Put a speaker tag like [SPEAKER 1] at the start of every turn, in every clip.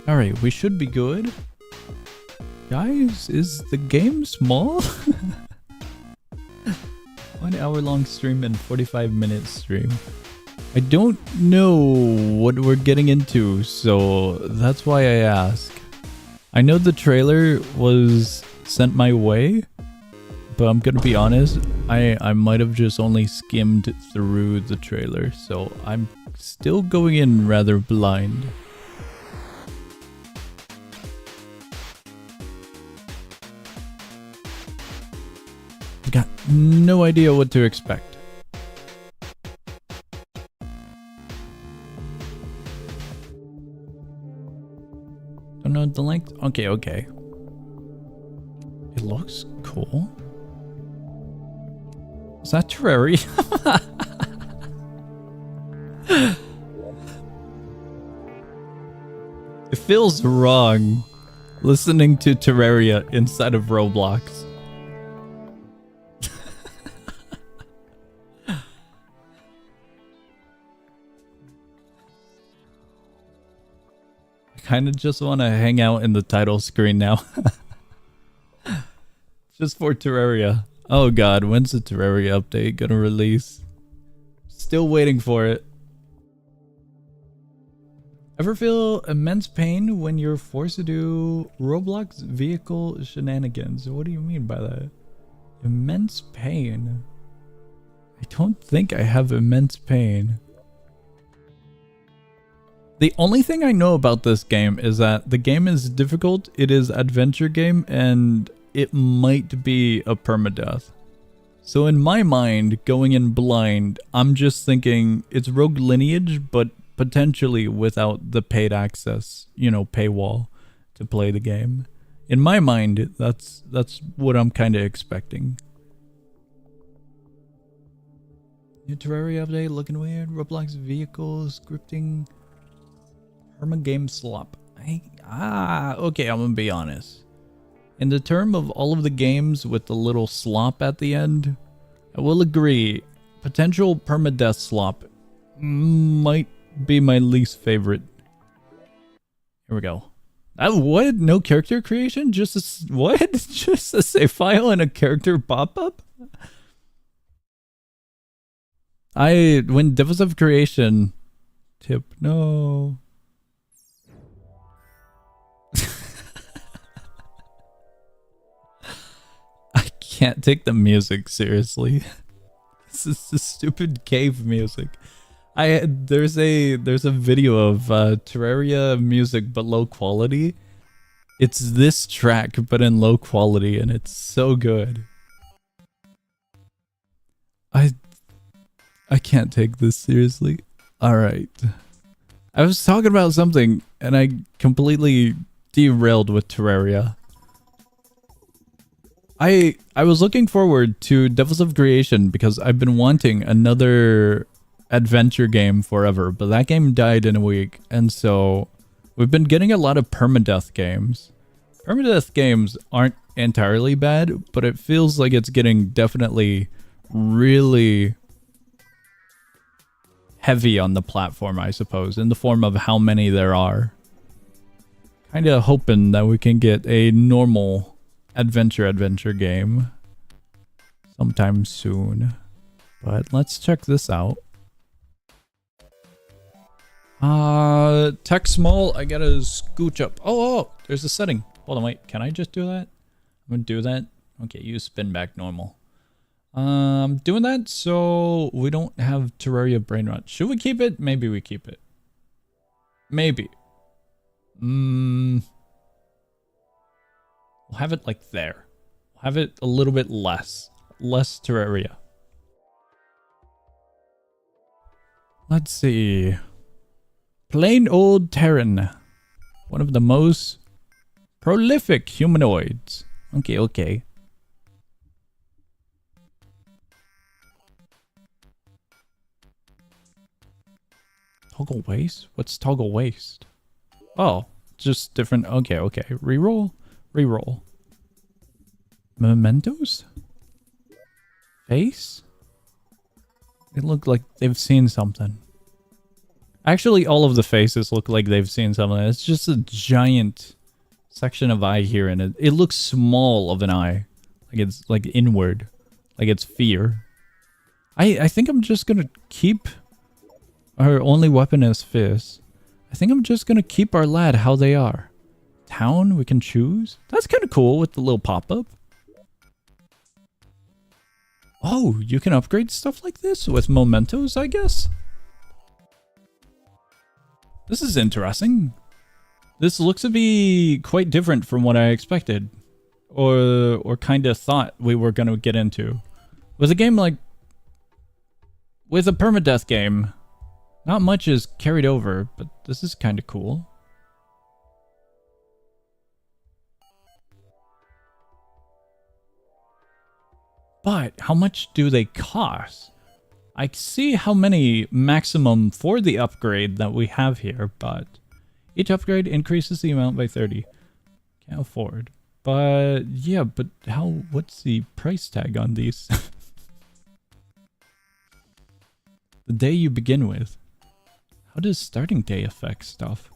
[SPEAKER 1] Alright, we should be good. Guys, is the game small? 1 hour long stream and 45-minute stream. I don't know what we're getting into, so that's why I ask. I know the trailer was sent my way, but I'm gonna be honest, I might have just only skimmed through the trailer, so I'm still going in rather blind. I've got no idea what to expect. Don't know the length. Okay. It looks cool. Is that Terraria? It feels wrong listening to Terraria inside of Roblox. Kind of just want to hang out in the title screen now. Just for Terraria. Oh god, when's the Terraria update gonna release? Still waiting for it. Ever feel immense pain when you're forced to do Roblox vehicle shenanigans? What do you mean by that? Immense pain? I don't think I have immense pain. The only thing I know about this game is that the game is difficult, it is adventure game, and it might be a permadeath. So in my mind, going in blind, I'm just thinking it's Rogue Lineage, but potentially without the paid access, you know, paywall to play the game. In my mind, that's what I'm kind of expecting. New Terraria update looking weird. Roblox vehicles, scripting. Perma game slop. Okay, I'm gonna be honest. In the term of all of the games with the little slop at the end, I will agree, potential permadeath slop might be my least favorite. Here we go. What? No character creation? Just a, what? Just a save file and a character pop-up? When Devils of Creation tip, no. Can't take the music seriously. This is the stupid cave music. There's a video of Terraria music but low quality. It's this track but in low quality and it's so good. I can't take this seriously. Alright. I was talking about something and I completely derailed with Terraria. I was looking forward to Devils of Creation because I've been wanting another adventure game forever, but that game died in a week, and so we've been getting a lot of permadeath games. Permadeath games aren't entirely bad, but it feels like it's getting definitely really heavy on the platform, I suppose, in the form of how many there are. Kinda hoping that we can get a normal adventure game sometime soon, but let's check this out. Text small, I gotta scooch up. Oh, there's a setting. Hold on, wait, can I just do that? I'm gonna do that. Okay, use spin back normal. Doing that so we don't have Terraria brain rot. Should we keep it? Maybe we keep it. Maybe. We'll have it like there. We'll have it a little bit less. Less Terraria. Let's see. Plain old Terran. One of the most prolific humanoids. Okay. Toggle waist? What's toggle waist? Oh, just different. Okay. Reroll. Mementos? Face? It looked like they've seen something. Actually, all of the faces look like they've seen something. It's just a giant section of eye here, and it looks small of an eye. Like it's like inward. Like it's fear. I think I'm just gonna keep our only weapon as fists. I think I'm just gonna keep our lad how they are. Town we can choose. That's kind of cool with the little pop-up. Oh, you can upgrade stuff like this with mementos, I guess? This is interesting. This looks to be quite different from what I expected. Or kind of thought we were going to get into. With a game like... With a permadeath game, not much is carried over, but this is kind of cool. But how much do they cost? I see how many maximum for the upgrade that we have here, but each upgrade increases the amount by 30. Can't afford. But yeah, but what's the price tag on these? The day you begin with. How does starting day affect stuff?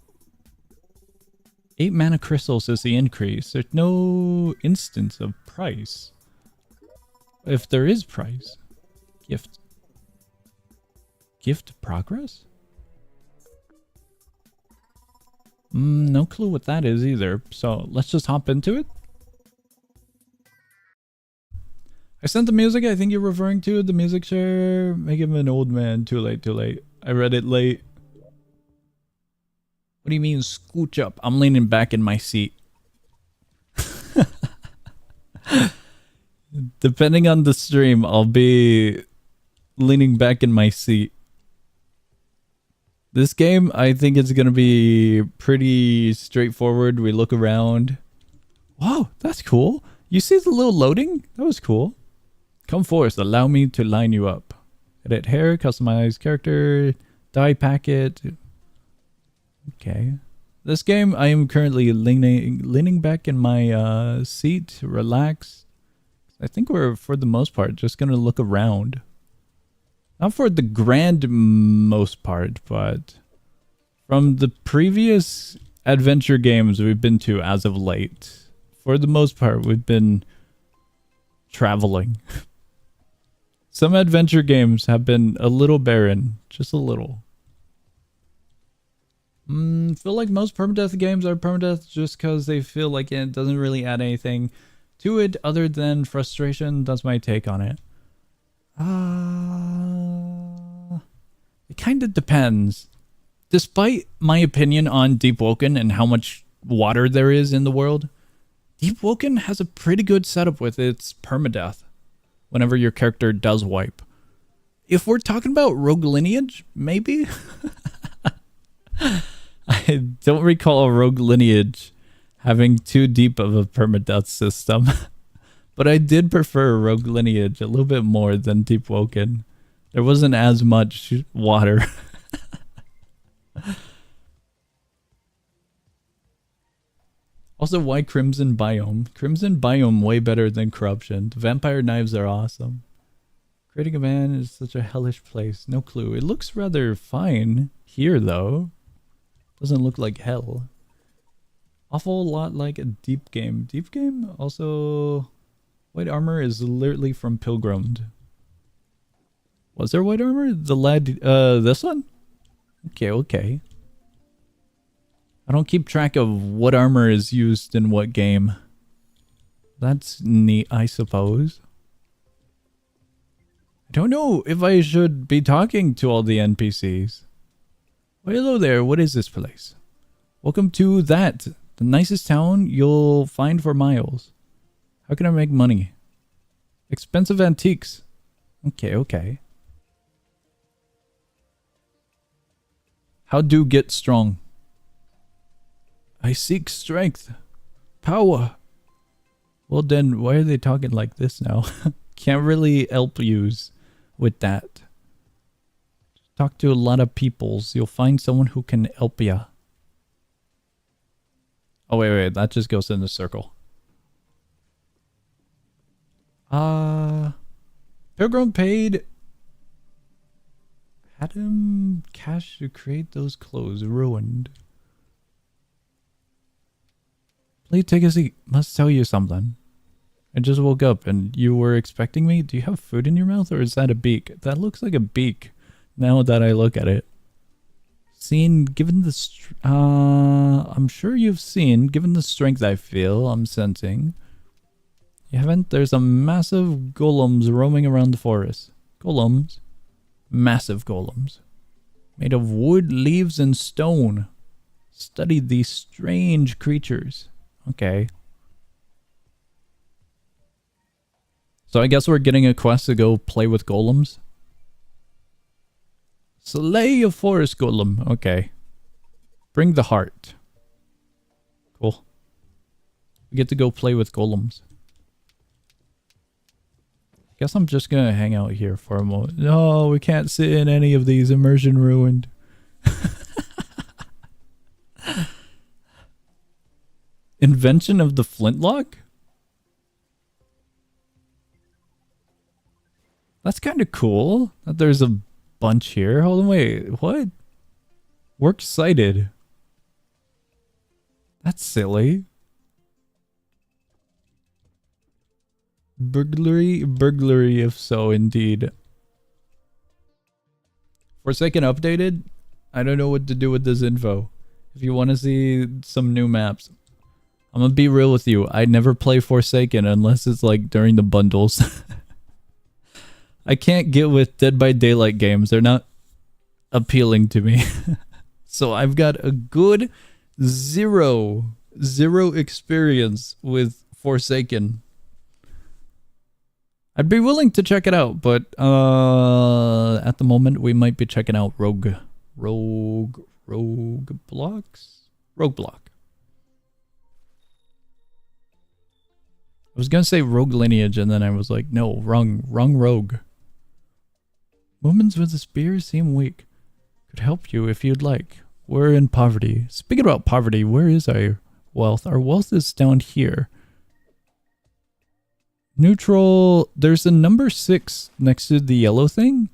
[SPEAKER 1] 8 mana crystals is the increase. There's no instance of price. If there is price. Gift. Gift progress? No clue what that is either. So let's just hop into it. I sent the music I think you're referring to. The music share. Make him an old man. Too late, too late. I read it late. What do you mean scooch up? I'm leaning back in my seat. Depending on the stream, I'll be leaning back in my seat. This game, I think it's going to be pretty straightforward. We look around. Wow, that's cool. You see the little loading? That was cool. Come forth, allow me to line you up. Edit hair, customize character, dye packet. Okay. This game, I am currently leaning back in my seat, relaxed. I think we're, for the most part, just going to look around. Not for the grand most part, but from the previous adventure games we've been to as of late, for the most part, we've been traveling. Some adventure games have been a little barren, just a little. Feel like most permadeath games are permadeath just because they feel like it doesn't really add anything to it other than frustration. That's my take on it. It kind of depends. Despite my opinion on Deep Woken and how much water there is in the world, Deep Woken has a pretty good setup with its permadeath whenever your character does wipe. If we're talking about Rogue Lineage, maybe? I don't recall Rogue Lineage having too deep of a permadeath system. But I did prefer Rogue Lineage a little bit more than Deep Woken. There wasn't as much water. Also, why Crimson Biome? Crimson Biome way better than Corruption. The vampire knives are awesome. Creating a man is such a hellish place. No clue. It looks rather fine here, though. Doesn't look like hell. Awful lot like a Deep Game. Deep Game? Also... White armor is literally from Pilgrimed. Was there white armor? The lad, this one? Okay, okay. I don't keep track of what armor is used in what game. That's neat, I suppose. I don't know if I should be talking to all the NPCs. Well, hello there, what is this place? Welcome to that, the nicest town you'll find for miles. How can I make money? Expensive antiques. Okay, okay. How do get strong? I seek strength. Power. Well then, why are they talking like this now? Can't really help yous with that. Talk to a lot of peoples. You'll find someone who can help ya. Oh, wait. That just goes in the circle. Pilgrim paid Adam cash to create those clothes. Ruined. Please take a seat. Must tell you something. I just woke up and you were expecting me? Do you have food in your mouth or is that a beak? That looks like a beak now that I look at it. Seen, given the... I'm sure you've seen, given the strength I feel, I'm sensing. You haven't? There's a massive golems roaming around the forest. Golems? Massive golems. Made of wood, leaves, and stone. Studied these strange creatures. Okay. So I guess we're getting a quest to go play with golems. Slay a forest golem. Okay. Bring the heart. Cool. We get to go play with golems. Guess I'm just gonna hang out here for a moment. No, we can't sit in any of these. Immersion ruined. Invention of the flintlock? That's kind of cool that there's a bunch here. Hold on, wait, what? Works cited. That's silly. Burglary if so, indeed. Forsaken updated? I don't know what to do with this info. If you want to see some new maps. I'm gonna be real with you. I never play Forsaken unless it's like during the bundles. I can't get with Dead by Daylight games. They're not appealing to me. So I've got a good zero experience with Forsaken. I'd be willing to check it out, but at the moment we might be checking out Rogueblox. I was gonna say Rogue Lineage, and then I was like, no, wrong Rogue. Movements with the spear seem weak. Could help you if you'd like. We're in poverty. Speaking about poverty, where is our wealth? Our wealth is down here. Neutral. There's a number 6 next to the yellow thing.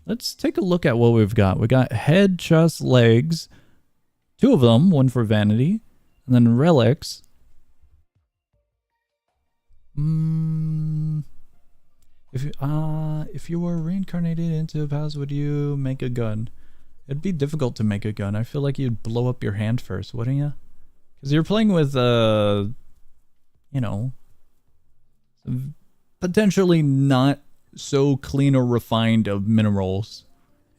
[SPEAKER 1] Let's take a look at what we've got. We got head, chest, legs. 2 of them, one for vanity. And then relics. If you were reincarnated into a past, would you make a gun? It'd be difficult to make a gun. I feel like you'd blow up your hand first, wouldn't you? Because you're playing with, you know, potentially not so clean or refined of minerals.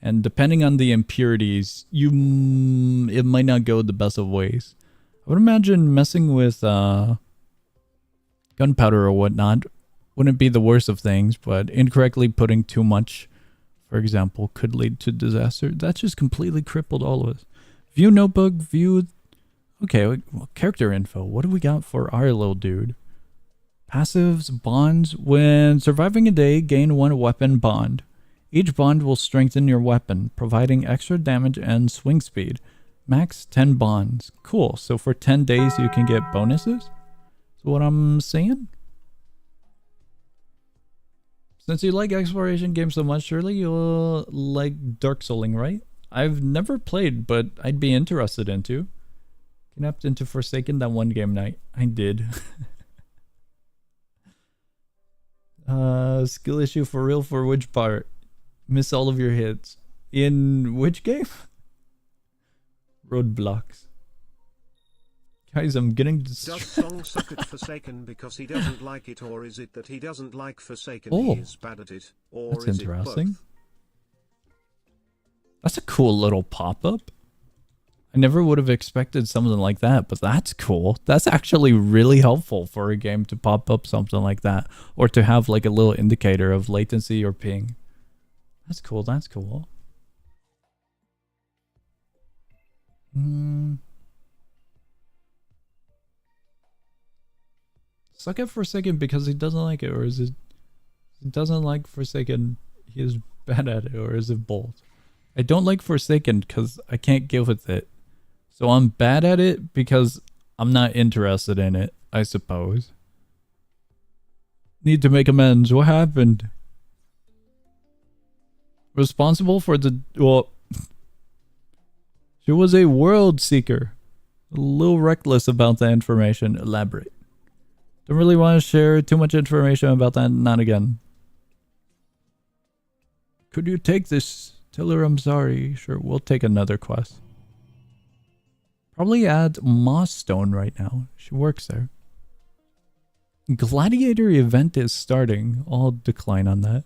[SPEAKER 1] And depending on the impurities, it might not go the best of ways. I would imagine messing with, gunpowder or whatnot wouldn't be the worst of things, but incorrectly putting too much, for example, could lead to disaster. That just completely crippled all of us. View notebook, view... Okay, well, character info. What do we got for our little dude? Passives, bonds. When surviving a day, gain 1 weapon bond. Each bond will strengthen your weapon, providing extra damage and swing speed. Max 10 bonds. Cool, so for 10 days you can get bonuses? What I'm saying? Since you like exploration games so much, surely you'll like Dark Souling, right? I've never played, but I'd be interested into. Kidnapped into Forsaken that one game night. I did. Skill issue for real for which part? Miss all of your hits. In which game? Rogueblox. Guys, I'm getting distracted.
[SPEAKER 2] Does Song suck at Forsaken because he doesn't like it, or is it that he doesn't like Forsaken, he is bad at it, or
[SPEAKER 1] that's
[SPEAKER 2] is
[SPEAKER 1] interesting.
[SPEAKER 2] It both?
[SPEAKER 1] That's a cool little pop-up. I never would have expected something like that, but that's cool. That's actually really helpful for a game to pop up something like that, or to have like a little indicator of latency or ping. That's cool, that's cool. Suck at Forsaken because he doesn't like it, or is it he doesn't like Forsaken, he is bad at it, or is it both? I don't like Forsaken because I can't get with it. So I'm bad at it because I'm not interested in it, I suppose. Need to make amends. What happened? Responsible for the... Well, she was a world seeker. A little reckless about that information. Elaborate. Don't really want to share too much information about that. Not again. Could you take this? Tell her I'm sorry. Sure, we'll take another quest. Probably at Moss Stone right now. She works there. Gladiator event is starting. I'll decline on that.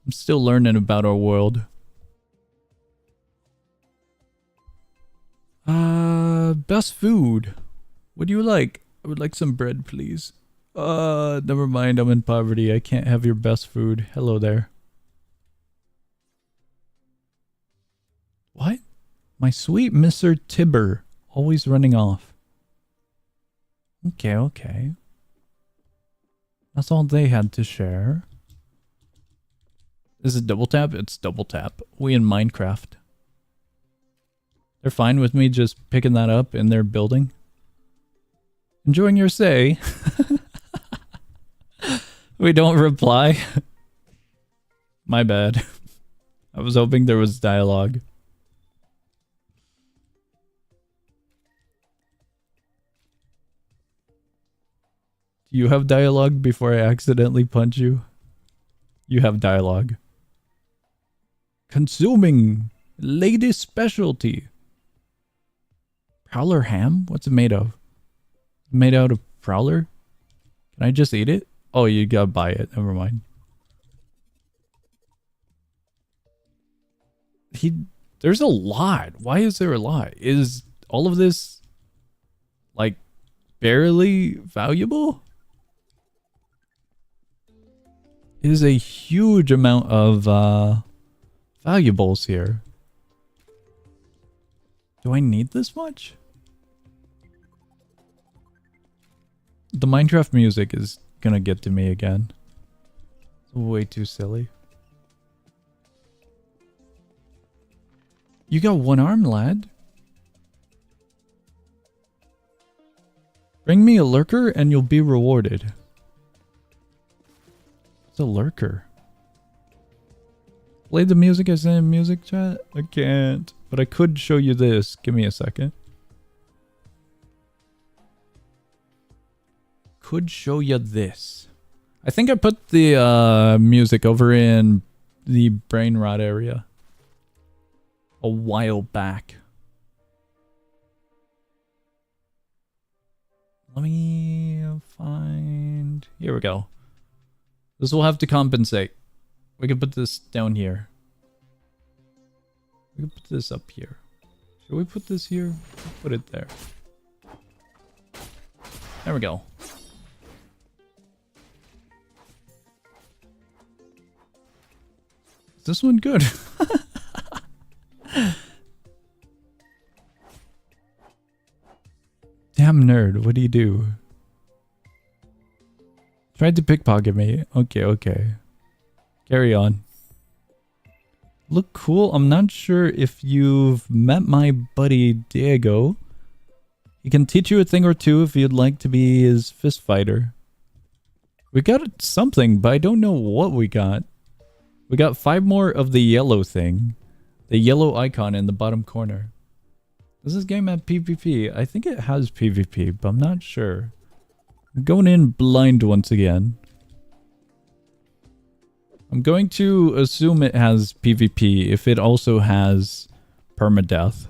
[SPEAKER 1] I'm still learning about our world. Best food. What do you like? I would like some bread, please. Never mind. I'm in poverty. I can't have your best food. Hello there. What? My sweet Mr. Tibber. Always running off. Okay, okay. That's all they had to share. Is it double tap? It's double tap. We in Minecraft. They're fine with me just picking that up in their building. Enjoying your stay. We don't reply. My bad. I was hoping there was dialogue. Do you have dialogue before I accidentally punch you? You have dialogue. Consuming. Latest specialty. Prowler ham? What's it made of? Made out of prowler? Can I just eat it? Oh, you gotta buy it. Never mind. There's a lot. Why is there a lot? Is all of this like barely valuable? It is a huge amount of valuables here. Do I need this much? The Minecraft music is gonna get to me again. It's way too silly. You got one arm, lad. Bring me a lurker and you'll be rewarded. It's a lurker. Play the music as in music chat? I can't. But I could show you this. Give me a second. Could show you this. I think I put the music over in the brain rot area a while back. Let me find... Here we go. This will have to compensate. We can put this down here. We can put this up here. Should we put this here? Put it there. There we go. Is this one good? Damn nerd, what do you do? Tried to pickpocket me. Okay, okay. Carry on. Look cool. I'm not sure if you've met my buddy Diego. He can teach you a thing or two if you'd like to be his fist fighter. We got something, but I don't know what we got. We got 5 more of the yellow thing. The yellow icon in the bottom corner. Does this game have PvP? I think it has PvP, but I'm not sure. I'm going in blind once again. I'm going to assume it has PvP if it also has permadeath.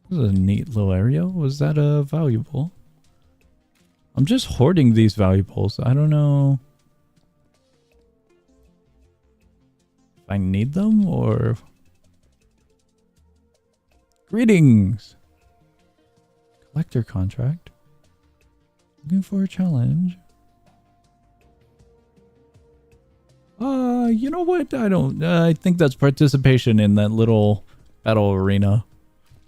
[SPEAKER 1] This is a neat little area. Was that valuable? I'm just hoarding these valuables. I don't know if I need them or... Greetings! Collector contract. Looking for a challenge. You know what? I think that's participation in that little battle arena.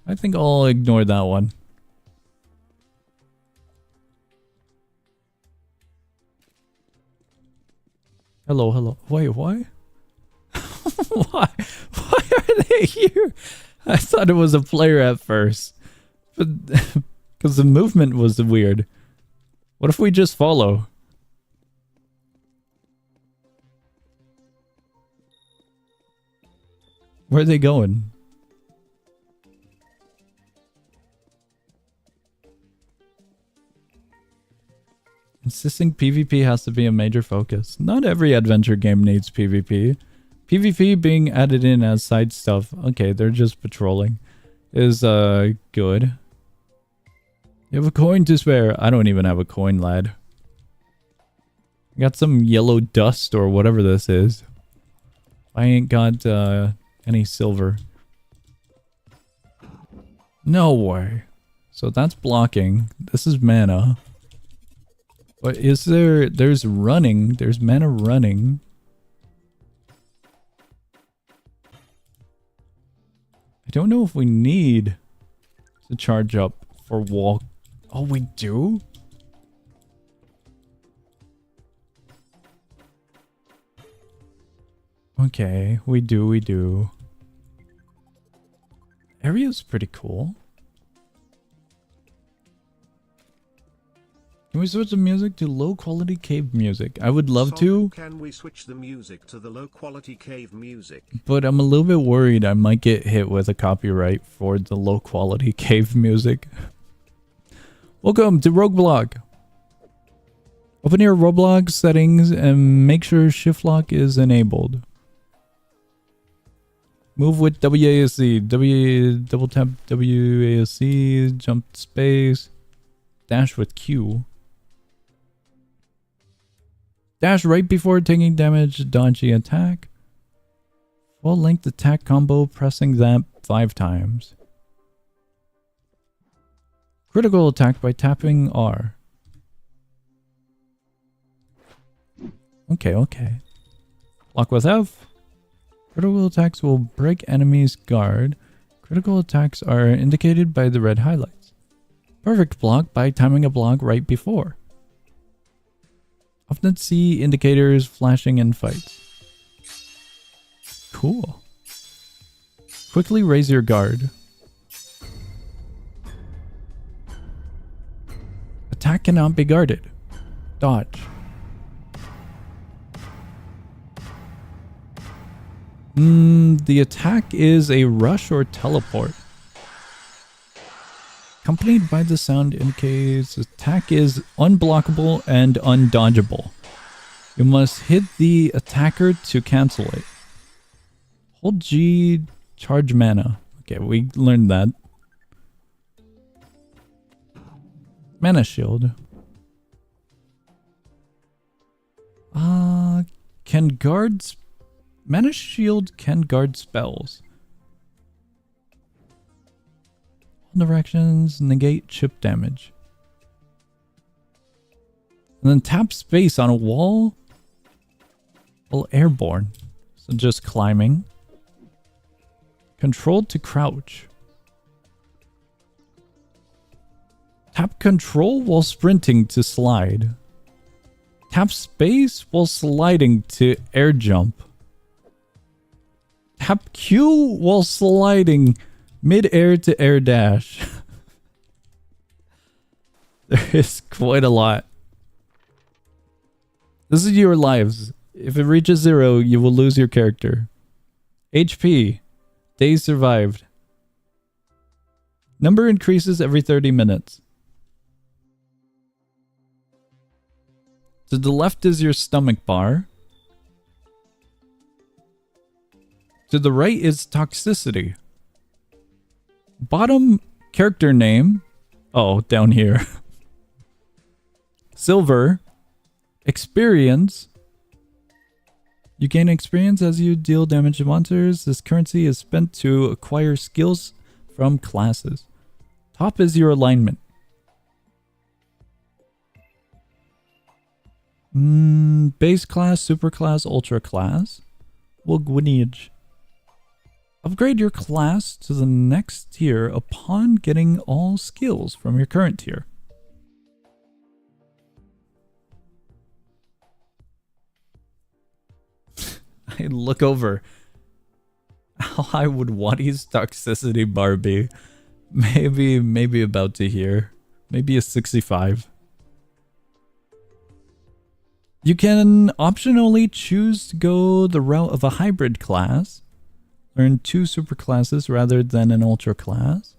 [SPEAKER 1] I think I'll ignore that one. Hello, hello. Wait, what? Why? Why are they here? I thought it was a player at first. But because the movement was weird. What if we just follow? Where are they going? Insisting PvP has to be a major focus. Not every adventure game needs PvP. PvP being added in as side stuff. Okay, they're just patrolling. Is good. You have a coin to spare. I don't even have a coin, lad. I got some yellow dust or whatever this is. I ain't got any silver. No way. So that's blocking. This is mana. But is there... There's running. There's mana running. I don't know if we need to charge up for wall... Oh, we do? Okay, we do. Area's pretty cool. Can we switch the music to low quality cave music? I would love to.
[SPEAKER 2] Can we switch the music to the low quality cave music?
[SPEAKER 1] But I'm a little bit worried I might get hit with a copyright for the low quality cave music. Welcome to Rogueblox. Open your Roblox settings and make sure shift lock is enabled. Move with WASD. Double tap WASD. Jump space. Dash with Q. Dash right before taking damage, dodgy attack. Full length attack combo, pressing that 5 times. Critical attack by tapping R. Okay. Lock with F. Critical attacks will break enemies' guard. Critical attacks are indicated by the red highlights. Perfect block by timing a block right before. Often see indicators flashing in fights. Cool. Quickly raise your guard. Attack cannot be guarded. Dodge. The attack is a rush or teleport. Accompanied by the sound indicates attack is unblockable and undodgeable. You must hit the attacker to cancel it. Hold G, charge mana. Okay, we learned that. Mana shield. Can guards... Mana shield can guard spells. Directions negate chip damage. And then tap space on a wall while airborne. So just climbing. Control to crouch. Tap control while sprinting to slide. Tap space while sliding to air jump. Tap Q while sliding mid-air to air dash. There is quite a lot. This is your lives. If it reaches 0, you will lose your character. HP. Days survived. Number increases every 30 minutes. To the left is your stomach bar. To the right is toxicity. Bottom character name. Oh, down here. Silver. Experience. You gain experience as you deal damage to monsters. This currency is spent to acquire skills from classes. Top is your alignment. Base class, super class, ultra class. Lineage. Upgrade your class to the next tier upon getting all skills from your current tier. I look over. How high would Waddy's toxicity bar be? Maybe about to here. Maybe a 65. You can optionally choose to go the route of a hybrid class. Learn 2 superclasses rather than an ultra class.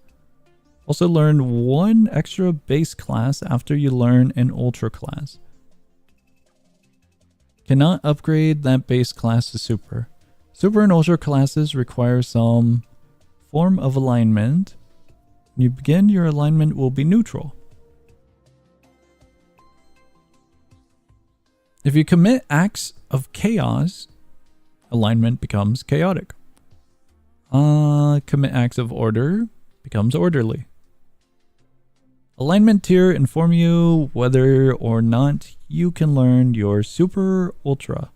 [SPEAKER 1] Also learn 1 extra base class after you learn an ultra class. Cannot upgrade that base class to super. Super and ultra classes require some form of alignment. When you begin, your alignment will be neutral. If you commit acts of chaos, alignment becomes chaotic. Commit acts of order becomes orderly. Alignment tier inform you whether or not you can learn your super ultra.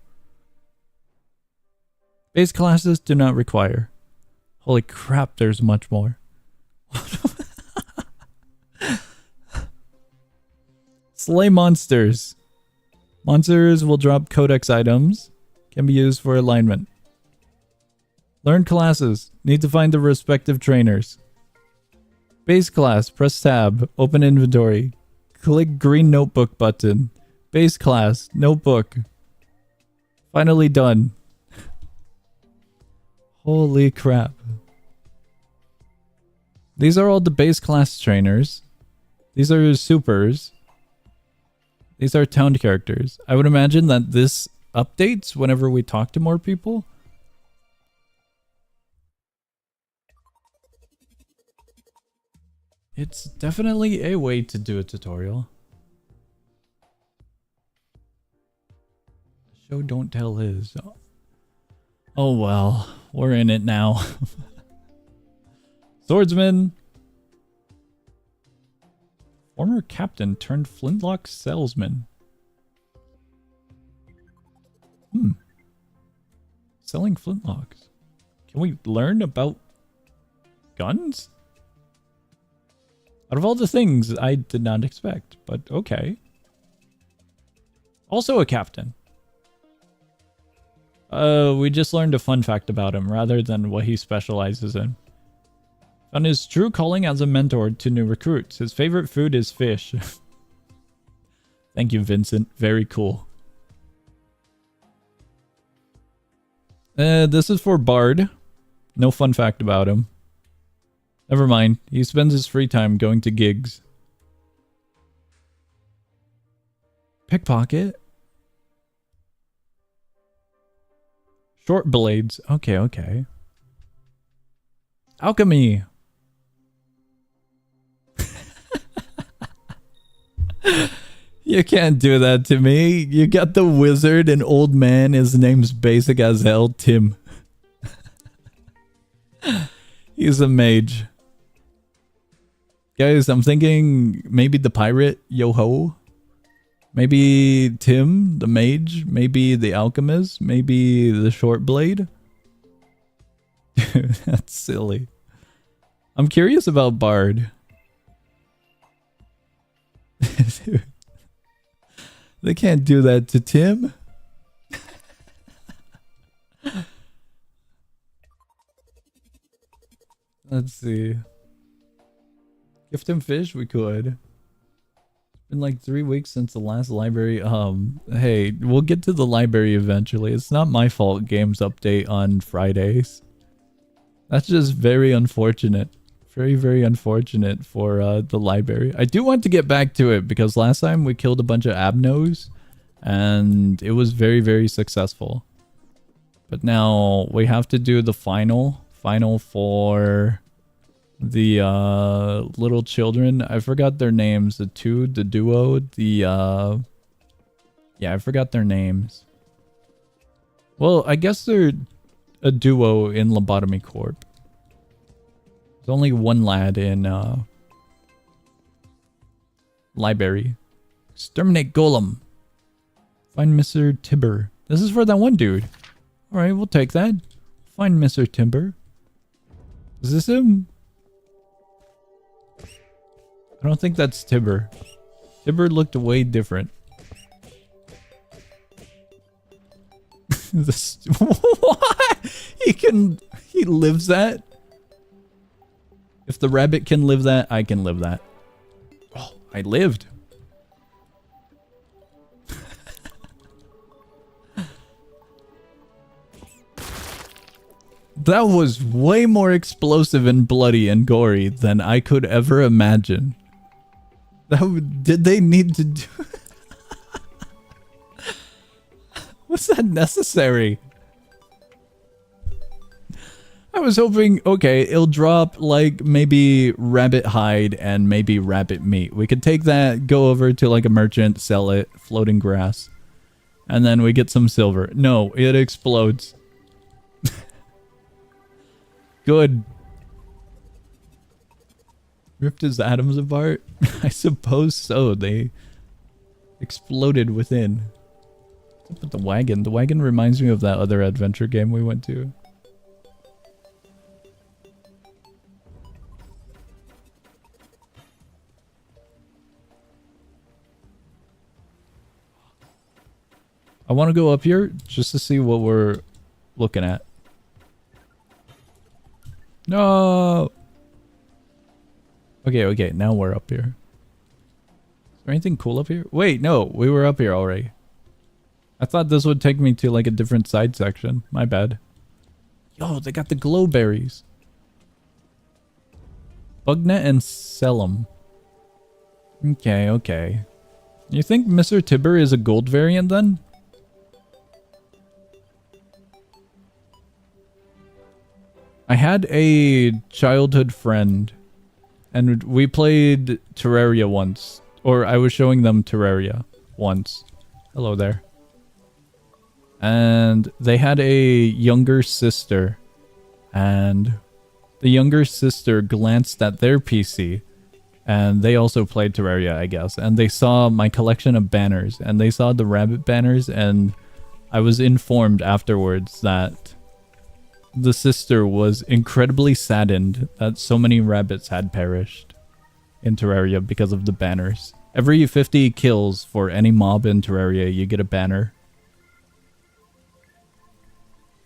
[SPEAKER 1] Base classes do not require. Holy crap, there's much more. Slay monsters. Monsters will drop codex items. Can be used for alignment. Learn classes. Need to find the respective trainers. Base class. Press tab. Open inventory. Click green notebook button. Base class. Notebook. Finally done. Holy crap. These are all the base class trainers. These are supers. These are town characters. I would imagine that this updates whenever we talk to more people. It's definitely a way to do a tutorial. Show don't tell is. Oh well, we're in it now. Swordsman. Former captain turned flintlock salesman. Selling flintlocks. Can we learn about guns? Out of all the things I did not expect, but okay. Also a captain. We just learned a fun fact about him rather than what he specializes in. Found his true calling as a mentor to new recruits. His favorite food is fish. Thank you, Vincent. Very cool. This is for Bard. No fun fact about him. Never mind. He spends his free time going to gigs. Pickpocket. Short blades. Okay, okay. Alchemy. You can't do that to me. You got the wizard and old man. His name's basic as hell, Tim. He's a mage. Guys, I'm thinking maybe the pirate, Yo-Ho. Maybe Tim, the mage. Maybe the alchemist. Maybe the short blade. That's silly. I'm curious about Bard. They can't do that to Tim. Let's see. Gift him fish? We could. It's been like 3 weeks since the last library. Hey, we'll get to the library eventually. It's not my fault games update on Fridays. That's just very unfortunate. Very, very unfortunate for the library. I do want to get back to it because last time we killed a bunch of abnos and it was very, very successful. But now we have to do the final for the little children. I forgot their names. The duo, yeah, I forgot their names. Well, I guess they're a duo in Lobotomy Corp. There's only one lad in library. Exterminate Golem. Find Mr. Timber. This is for that one dude. Alright, we'll take that. Find Mr. Timber. Is this him? I don't think that's Timber. Timber looked way different. This, what? He lives that? If the rabbit can live that, I can live that. Oh, I lived. That was way more explosive and bloody and gory than I could ever imagine. Did they need to do... Was that necessary? I was hoping, okay, it'll drop like maybe rabbit hide and maybe rabbit meat. We could take that, go over to like a merchant, sell it, floating grass. And then we get some silver. No, it explodes. Good. Ripped his atoms apart? I suppose so. They exploded within. What's up with the wagon? The wagon reminds me of that other adventure game we went to. I want to go up here just to see what we're looking at. No! Okay, now we're up here. Is there anything cool up here? Wait, no, we were up here already. I thought this would take me to like a different side section. My bad. Yo, they got the glow berries. Bugnet and Selim. Okay. You think Mr. Tibber is a gold variant then? I had a childhood friend and we played Terraria once. Or I was showing them Terraria once. Hello there. And they had a younger sister. And the younger sister glanced at their PC. And they also played Terraria, I guess. And they saw my collection of banners. And they saw the rabbit banners. And I was informed afterwards that the sister was incredibly saddened that so many rabbits had perished in Terraria because of the banners. Every 50 kills for any mob in Terraria, you get a banner.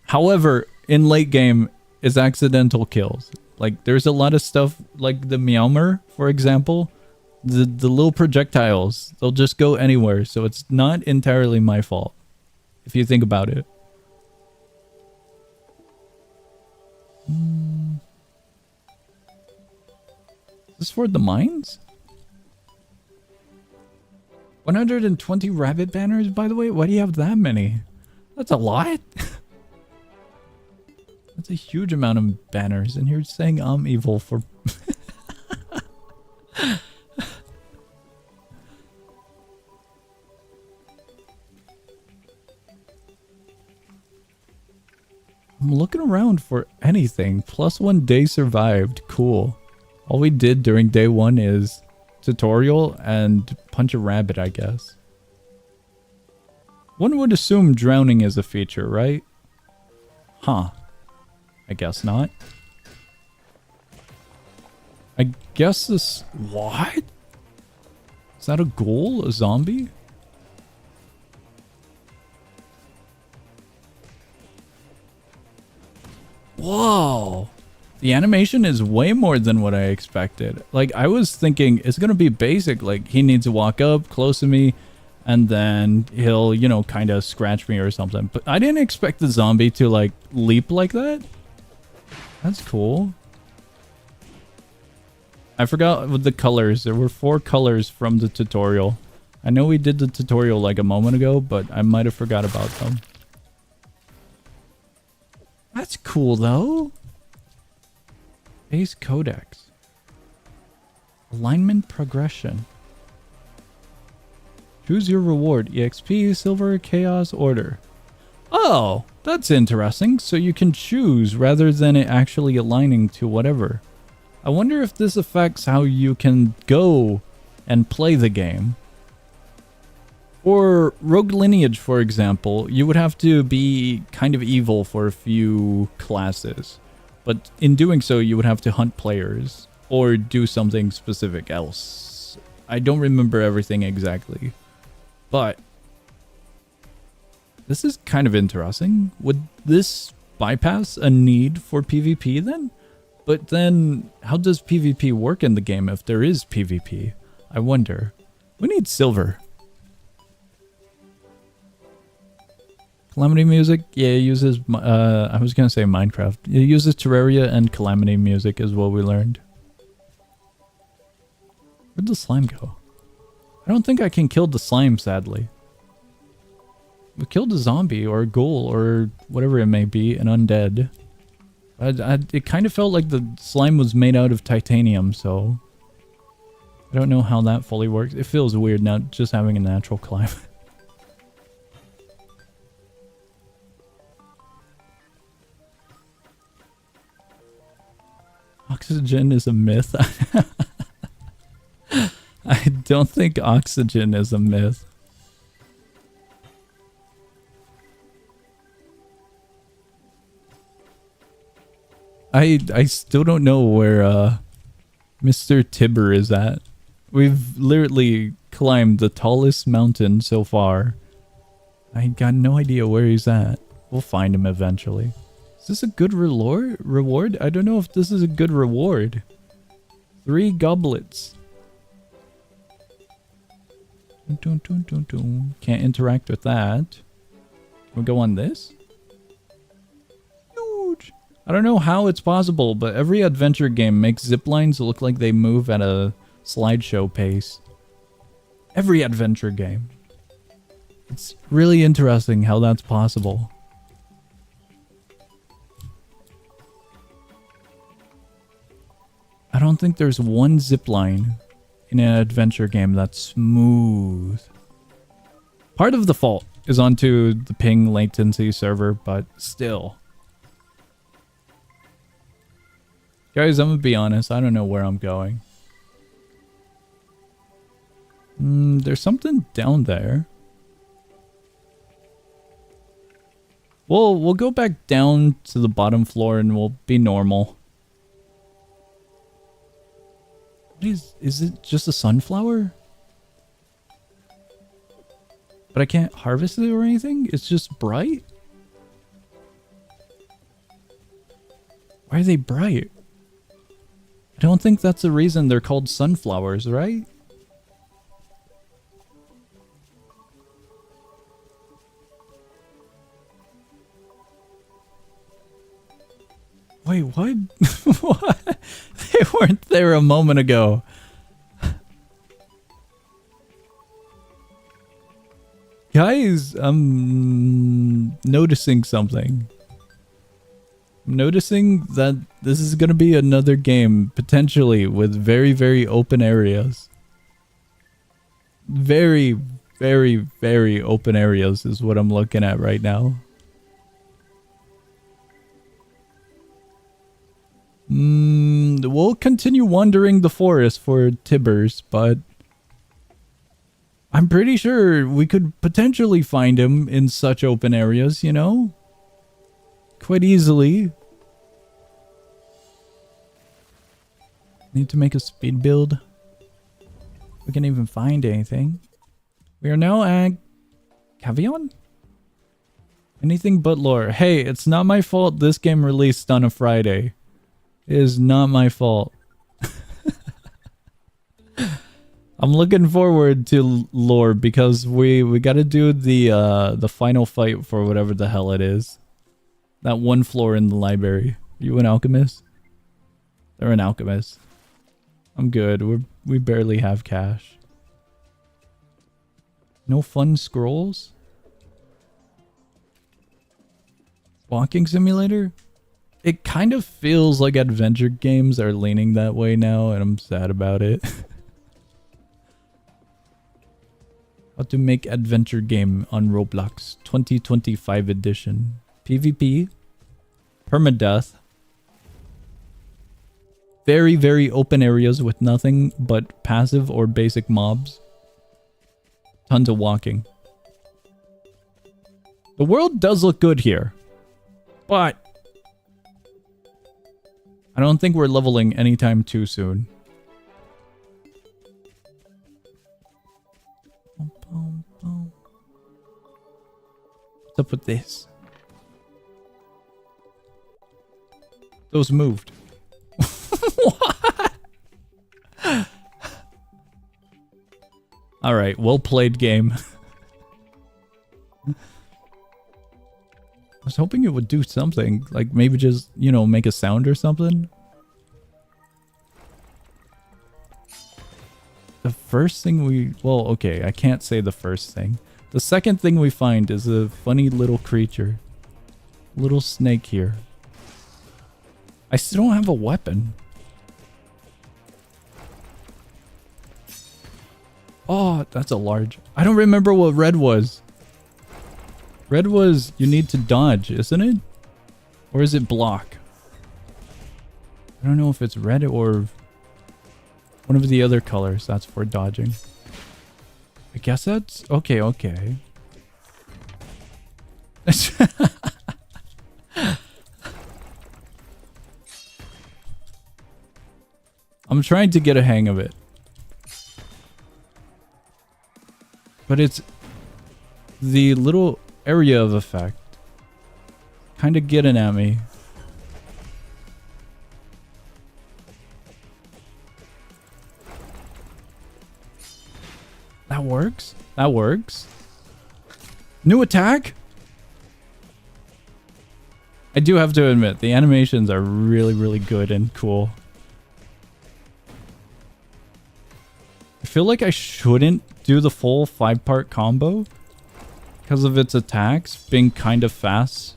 [SPEAKER 1] However, in late game, it's accidental kills. Like, there's a lot of stuff, like the Meowmer, for example. The little projectiles, they'll just go anywhere, so it's not entirely my fault, if you think about it. Is this for the mines? 120 rabbit banners, by the way? Why do you have that many? That's a lot. That's a huge amount of banners, and you're saying I'm evil for... I'm looking around for anything. +1 day survived. Cool. All we did during day 1 is tutorial and punch a rabbit, I guess. One would assume drowning is a feature, right? Huh. I guess not. I guess this... What? Is that a ghoul? A zombie? Whoa. The animation is way more than what I expected. Like, I was thinking it's gonna be basic. Like, he needs to walk up close to me, and then he'll, you know, kind of scratch me or something. But I didn't expect the zombie to, like, leap like that. That's cool. I forgot with the colors. There were 4 colors from the tutorial. I know we did the tutorial like a moment ago, but I might have forgot about them. That's cool, though. Base codex. Alignment progression. Choose your reward. EXP, silver, chaos, order. Oh, that's interesting. So you can choose rather than it actually aligning to whatever. I wonder if this affects how you can go and play the game. For Rogue Lineage, for example, you would have to be kind of evil for a few classes. But in doing so, you would have to hunt players or do something specific else. I don't remember everything exactly. But this is kind of interesting. Would this bypass a need for PvP then? But then, how does PvP work in the game if there is PvP? I wonder. We need silver. Calamity music? Yeah, it uses, I was gonna say Minecraft. It uses Terraria and Calamity music is what we learned. Where'd the slime go? I don't think I can kill the slime, sadly. We killed a zombie or a ghoul or whatever it may be, an undead. It kind of felt like the slime was made out of titanium, so... I don't know how that fully works. It feels weird now, just having a natural climb. Oxygen is a myth. I don't think oxygen is a myth. I still don't know where Mr. Tibber is at. We've literally climbed the tallest mountain so far. I got no idea where he's at. We'll find him eventually. Is this a good reward? I don't know if this is a good reward. 3 goblets. Can't interact with that. We'll go on this. Huge. I don't know how it's possible, but every adventure game makes ziplines look like they move at a slideshow pace. Every adventure game. It's really interesting how that's possible. I don't think there's one zipline in an adventure game that's smooth. Part of the fault is onto the ping latency server, but still. Guys, I'm gonna be honest, I don't know where I'm going. There's something down there. We'll go back down to the bottom floor and we'll be normal. Is it just a sunflower? But I can't harvest it or anything? It's just bright? Why are they bright? I don't think that's the reason they're called sunflowers, right? Wait, what? What? They weren't there a moment ago. Guys, I'm noticing something. I'm noticing that this is going to be another game, potentially, with very, very open areas. Very, very, very open areas is what I'm looking at right now. We'll continue wandering the forest for Tibbers, but I'm pretty sure we could potentially find him in such open areas, you know? Quite easily. Need to make a speed build. We can't even find anything. We are now at Cavion? Anything but lore. Hey, it's not my fault this game released on a Friday. It is not my fault. I'm looking forward to lore because we got to do the final fight for whatever the hell it is. That one floor in the library. Are you an alchemist? They're an alchemist. I'm good. We barely have cash. No fun scrolls? Walking simulator? It kind of feels like adventure games are leaning that way now, and I'm sad about it. How to make adventure game on Roblox 2025 edition. PvP. Permadeath. Very, very open areas with nothing but passive or basic mobs. Tons of walking. The world does look good here. But I don't think we're leveling anytime too soon. What's up with this? Those moved. What? Alright, well played game. was hoping it would do something. Like maybe just, you know, make a sound or something. The first thing we... Well, okay, I can't say the first thing. The second thing we find is a funny little creature. Little snake here. I still don't have a weapon. Oh, that's a large... I don't remember what red was. Red was you need to dodge, isn't it? Or is it block? I don't know if it's red or one of the other colors. That's for dodging. I guess that's... Okay, okay. I'm trying to get a hang of it. But it's the little area of effect kind of getting at me. That works. That works. New attack? I do have to admit, the animations are really, really good and cool. I feel like I shouldn't do the full 5-part combo because of its attacks being kind of fast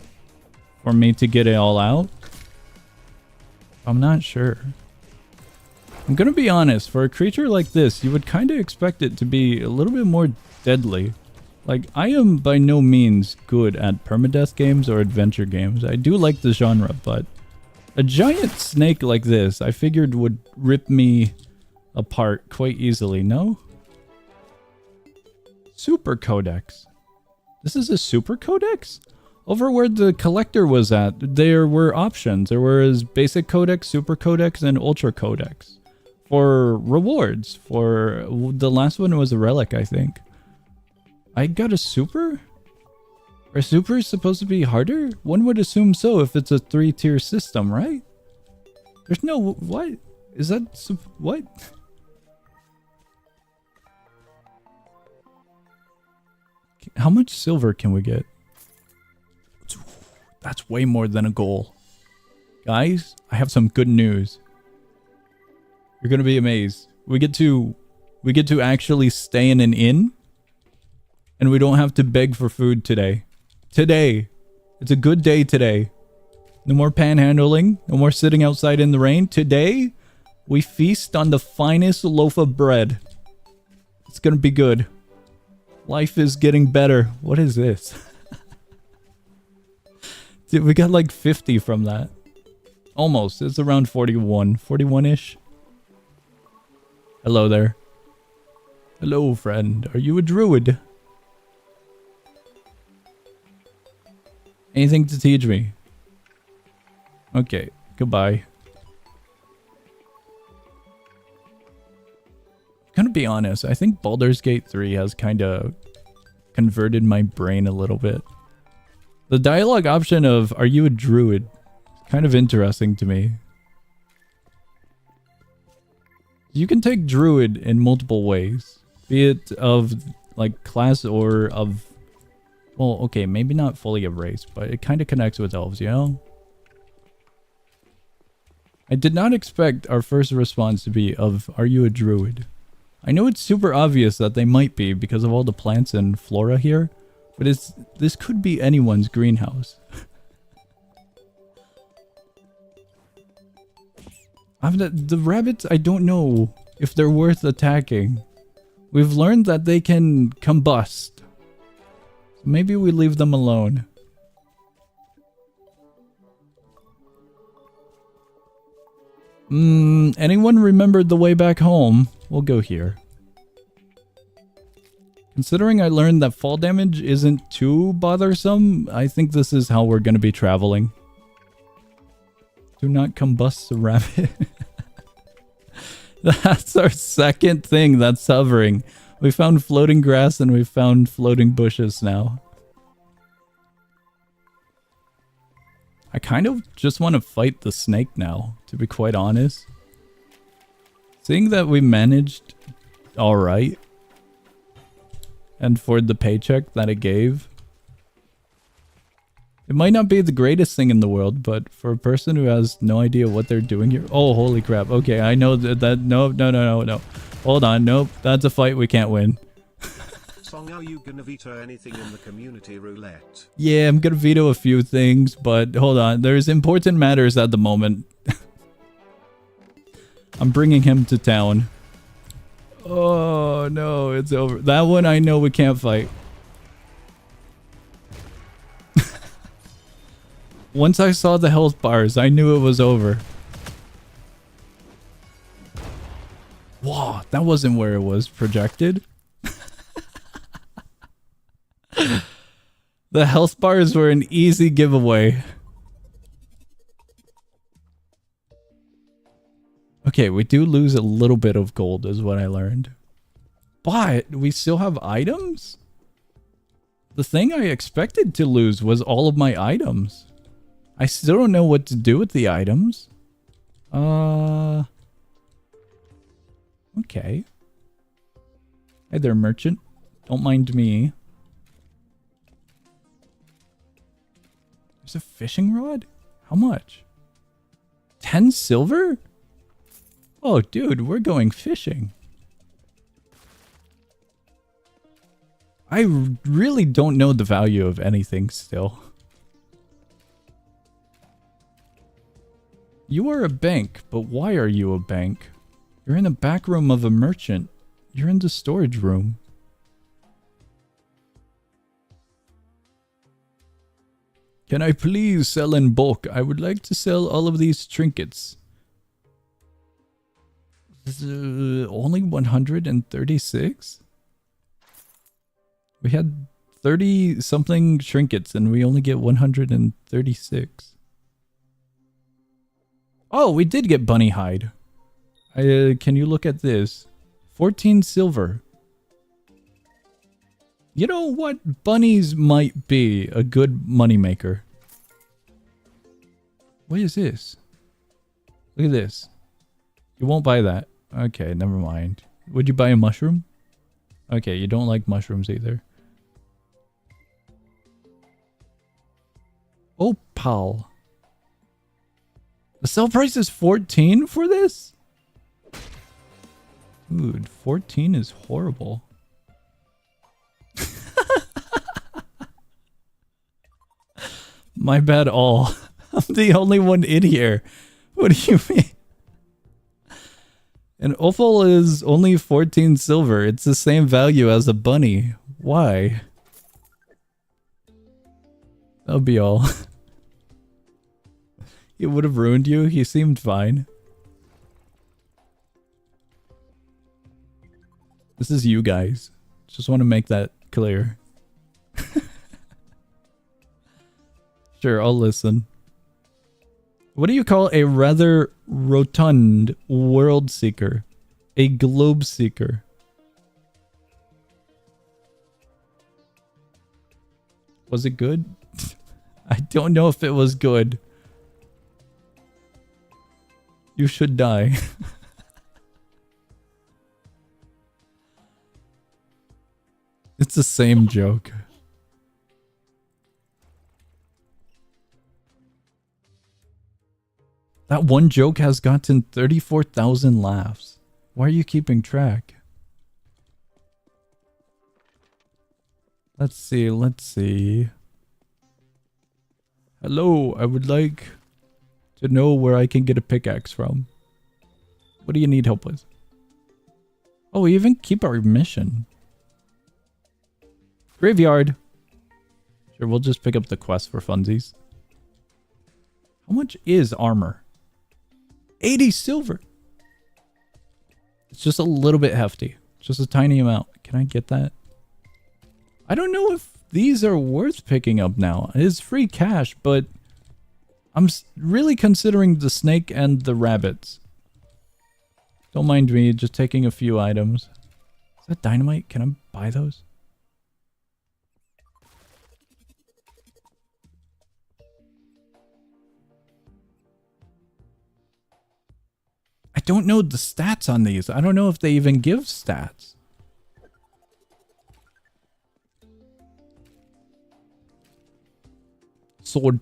[SPEAKER 1] for me to get it all out. I'm not sure. I'm gonna be honest, for a creature like this, you would kind of expect it to be a little bit more deadly. Like, I am by no means good at permadeath games or adventure games. I do like the genre, but a giant snake like this, I figured would rip me apart quite easily, no? Super Codex. This is a Super Codex? Over where the collector was at, there were options. There was Basic Codex, Super Codex, and Ultra Codex. For rewards. For the last one was a relic, I think. I got a Super? Are Supers supposed to be harder? One would assume so if it's a 3-tier system, right? There's no... What? Is that... What? How much silver can we get? That's way more than a goal. Guys, I have some good news. You're gonna be amazed. We get to actually stay in an inn. And we don't have to beg for food today. Today. It's a good day today. No more panhandling. No more sitting outside in the rain. Today, we feast on the finest loaf of bread. It's gonna be good. Life is getting better. What is this? Dude, we got like 50 from that. Almost. It's around 41. 41-ish. Hello there. Hello, friend. Are you a druid? Anything to teach me? Okay. Goodbye. I'm gonna be honest. I think Baldur's Gate 3 has kind of converted my brain a little bit. The dialogue option of, are you a druid? Is kind of interesting to me. You can take druid in multiple ways. Be it of, like, class or of... Well, okay, maybe not fully of race, but it kind of connects with elves, you know? I did not expect our first response to be of, are you a druid? I know it's super obvious that they might be because of all the plants and flora here, but this could be anyone's greenhouse. The rabbits, I don't know if they're worth attacking. We've learned that they can combust. So maybe we leave them alone. Anyone remembered the way back home? We'll go here. Considering I learned that fall damage isn't too bothersome, I think this is how we're going to be traveling. Do not combust the rabbit. That's our second thing that's hovering. We found floating grass and we found floating bushes now. I kind of just want to fight the snake now, to be quite honest. Seeing that we managed alright, and for the paycheck that it gave, It might not be the greatest thing in the world, but for a person who has no idea what they're doing here... Oh, holy crap. Okay, I know that... No. Hold on. Nope. That's a fight we can't win.
[SPEAKER 2] Song, are you gonna veto anything in the community roulette?
[SPEAKER 1] Yeah, I'm gonna veto a few things, but hold on. There's important matters at the moment. I'm bringing him to town. Oh, no. It's over. That one I know we can't fight. Once I saw the health bars, I knew it was over. Whoa, that wasn't where it was projected. The health bars were an easy giveaway. Okay, we do lose a little bit of gold is what I learned. But we still have items? The thing I expected to lose was all of my items. I still don't know what to do with the items. Okay. Hey there, merchant. Don't mind me. There's a fishing rod? How much? 10 silver? Oh, dude, we're going fishing. I really don't know the value of anything still. You are a bank, but why are you a bank? You're in the back room of a merchant. You're in the storage room. Can I please sell in bulk? I would like to sell all of these trinkets. Only 136? We had 30 something trinkets and we only get 136. Oh, we did get bunny hide. Can you look at this? 14 silver. You know what? Bunnies might be a good moneymaker. What is this? Look at this. You won't buy that. Okay, never mind. Would you buy a mushroom? Okay, you don't like mushrooms either. Opal. The sell price is 14 for this? Dude, 14 is horrible. My bad all. I'm the only one in here. What do you mean? An opal is only 14 silver. It's the same value as a bunny. Why? That'll be all. It would have ruined you. He seemed fine. This is you guys. Just want to make that clear. Sure, I'll listen. What do you call a rather rotund world seeker? A globe seeker. Was it good? I don't know if it was good. You should die. It's the same joke. That one joke has gotten 34,000 laughs. Why are you keeping track? Let's see. Hello, I would like to know where I can get a pickaxe from. What do you need help with? Oh, we even keep our mission. Graveyard. Sure, we'll just pick up the quest for funsies. How much is armor? 80 silver. It's just a little bit hefty. Just a tiny amount. Can I get that? I don't know if these are worth picking up now. It is free cash, but I'm really considering the snake and the rabbits. Don't mind me just taking a few items. Is that dynamite? Can I buy those? I don't know the stats on these. I don't know if they even give stats. Sword.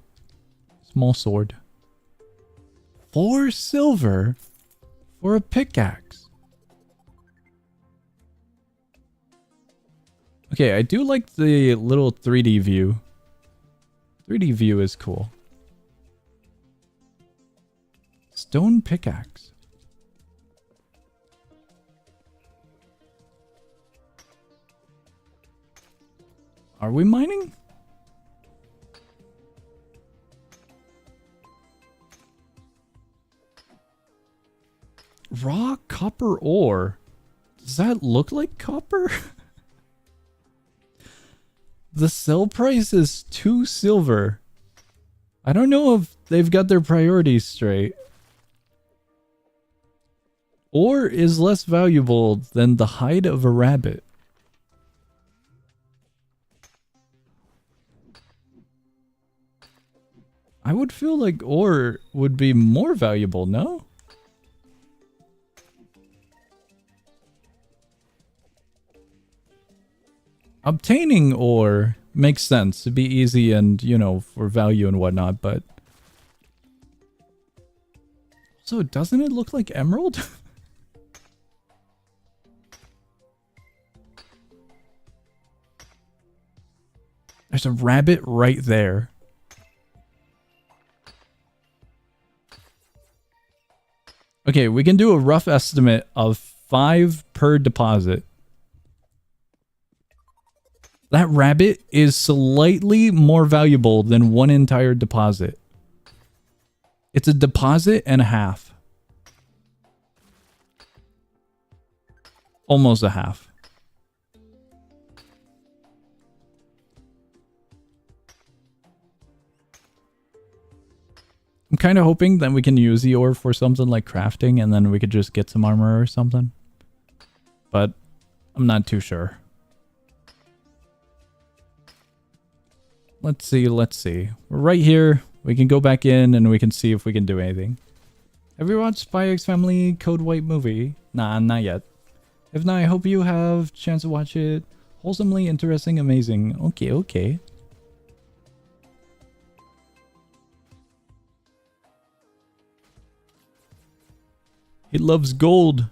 [SPEAKER 1] Small sword. 4 silver for a pickaxe. Okay, I do like the little 3D view. 3D view is cool. Stone pickaxe. Are we mining? Raw copper ore. Does that look like copper? The sell price is 2 silver. I don't know if they've got their priorities straight. Ore is less valuable than the hide of a rabbit. I would feel like ore would be more valuable, no? Obtaining ore makes sense to be easy and, you know, for value and whatnot, but... So doesn't it look like emerald? There's a rabbit right there. Okay, we can do a rough estimate of 5 per deposit. That rabbit is slightly more valuable than 1 entire deposit. It's a deposit and a half. Almost a half. I'm kind of hoping that we can use the ore for something like crafting and then we could just get some armor or something. But I'm not too sure. Let's see, let's see. We're right here. We can go back in and we can see if we can do anything. Have you watched Spy X Family Code White movie? Nah, not yet. If not, I hope you have a chance to watch it. Wholesomely interesting, amazing. Okay, okay. He loves gold.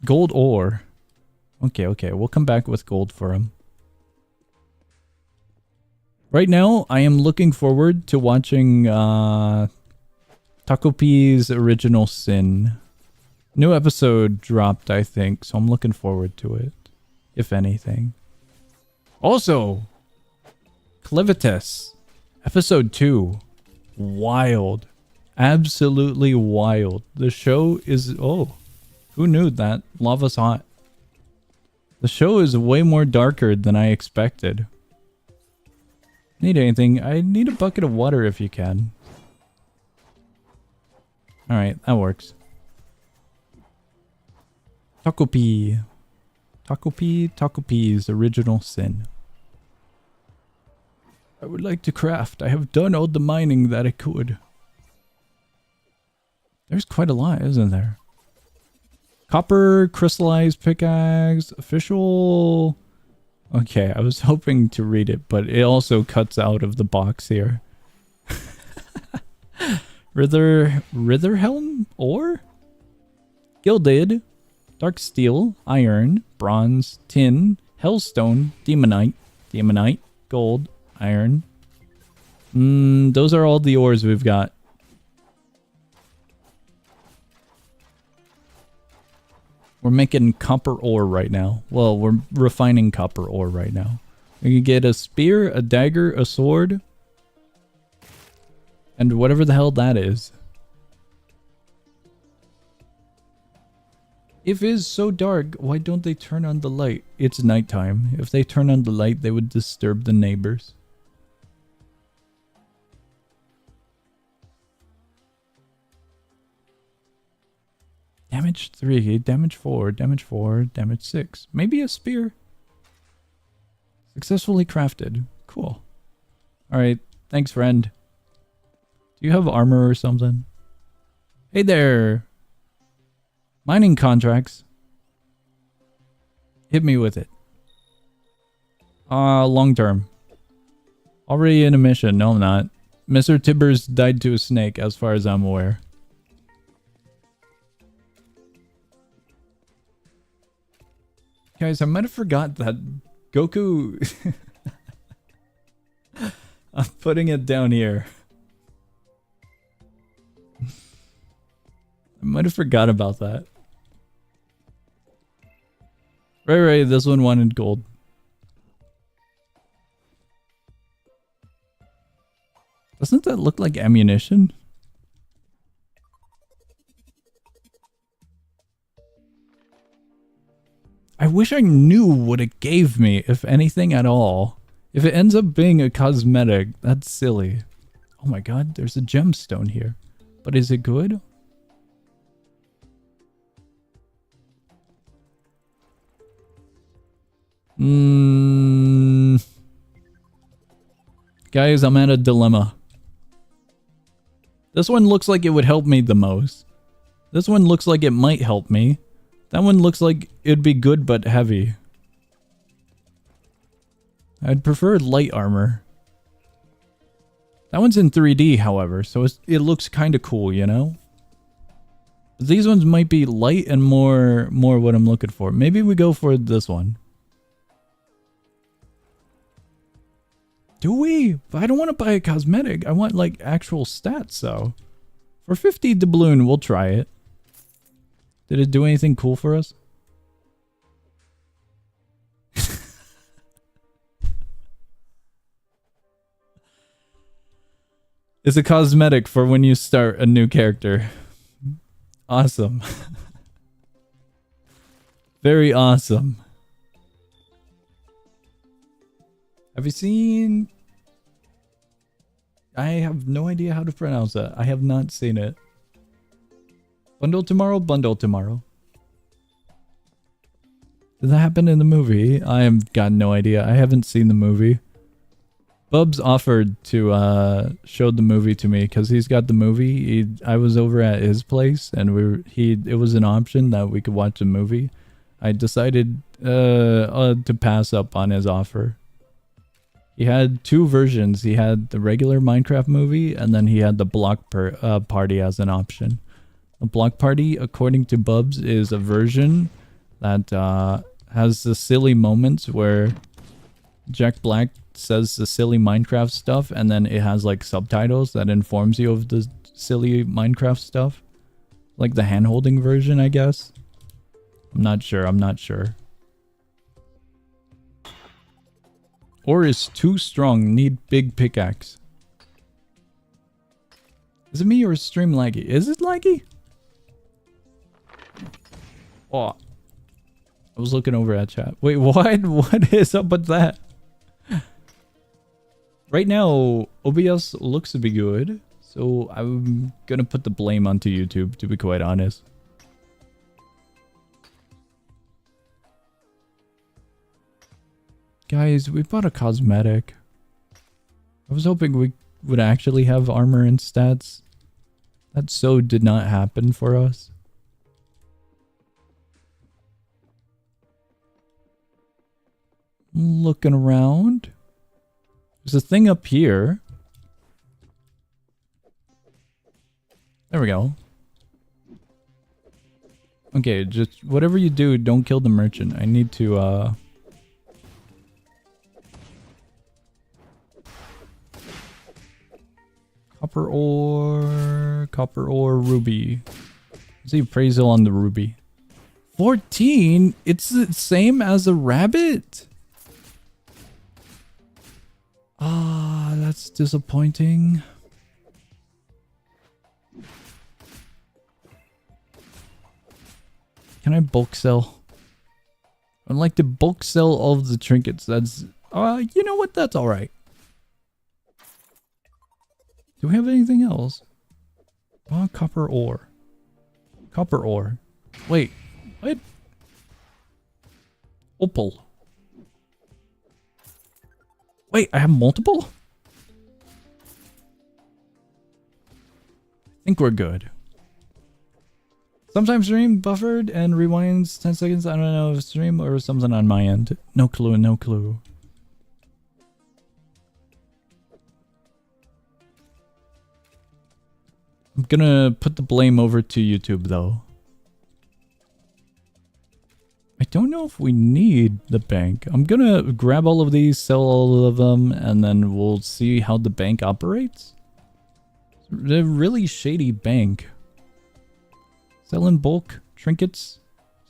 [SPEAKER 1] Gold ore. Okay, okay. We'll come back with gold for him. Right now, I am looking forward to watching Taco P's Original Sin. New episode dropped, I think, so I'm looking forward to it, if anything. Also, Clivitus, episode 2. Wild. Absolutely wild. The show is... Oh, who knew that? Lava's hot. The show is way more darker than I expected. Need anything? I need a bucket of water if you can. Alright, that works. Taco P. Taco P. Taco P's Original Sin. I would like to craft. I have done all the mining that I could. There's quite a lot, isn't there? Copper, crystallized pickaxe, official... Okay, I was hoping to read it, but it also cuts out of the box here. Ritherhelm ore? Gilded, dark steel, iron, bronze, tin, hellstone, demonite, gold, iron. Those are all the ores we've got. We're making copper ore right now. Well, we're refining copper ore right now. We can get a spear, a dagger, a sword, and whatever the hell that is. If it is so dark, why don't they turn on the light? It's nighttime. If they turn on the light, they would disturb the neighbors. Damage 3, damage 4, damage 4, damage 6. Maybe a spear. Successfully crafted. Cool. Alright, thanks friend. Do you have armor or something? Hey there! Mining contracts. Hit me with it. Long term. Already in a mission. No, I'm not. Mr. Tibbers died to a snake, as far as I'm aware. Guys, I might have forgot that Goku... I'm putting it down here. I might have forgot about that. Right, this one wanted gold. Doesn't that look like ammunition? I wish I knew what it gave me, if anything at all. If it ends up being a cosmetic, that's silly. Oh my god, there's a gemstone here. But is it good? Guys, I'm at a dilemma. This one looks like it would help me the most. This one looks like it might help me. That one looks like it'd be good but heavy. I'd prefer light armor. That one's in 3D, however, so it looks kind of cool, you know? These ones might be light and more what I'm looking for. Maybe we go for this one. Do we? But I don't want to buy a cosmetic. I want, like, actual stats, so. For 50 doubloon, we'll try it. Did it do anything cool for us? It's a cosmetic for when you start a new character. Awesome. Very awesome. Have you seen... I have no idea how to pronounce that. I have not seen it. Bundle tomorrow? Bundle tomorrow. Did that happen in the movie? I have got no idea. I haven't seen the movie. Bubs offered to show the movie to me because he's got the movie. I was over at his place and it was an option that we could watch the movie. I decided to pass up on his offer. He had two versions. He had the regular Minecraft movie and then he had the block party as an option. A block party, according to Bubs, is a version that has the silly moments where Jack Black says the silly Minecraft stuff and then it has like subtitles that informs you of the silly Minecraft stuff. Like the hand-holding version, I guess. I'm not sure. Ore is too strong, need big pickaxe. Is it me or is stream laggy? Is it laggy? Oh. I was looking over at chat. Wait, what? What is up with that? Right now, OBS looks to be good. So I'm gonna put the blame onto YouTube, to be quite honest. Guys, we bought a cosmetic. I was hoping we would actually have armor and stats. That so did not happen for us. Looking around. There's a thing up here. There we go. Okay, just whatever you do, don't kill the merchant. I need to, Copper ore, ruby. What's the appraisal on the ruby? 14? It's the same as a rabbit? Ah, that's disappointing. Can I bulk sell? I'd like to bulk sell all of the trinkets. That's, you know what? That's alright. Do we have anything else? Oh, copper ore. Copper ore. Wait. What? Opal. Wait, I have multiple? I think we're good. Sometimes stream buffered and rewinds 10 seconds. I don't know if it's stream or something on my end. No clue, no clue. I'm gonna put the blame over to YouTube though. I don't know if we need the bank. I'm gonna grab all of these, sell all of them, and then we'll see how the bank operates. It's a really shady bank. Sell in bulk trinkets.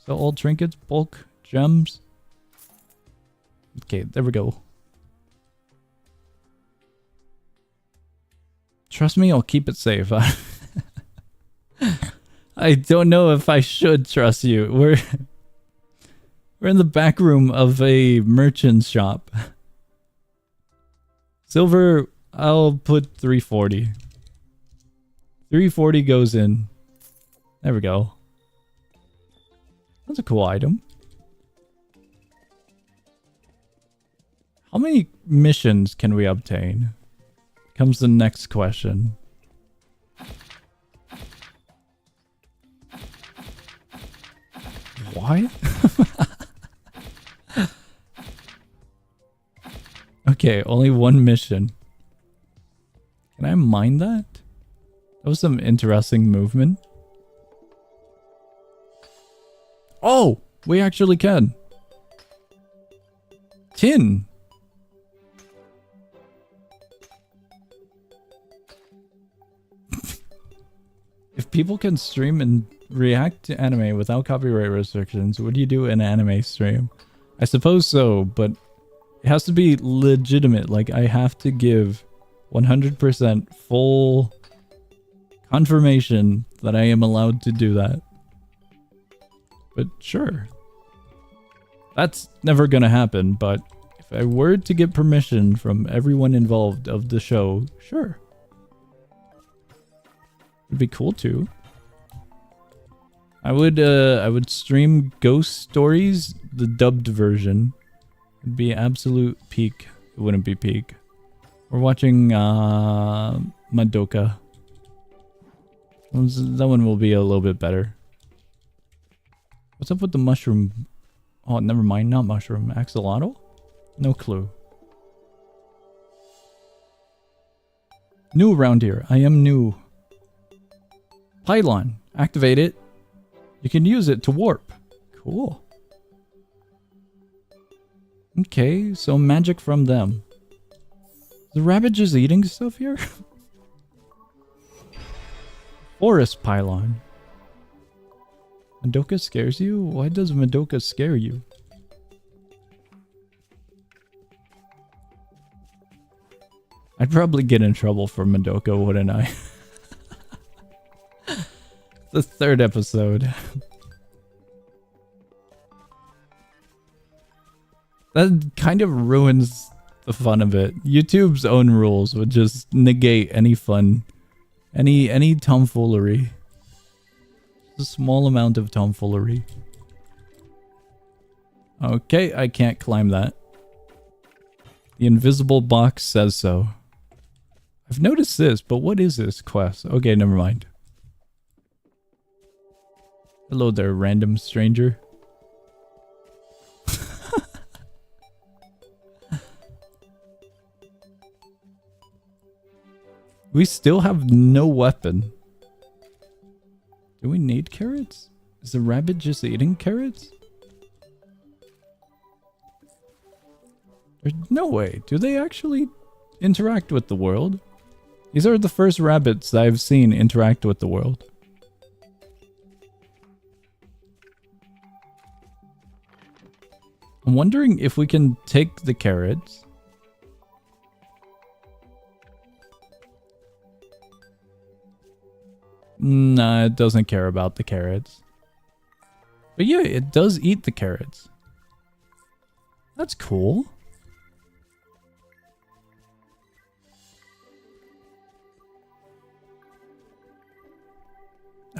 [SPEAKER 1] Sell all trinkets, bulk, gems. Okay, there we go. Trust me, I'll keep it safe. I don't know if I should trust you. We're in the back room of a merchant's shop. Silver, I'll put 340. 340 goes in. There we go. That's a cool item. How many missions can we obtain? Comes the next question. Why? Okay, only one mission. Can I mine that? That was some interesting movement. Oh, we actually can. Tin. If people can stream and react to anime without copyright restrictions, would you do an anime stream? I suppose so, but it has to be legitimate. Like, I have to give 100% full confirmation that I am allowed to do that. But sure. That's never gonna happen, but if I were to get permission from everyone involved of the show, sure. It'd be cool too. I would stream Ghost Stories, the dubbed version. It'd be absolute peak. It wouldn't be peak. We're watching Madoka. That one will be a little bit better. What's up with the mushroom? Oh, never mind. Not mushroom. Axolotl? No clue. New around here. I am new. Pylon. Activate it. You can use it to warp. Cool. Okay, so magic from them. The rabbit just eating stuff here? Forest pylon. Madoka scares you? Why does Madoka scare you? I'd probably get in trouble for Madoka, wouldn't I? The third episode. That kind of ruins the fun of it. YouTube's own rules would just negate any fun. Any tomfoolery. A small amount of tomfoolery. Okay, I can't climb that. The invisible box says so. I've noticed this, but what is this quest? Okay, never mind. Hello there, random stranger. We still have no weapon. Do we need carrots? Is the rabbit just eating carrots? There's no way. Do they actually interact with the world? These are the first rabbits I've seen interact with the world. I'm wondering if we can take the carrots. Nah, it doesn't care about the carrots. But yeah, it does eat the carrots. That's cool.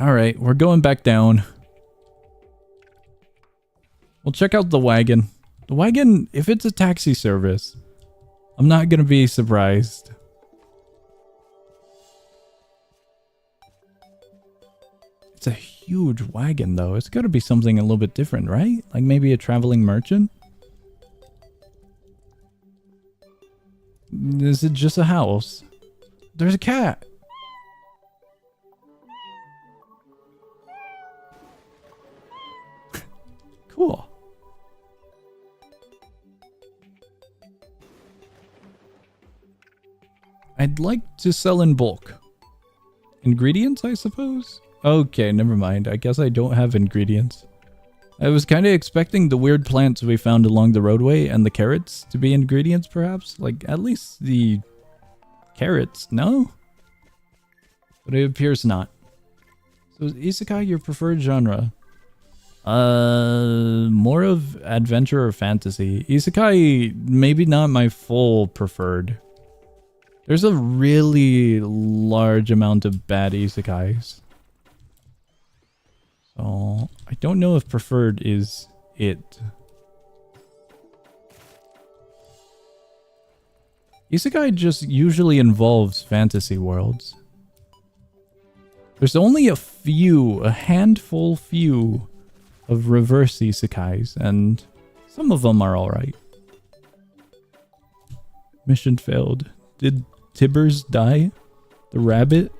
[SPEAKER 1] Alright, we're going back down. We'll check out the wagon. The wagon, if it's a taxi service, I'm not gonna be surprised. It's a huge wagon though. It's gotta be something a little bit different, right? Like maybe a traveling merchant? Is it just a house? There's a cat! I'd like to sell in bulk. Ingredients, I suppose? Okay, never mind. I guess I don't have ingredients. I was kind of expecting the weird plants we found along the roadway and the carrots to be ingredients, perhaps. Like, at least the carrots, no? But it appears not. So is isekai your preferred genre? More of adventure or fantasy. Isekai, maybe not my full preferred. There's a really large amount of bad isekais. So, I don't know if preferred is it. Isekai just usually involves fantasy worlds. There's only a handful few of reverse isekais, and some of them are alright. Mission failed. Did Tibbers die? The rabbit?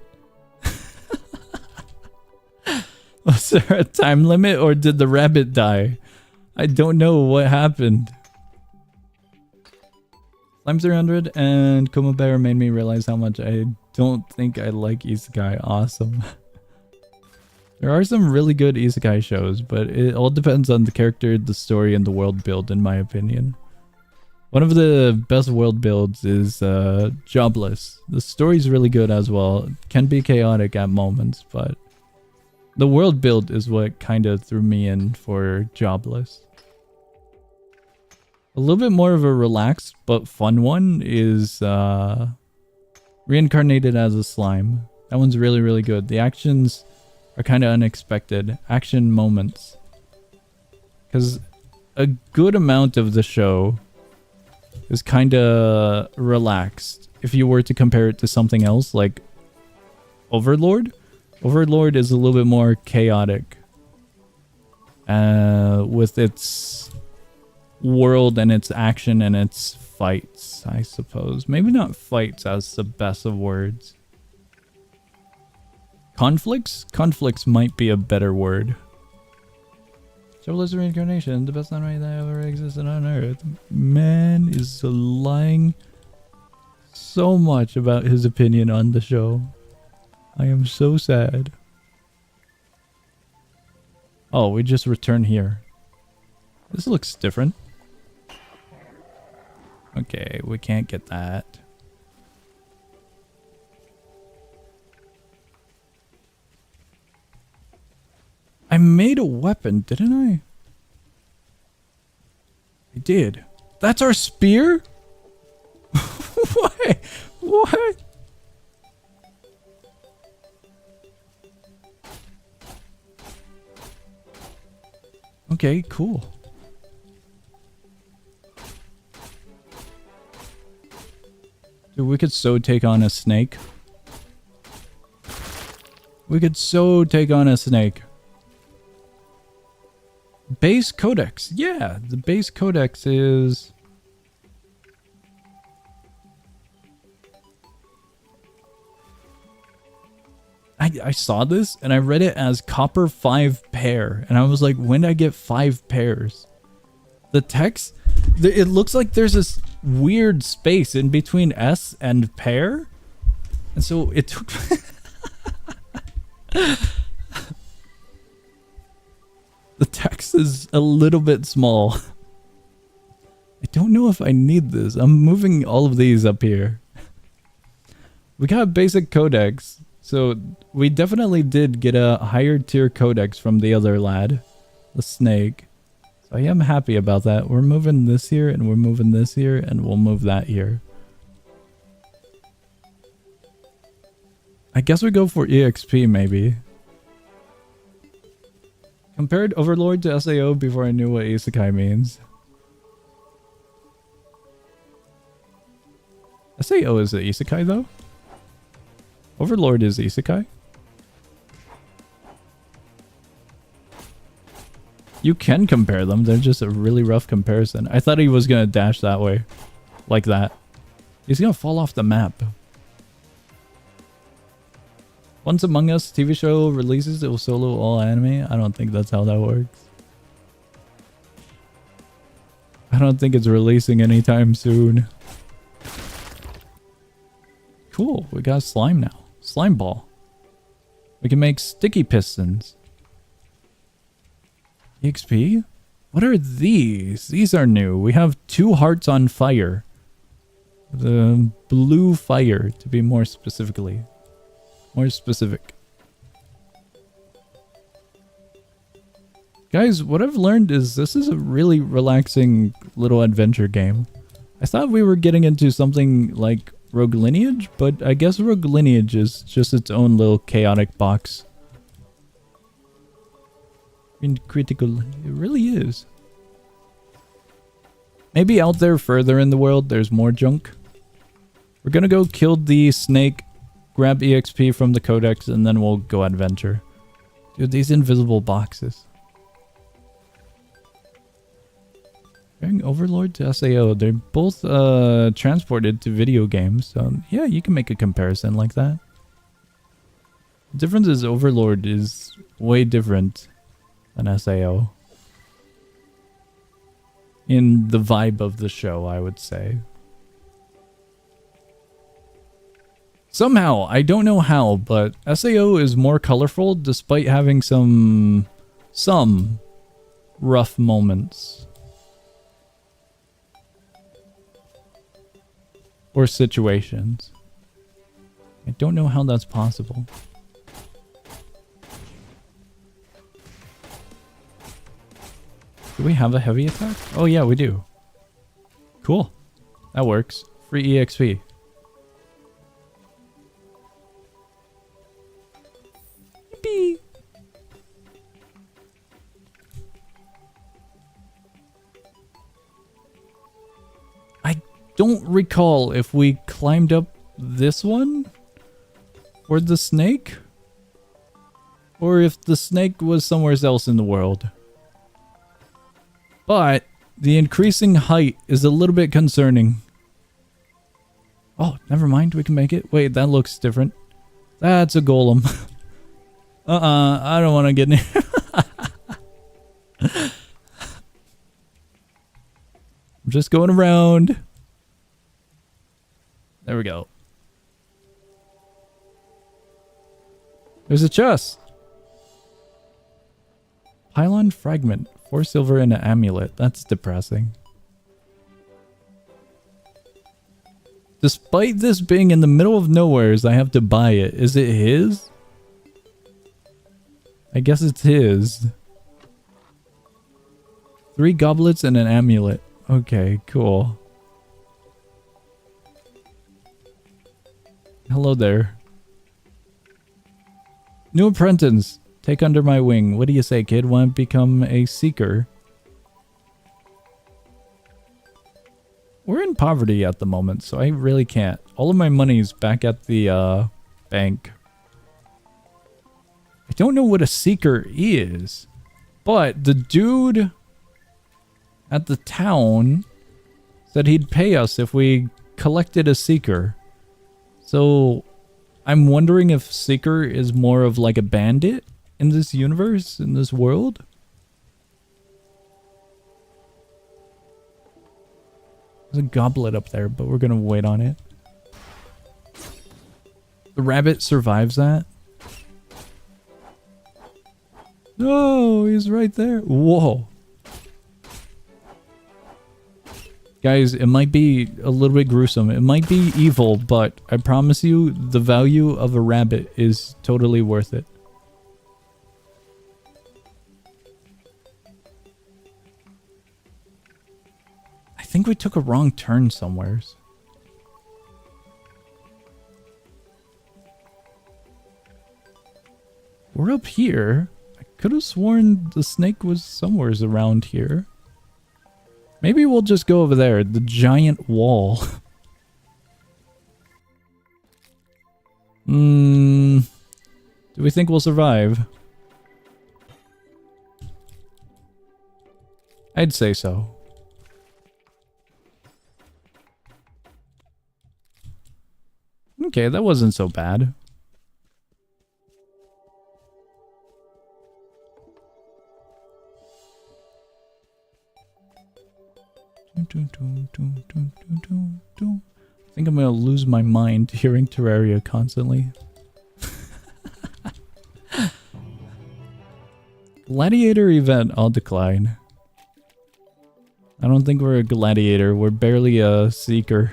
[SPEAKER 1] Was there a time limit or did the rabbit die? I don't know what happened. Slime 300 and Kuma Bear made me realize how much I don't think I like isekai. Awesome. There are some really good isekai shows, but it all depends on the character, the story, and the world build, in my opinion. One of the best world builds is Jobless. The story's really good as well. It can be chaotic at moments, but the world build is what kind of threw me in for Jobless. A little bit more of a relaxed but fun one is Reincarnated as a Slime. That one's really, really good. The actions are kind of unexpected. Action moments. Because a good amount of the show is kind of relaxed. If you were to compare it to something else like Overlord. Overlord is a little bit more chaotic. With its world and its action and its fights, I suppose. Maybe not fights as the best of words. Conflicts? Conflicts might be a better word. Jobless Reincarnation, the best anime that ever existed on Earth. Man is lying so much about his opinion on the show. I am so sad. Oh, we just return here. This looks different. Okay, we can't get that. I made a weapon, didn't I? I did. That's our spear? What? What? Okay, cool. Dude, we could so take on a snake. We could so take on a snake. Base codex. Yeah, the base codex is... I saw this and I read it as copper 5 pair. And I was like, when did I get 5 pairs? The text, it looks like there's this weird space in between S and pair. And so it took... The text is a little bit small. I don't know if I need this. I'm moving all of these up here. We got a basic codex. So we definitely did get a higher tier codex from the other lad. The snake. So I am happy about that. We're moving this here and we're moving this here and we'll move that here. I guess we go for EXP maybe. Compared Overlord to SAO before I knew what isekai means. SAO is an isekai though? Overlord is isekai? You can compare them, they're just a really rough comparison. I thought he was gonna dash that way. Like that. He's gonna fall off the map. Once Among Us TV show releases, it will solo all anime. I don't think that's how that works. I don't think it's releasing anytime soon. Cool, we got slime now. Slime ball. We can make sticky pistons. EXP? What are these? These are new. We have 2 hearts on fire. The blue fire, to be more specific. Guys, what I've learned is this is a really relaxing little adventure game. I thought we were getting into something like Rogue Lineage, but I guess Rogue Lineage is just its own little chaotic box. Critical, it really is. Maybe out there further in the world there's more junk. We're gonna go kill the snake, grab EXP from the codex, and then we'll go adventure. Dude, these invisible boxes. Comparing Overlord to SAO, they're both transported to video games, so yeah, you can make a comparison like that. The difference is Overlord is way different than SAO. In the vibe of the show, I would say. Somehow, I don't know how, but SAO is more colorful despite having some rough moments. Or situations. I don't know how that's possible. Do we have a heavy attack? Oh yeah, we do. Cool. That works. Free EXP. Yippee! I don't recall if we climbed up this one or the snake, or if the snake was somewhere else in the world. But the increasing height is a little bit concerning. Oh, never mind, we can make it. Wait, that looks different. That's a golem. I don't want to get near. I'm just going around. There we go. There's a chest. Pylon fragment. 4 silver and an amulet. That's depressing. Despite this being in the middle of nowhere, I have to buy it. Is it his? I guess it's his. 3 goblets and an amulet. Okay, cool. Hello there. New apprentice. Take under my wing. What do you say, kid? Want to become a seeker? We're in poverty at the moment, so I really can't. All of my money's back at the bank. I don't know what a seeker is, but the dude at the town said he'd pay us if we collected a seeker. So I'm wondering if seeker is more of like a bandit in this universe, in this world. There's a goblet up there, but we're gonna wait on it. The rabbit survives that. No, he's right there. Whoa. Guys, it might be a little bit gruesome. It might be evil, but I promise you the value of a rabbit is totally worth it. I think we took a wrong turn somewheres. We're up here. I could have sworn the snake was somewheres around here. Maybe we'll just go over there, the giant wall. Do we think we'll survive? I'd say so. Okay, that wasn't so bad. think I'm gonna lose my mind hearing Terraria constantly. Gladiator event, I'll decline. I don't think we're a gladiator. We're barely a seeker.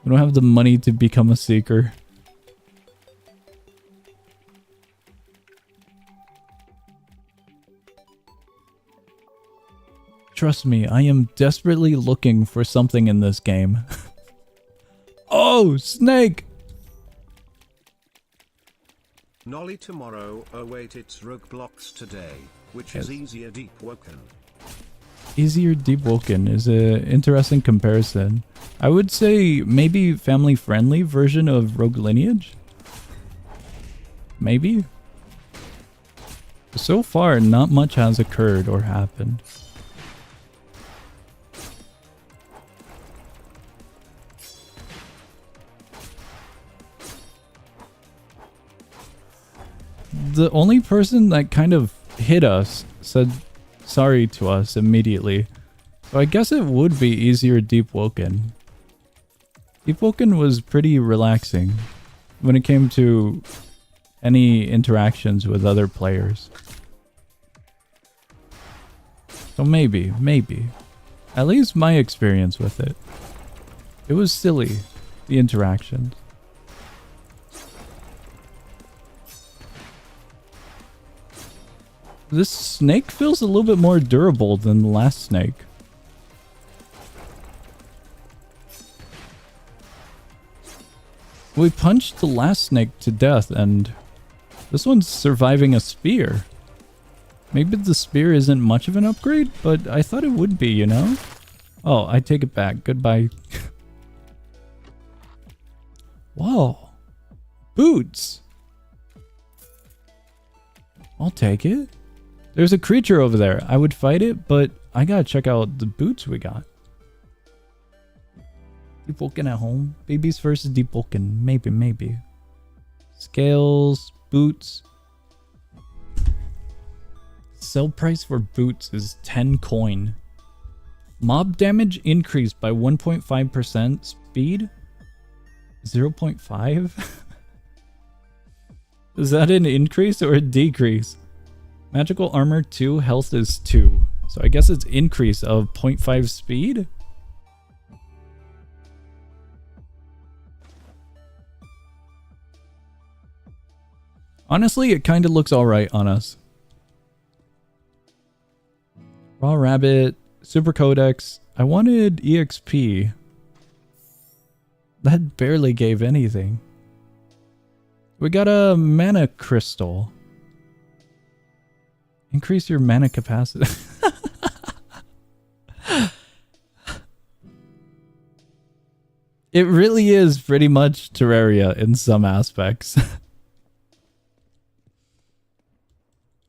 [SPEAKER 1] We don't have the money to become a seeker. Trust me, I am desperately looking for something in this game. Oh, snake!
[SPEAKER 2] Nolly tomorrow. Oh wait, it's Rogueblox today, which
[SPEAKER 1] Yes.
[SPEAKER 2] is easier deep woken.
[SPEAKER 1] Easier Deep Woken is an interesting comparison. I would say maybe family-friendly version of Rogue Lineage? Maybe? So far, not much has occurred or happened. The only person that kind of hit us said sorry to us immediately. So I guess it would be easier Deep Woken. Deep Woken was pretty relaxing when it came to any interactions with other players. So maybe. At least my experience with it. It was silly, the interactions. This snake feels a little bit more durable than the last snake. We punched the last snake to death and this one's surviving a spear. Maybe the spear isn't much of an upgrade, but I thought it would be, you know? Oh, I take it back. Goodbye. Whoa. Boots. I'll take it. There's a creature over there. I would fight it, but I gotta check out the boots we got. Deep Woken at home. Babies versus Deep Woken. Maybe. Scales. Boots. Sell price for boots is 10 coin. Mob damage increased by 1.5%. Speed? 0.5? Is that an increase or a decrease? Magical armor 2, health is 2. So I guess it's increase of 0.5 speed? Honestly, it kind of looks alright on us. Raw Rabbit, Super Codex. I wanted EXP. That barely gave anything. We got a mana crystal. Increase your mana capacity. It really is pretty much Terraria in some aspects.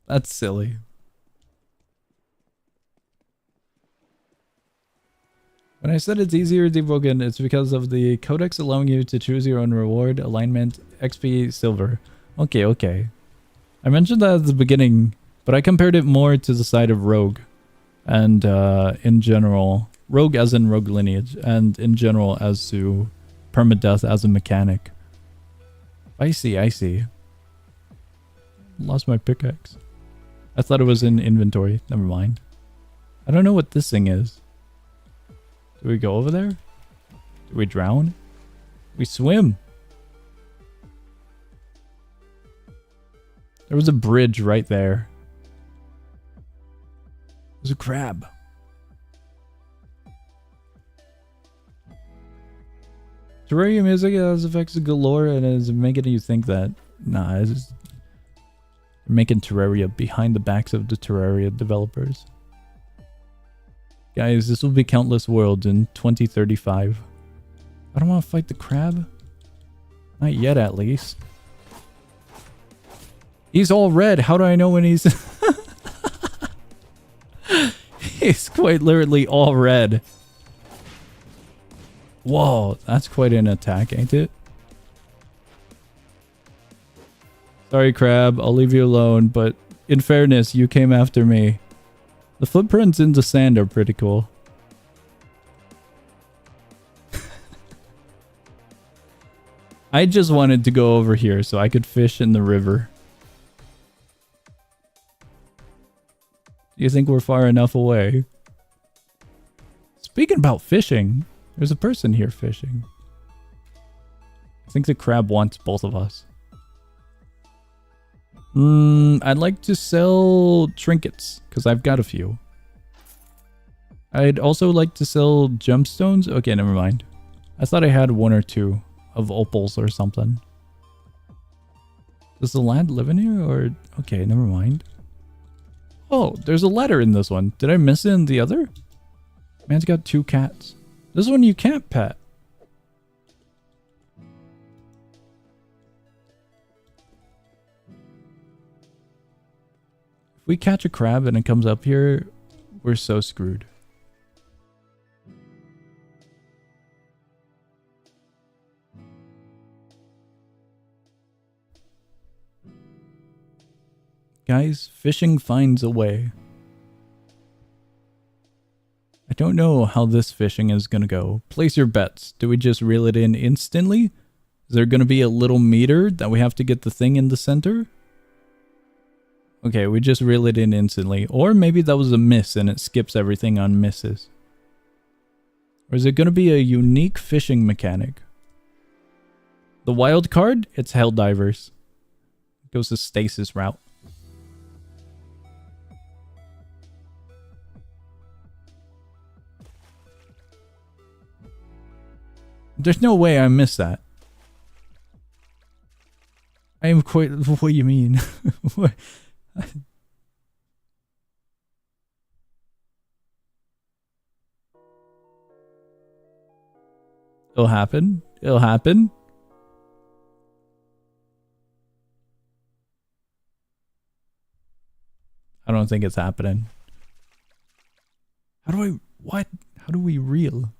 [SPEAKER 1] That's silly. When I said it's easier to debug, it's because of the codex allowing you to choose your own reward, alignment, XP, silver. Okay. I mentioned that at the beginning, but I compared it more to the side of Rogue. And in general, Rogue as in Rogue Lineage, and in general as to permadeath as a mechanic. I see. Lost my pickaxe. I thought it was in inventory. Never mind. I don't know what this thing is. Do we go over there? Do we drown? We swim. There was a bridge right there. There's a crab. Terraria music has effects galore and is making you think that. Nah, it's just making Terraria behind the backs of the Terraria developers. Guys, this will be Countless Worlds in 2035. I don't want to fight the crab. Not yet, at least. He's all red. How do I know when he's... He's quite literally all red. Whoa, that's quite an attack, ain't it? Sorry, crab. I'll leave you alone, but in fairness, you came after me. The footprints in the sand are pretty cool. I just wanted to go over here so I could fish in the river. Do you think we're far enough away? Speaking about fishing, there's a person here fishing. I think the crab wants both of us. I'd like to sell trinkets, because I've got a few. I'd also like to sell gemstones. Okay, never mind. I thought I had one or two of opals or something. Does the lad live in here or... Okay, never mind. Oh, there's a letter in this one. Did I miss it in the other? Man's got 2 cats. This one you can't pet. If we catch a crab and it comes up here, we're so screwed. Guys, fishing finds a way. I don't know how this fishing is going to go. Place your bets. Do we just reel it in instantly? Is there going to be a little meter that we have to get the thing in the center? Okay, we just reel it in instantly. Or maybe that was a miss and it skips everything on misses. Or is it going to be a unique fishing mechanic? The wild card? It's Helldivers. It goes the stasis route. There's no way I missed that. I am quite... What do you mean? What? It'll happen. It'll happen. I don't think it's happening. How do I... What? How do we reel?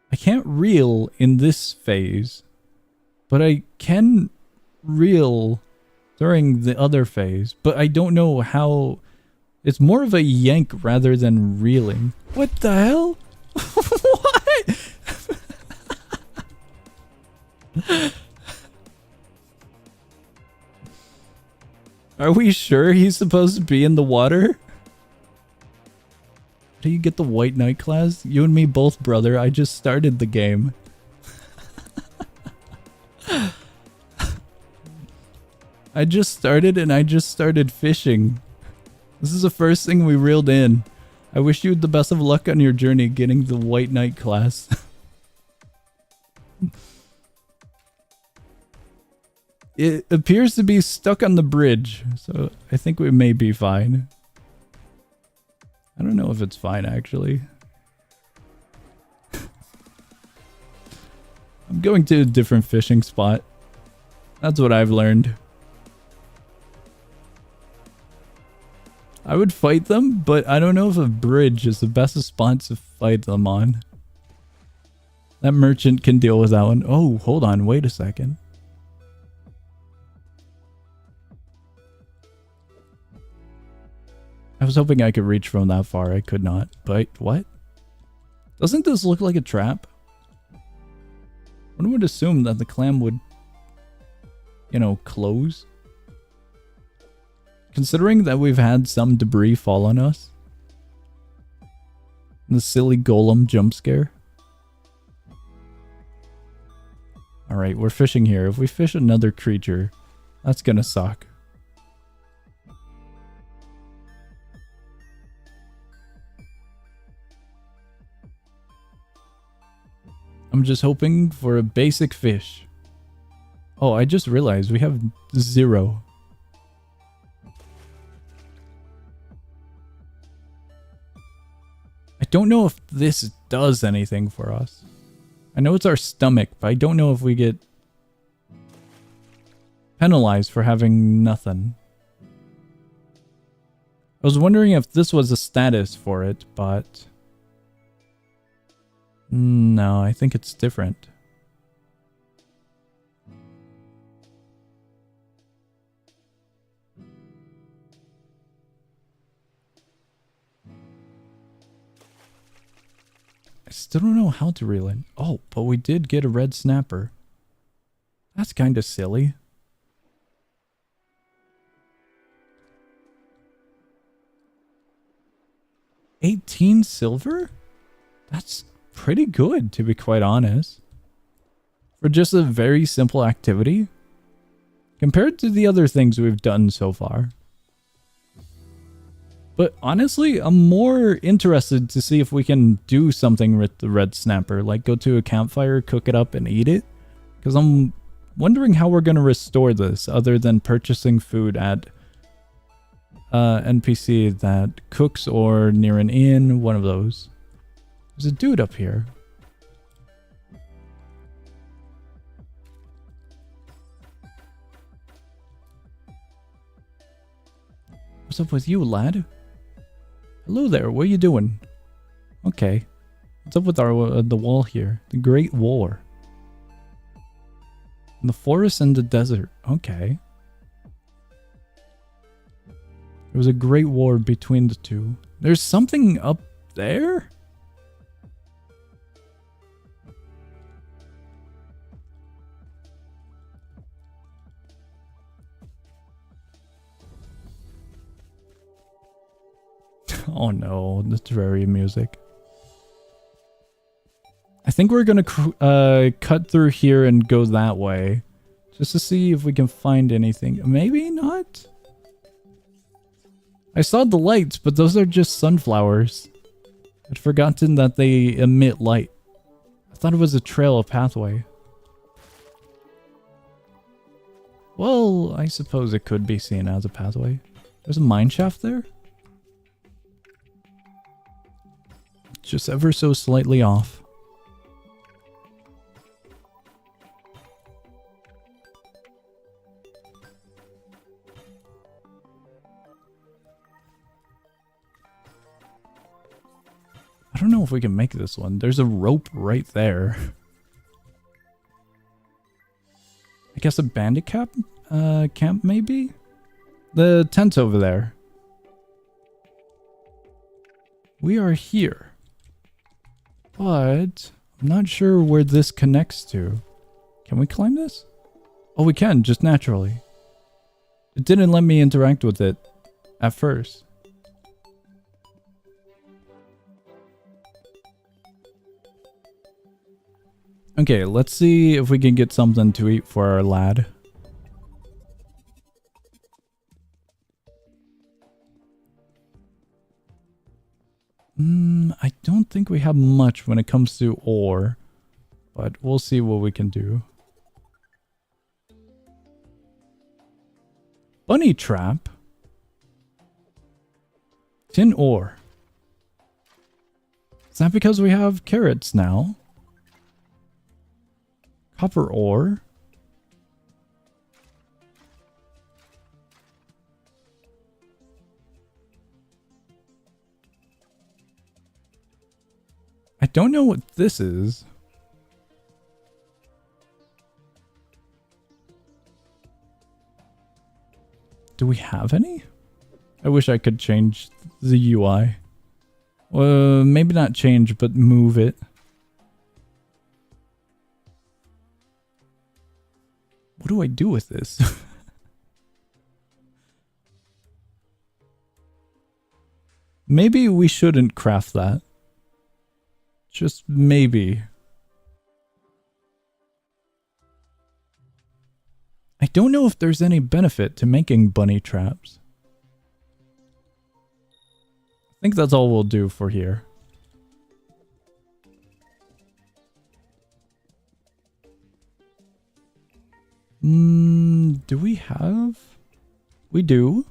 [SPEAKER 1] I can't reel in this phase, but I can reel during the other phase, but I don't know how. It's more of a yank rather than reeling. What the hell? What? Are we sure he's supposed to be in the water? Do you get the White Knight class? You and me both, brother. I just started the game. I just started and I just started fishing. This is the first thing we reeled in. I wish you the best of luck on your journey getting the White Knight class. It appears to be stuck on the bridge, so I think we may be fine. I don't know if it's fine, actually. I'm going to a different fishing spot. That's what I've learned. I would fight them, but I don't know if a bridge is the best spot to fight them on. That merchant can deal with that one. Oh, hold on. Wait a second. I was hoping I could reach from that far. I could not. But what? Doesn't this look like a trap? One would assume that the clam would, you know, close. Considering that we've had some debris fall on us. The silly golem jump scare. Alright, we're fishing here. If we fish another creature, that's gonna suck. I'm just hoping for a basic fish. Oh, I just realized we have 0. I don't know if this does anything for us. I know it's our stomach, but I don't know if we get penalized for having nothing. I was wondering if this was a status for it, but... No, I think it's different. I still don't know how to reel in. Oh, but we did get a red snapper. That's kind of silly. $18 silver? That's pretty good, to be quite honest. For just a very simple activity. Compared to the other things we've done so far. But honestly, I'm more interested to see if we can do something with the red snapper. Like go to a campfire, cook it up, and eat it. Because I'm wondering how we're going to restore this other than purchasing food at NPC that cooks or near an inn, one of those. There's a dude up here. What's up with you, lad? Hello there, what are you doing? Okay. What's up with our the wall here? The Great War. In the forest and the desert. Okay. There was a great war between the two. There's something up there? Oh no, the terrarium music. I think we're gonna cut through here and go that way. Just to see if we can find anything. Maybe not? I saw the lights, but those are just sunflowers. I'd forgotten that they emit light. I thought it was a trail, a pathway. Well, I suppose it could be seen as a pathway. There's a mine shaft there? Just ever so slightly off. I don't know if we can make this one. There's a rope right there. I guess a bandit camp maybe? The tent's over there. We are here. But I'm not sure where this connects to. Can we climb this? Oh, we can, just naturally. It didn't let me interact with it at first. Okay, let's see if we can get something to eat for our lad. I don't think we have much when it comes to ore, but we'll see what we can do. Bunny trap? Tin ore. Is that because we have carrots now? Copper ore? I don't know what this is. Do we have any? I wish I could change the UI. Maybe not change, but move it. What do I do with this? Maybe we shouldn't craft that. Just maybe. I don't know if there's any benefit to making bunny traps. I think that's all we'll do for here. Do we have? We do.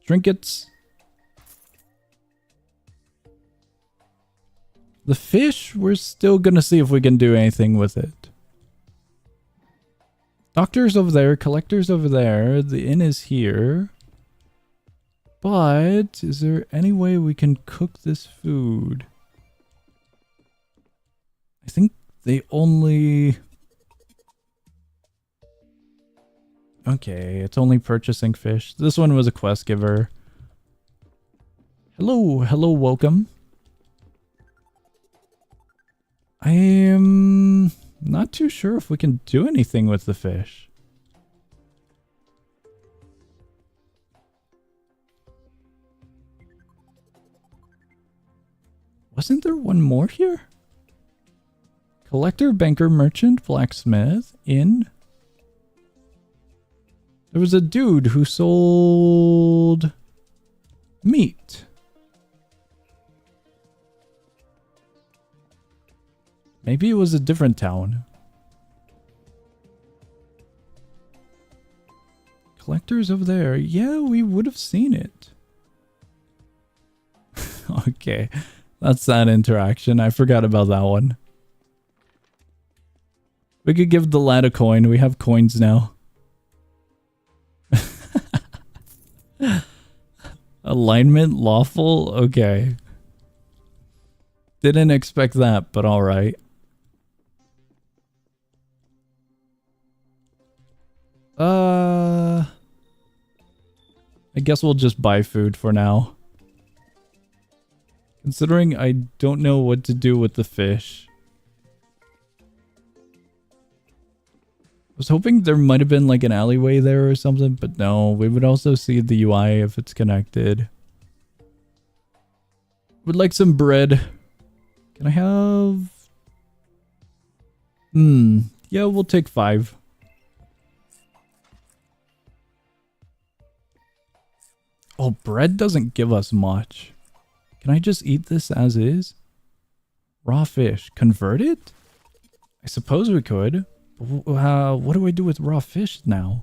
[SPEAKER 1] Trinkets. The fish, we're still gonna see if we can do anything with it. Doctor's over there, collector's over there, the inn is here. But, is there any way we can cook this food? I think they only... Okay, it's only purchasing fish. This one was a quest giver. Hello, welcome. I am not too sure if we can do anything with the fish. Wasn't there one more here? Collector, banker, merchant, blacksmith, inn. There was a dude who sold meat. Maybe it was a different town. Collectors over there. Yeah, we would have seen it. Okay. That's that interaction. I forgot about that one. We could give the lad a coin. We have coins now. Alignment lawful? Okay. Didn't expect that, but alright. I guess we'll just buy food for now. Considering I don't know what to do with the fish. I was hoping there might have been like an alleyway there or something, but no, we would also see the UI if it's connected. Would like some bread. Can I have... yeah, we'll take 5. Oh, bread doesn't give us much. Can I just eat this as is? Raw fish. Convert it? I suppose we could. What do I do with raw fish now?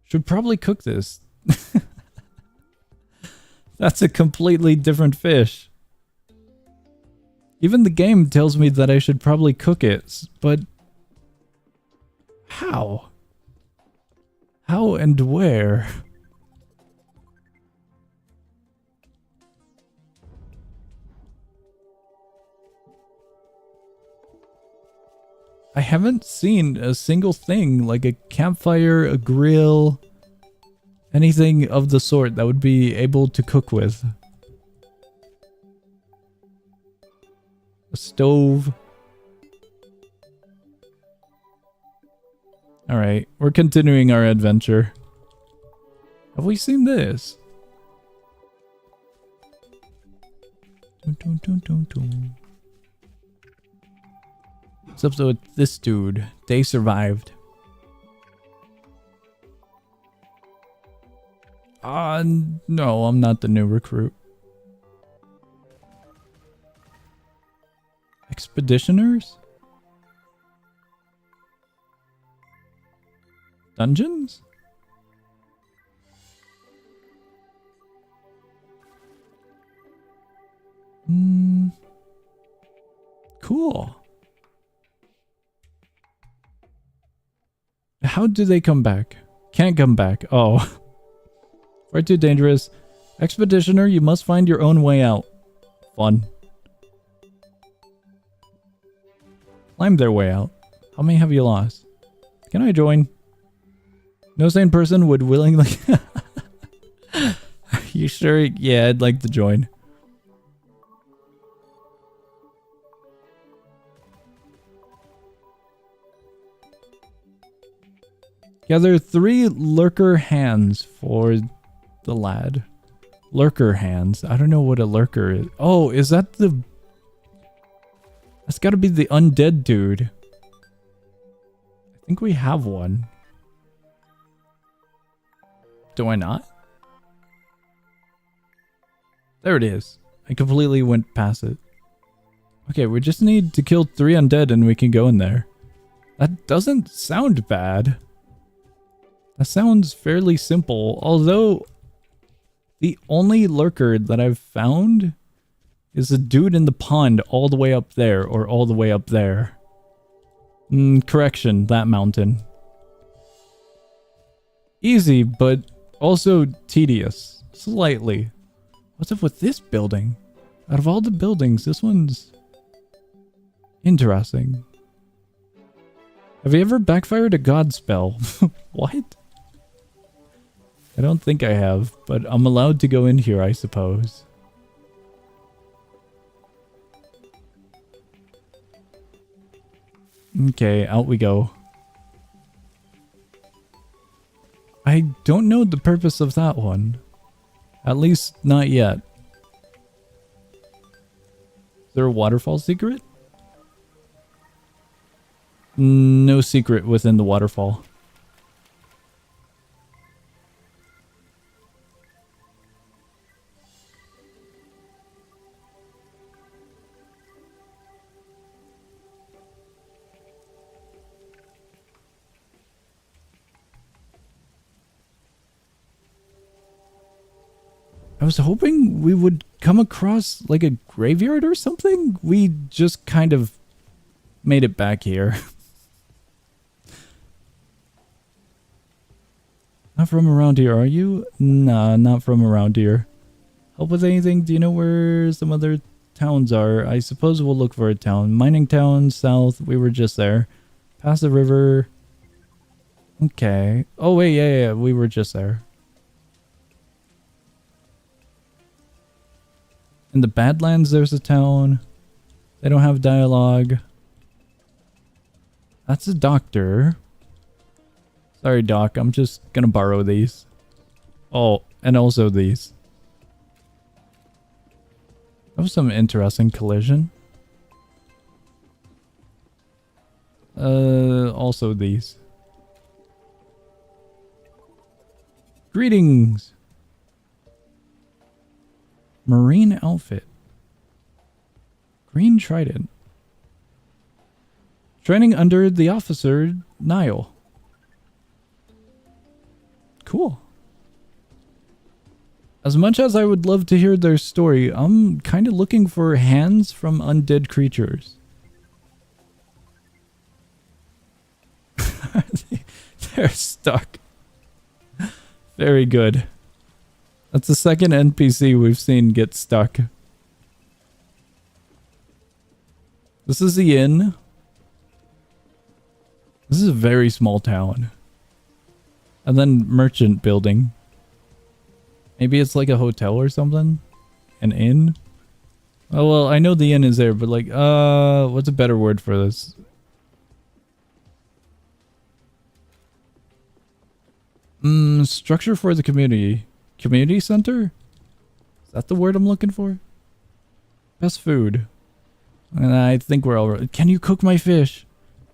[SPEAKER 1] Should probably cook this. That's a completely different fish. Even the game tells me that I should probably cook it, but... how? How and where? I haven't seen a single thing like a campfire, a grill, anything of the sort that would be able to cook with. A stove. Alright, we're continuing our adventure. Have we seen this? What's up with this dude? They survived. No, I'm not the new recruit. Expeditioners? Dungeons? Cool. How do they come back? Can't come back. Oh. Far too dangerous. Expeditioner, you must find your own way out. Fun. Climb their way out. How many have you lost? Can I join? No sane person would willingly... Are you sure? Yeah, I'd like to join. Gather 3 lurker hands for the lad. Lurker hands. I don't know what a lurker is. Oh, is that the... That's gotta be the undead dude. I think we have one. Do I not? There it is. I completely went past it. Okay, we just need to kill 3 undead and we can go in there. That doesn't sound bad. That sounds fairly simple, although the only lurker that I've found is a dude in the pond all the way up there, or all the way up there. Correction, that mountain. Easy, but also tedious. Slightly. What's up with this building? Out of all the buildings, this one's interesting. Have you ever backfired a god spell? What? I don't think I have, but I'm allowed to go in here, I suppose. Okay, out we go. I don't know the purpose of that one. At least not yet. Is there a waterfall secret? No secret within the waterfall. I was hoping we would come across like a graveyard or something. We just kind of made it back here. Not from around here, are you? Nah, not from around here. Help with anything? Do you know where some other towns are? I suppose we'll look for a town. Mining town, south. We were just there. Past the river. Okay. Oh, wait, yeah. We were just there. In the Badlands, there's a town. They don't have dialogue. That's a doctor. Sorry, Doc. I'm just gonna borrow these. Oh, and also these. That was some interesting collision. Also these. Greetings. Marine outfit. Green trident. Training under the officer, Niall. Cool. As much as I would love to hear their story, I'm kind of looking for hands from undead creatures. They're stuck. Very good. That's the second NPC we've seen get stuck. This is the inn. This is a very small town. And then merchant building. Maybe it's like a hotel or something? An inn? Oh, well, I know the inn is there, but like, what's a better word for this? Structure for the community. Community center? Is that the word I'm looking for? Best food. And I think we're all right. Can you cook my fish?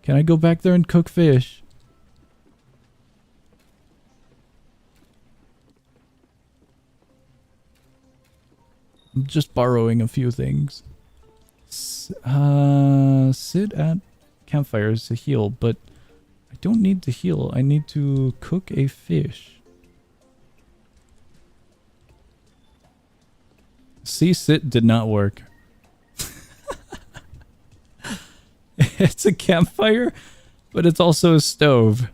[SPEAKER 1] Can I go back there and cook fish? I'm just borrowing a few things. Sit at campfires to heal, but I don't need to heal. I need to cook a fish. See, sit did not work. It's a campfire, but it's also a stove.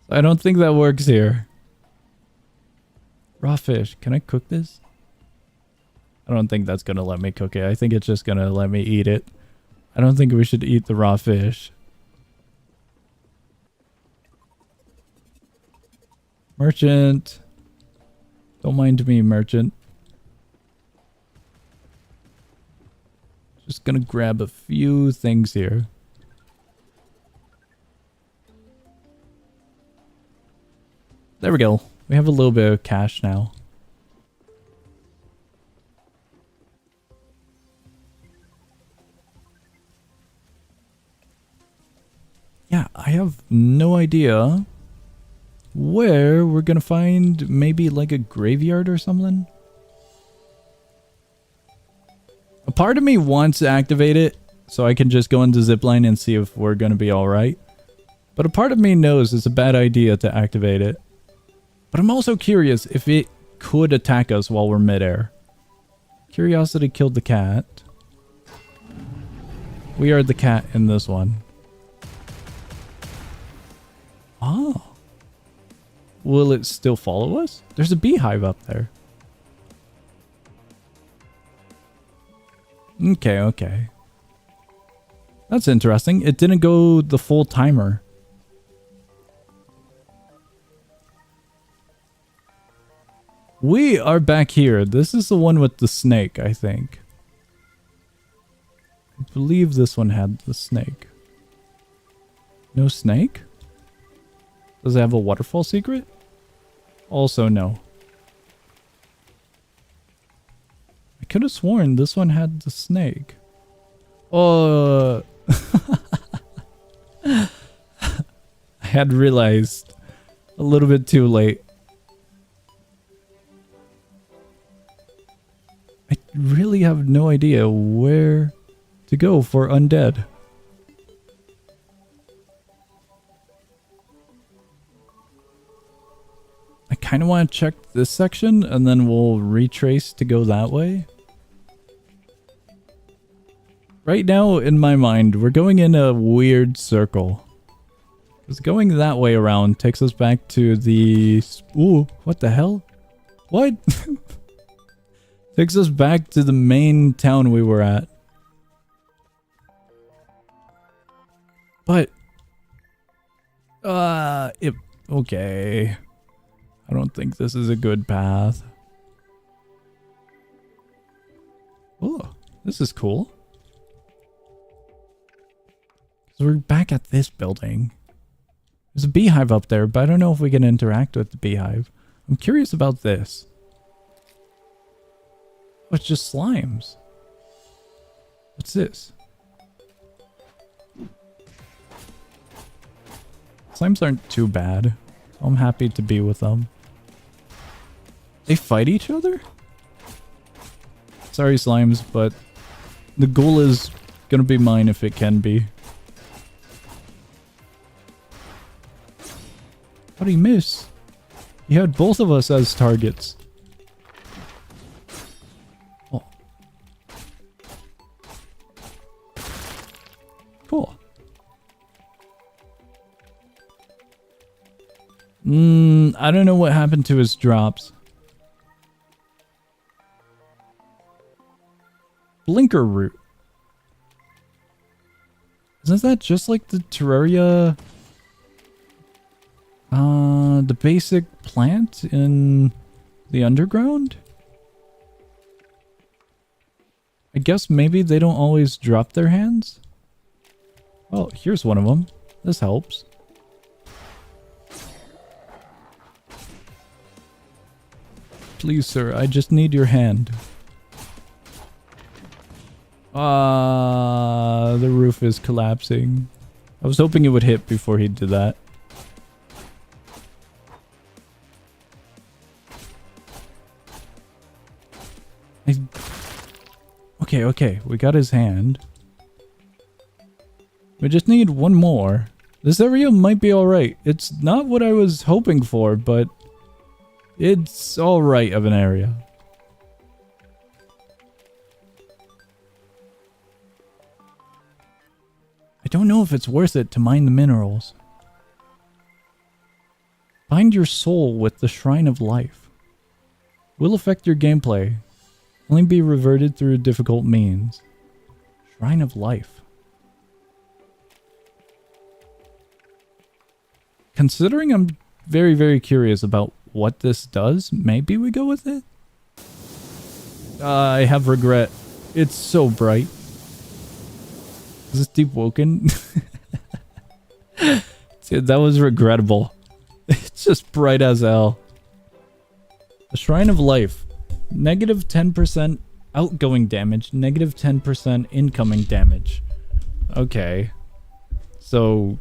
[SPEAKER 1] I don't think that works here. Raw fish. Can I cook this? I don't think that's going to let me cook it. I think it's just going to let me eat it. I don't think we should eat the raw fish. Merchant. Don't mind me, merchant. Just gonna grab a few things here. There we go. We have a little bit of cash now. Yeah, I have no idea where we're gonna find maybe like a graveyard or something. A part of me wants to activate it so I can just go into zipline and see if we're gonna be alright. But a part of me knows it's a bad idea to activate it. But I'm also curious if it could attack us while we're midair. Curiosity killed the cat. We are the cat in this one. Oh. Will it still follow us? There's a beehive up there. Okay. That's interesting. It didn't go the full timer. We are back here. This is the one with the snake, I think. I believe this one had the snake. No snake? Does it have a waterfall secret? Also no. I could have sworn this one had the snake. I had realized a little bit too late. I really have no idea where to go for undead. I kind of want to check this section and then we'll retrace to go that way. Right now, in my mind, we're going in a weird circle. Because going that way around takes us back to the... Ooh, what the hell? What? Takes us back to the main town we were at. But... okay. I don't think this is a good path. Oh, this is cool. So we're back at this building. There's a beehive up there, but I don't know if we can interact with the beehive. I'm curious about this. Oh, it's just slimes. What's this? Slimes aren't too bad. I'm happy to be with them. They fight each other? Sorry, slimes, but the goal is gonna be mine if it can be. How'd he miss? He had both of us as targets. Oh. Cool. I don't know what happened to his drops. Blinker root. Isn't that just like the Terraria? The basic plant in the underground? I guess maybe they don't always drop their hands? Oh, here's one of them. This helps. Please, sir, I just need your hand. The roof is collapsing. I was hoping it would hit before he did that. Okay, we got his hand. We just need one more. This area might be alright. It's not what I was hoping for, but it's alright of an area. I don't know if it's worth it to mine the minerals. Find your soul with the Shrine of Life. Will affect your gameplay. Only be reverted through difficult means. Shrine of Life. Considering I'm very, very curious about what this does, maybe we go with it? I have regret. It's so bright. Is this deep woken? Dude, that was regrettable. It's just bright as hell. The Shrine of Life. Negative 10% outgoing damage, negative 10% incoming damage. Okay. So,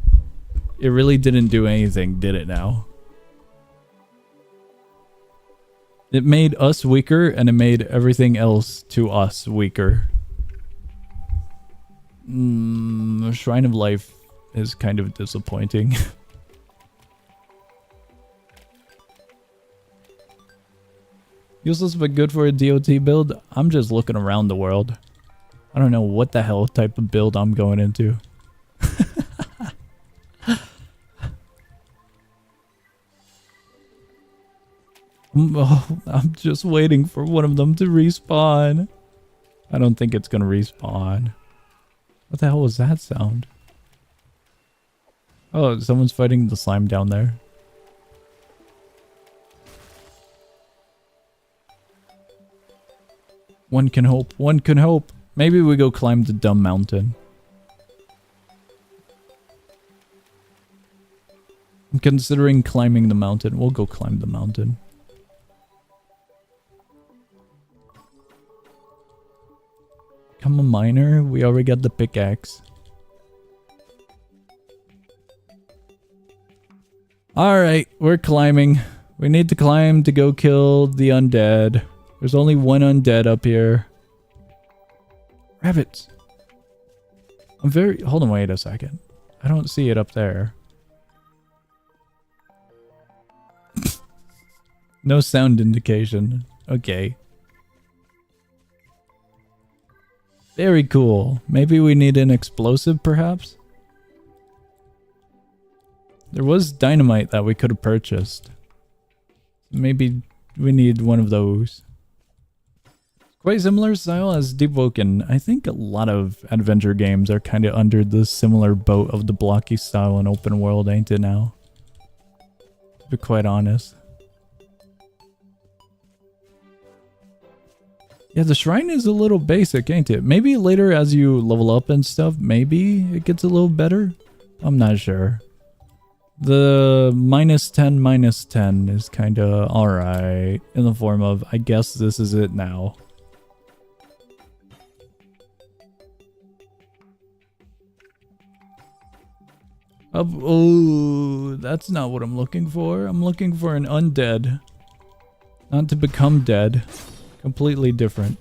[SPEAKER 1] it really didn't do anything, did it now? It made us weaker, and it made everything else to us weaker. Shrine of Life is kind of disappointing. Useless but good for a DOT build? I'm just looking around the world. I don't know what the hell type of build I'm going into. I'm just waiting for one of them to respawn. I don't think it's gonna respawn. What the hell was that sound? Oh, someone's fighting the slime down there. One can hope. One can hope. Maybe we go climb the dumb mountain. I'm considering climbing the mountain. We'll go climb the mountain. Become a miner. We already got the pickaxe. Alright, we're climbing. We need to climb to go kill the undead. There's only one undead up here. Rabbits. Hold on, wait a second. I don't see it up there. No sound indication. Okay. Very cool. Maybe we need an explosive, perhaps? There was dynamite that we could have purchased. Maybe we need one of those. Quite similar style as Deep Woken. I think a lot of adventure games are kind of under the similar boat of the blocky style and open world, ain't it now? To be quite honest. Yeah, the shrine is a little basic, ain't it? Maybe later as you level up and stuff, maybe it gets a little better? I'm not sure. The -10 is kind of alright in the form of, I guess this is it now. Oh, that's not what I'm looking for. I'm looking for an undead. Not to become dead. Completely different.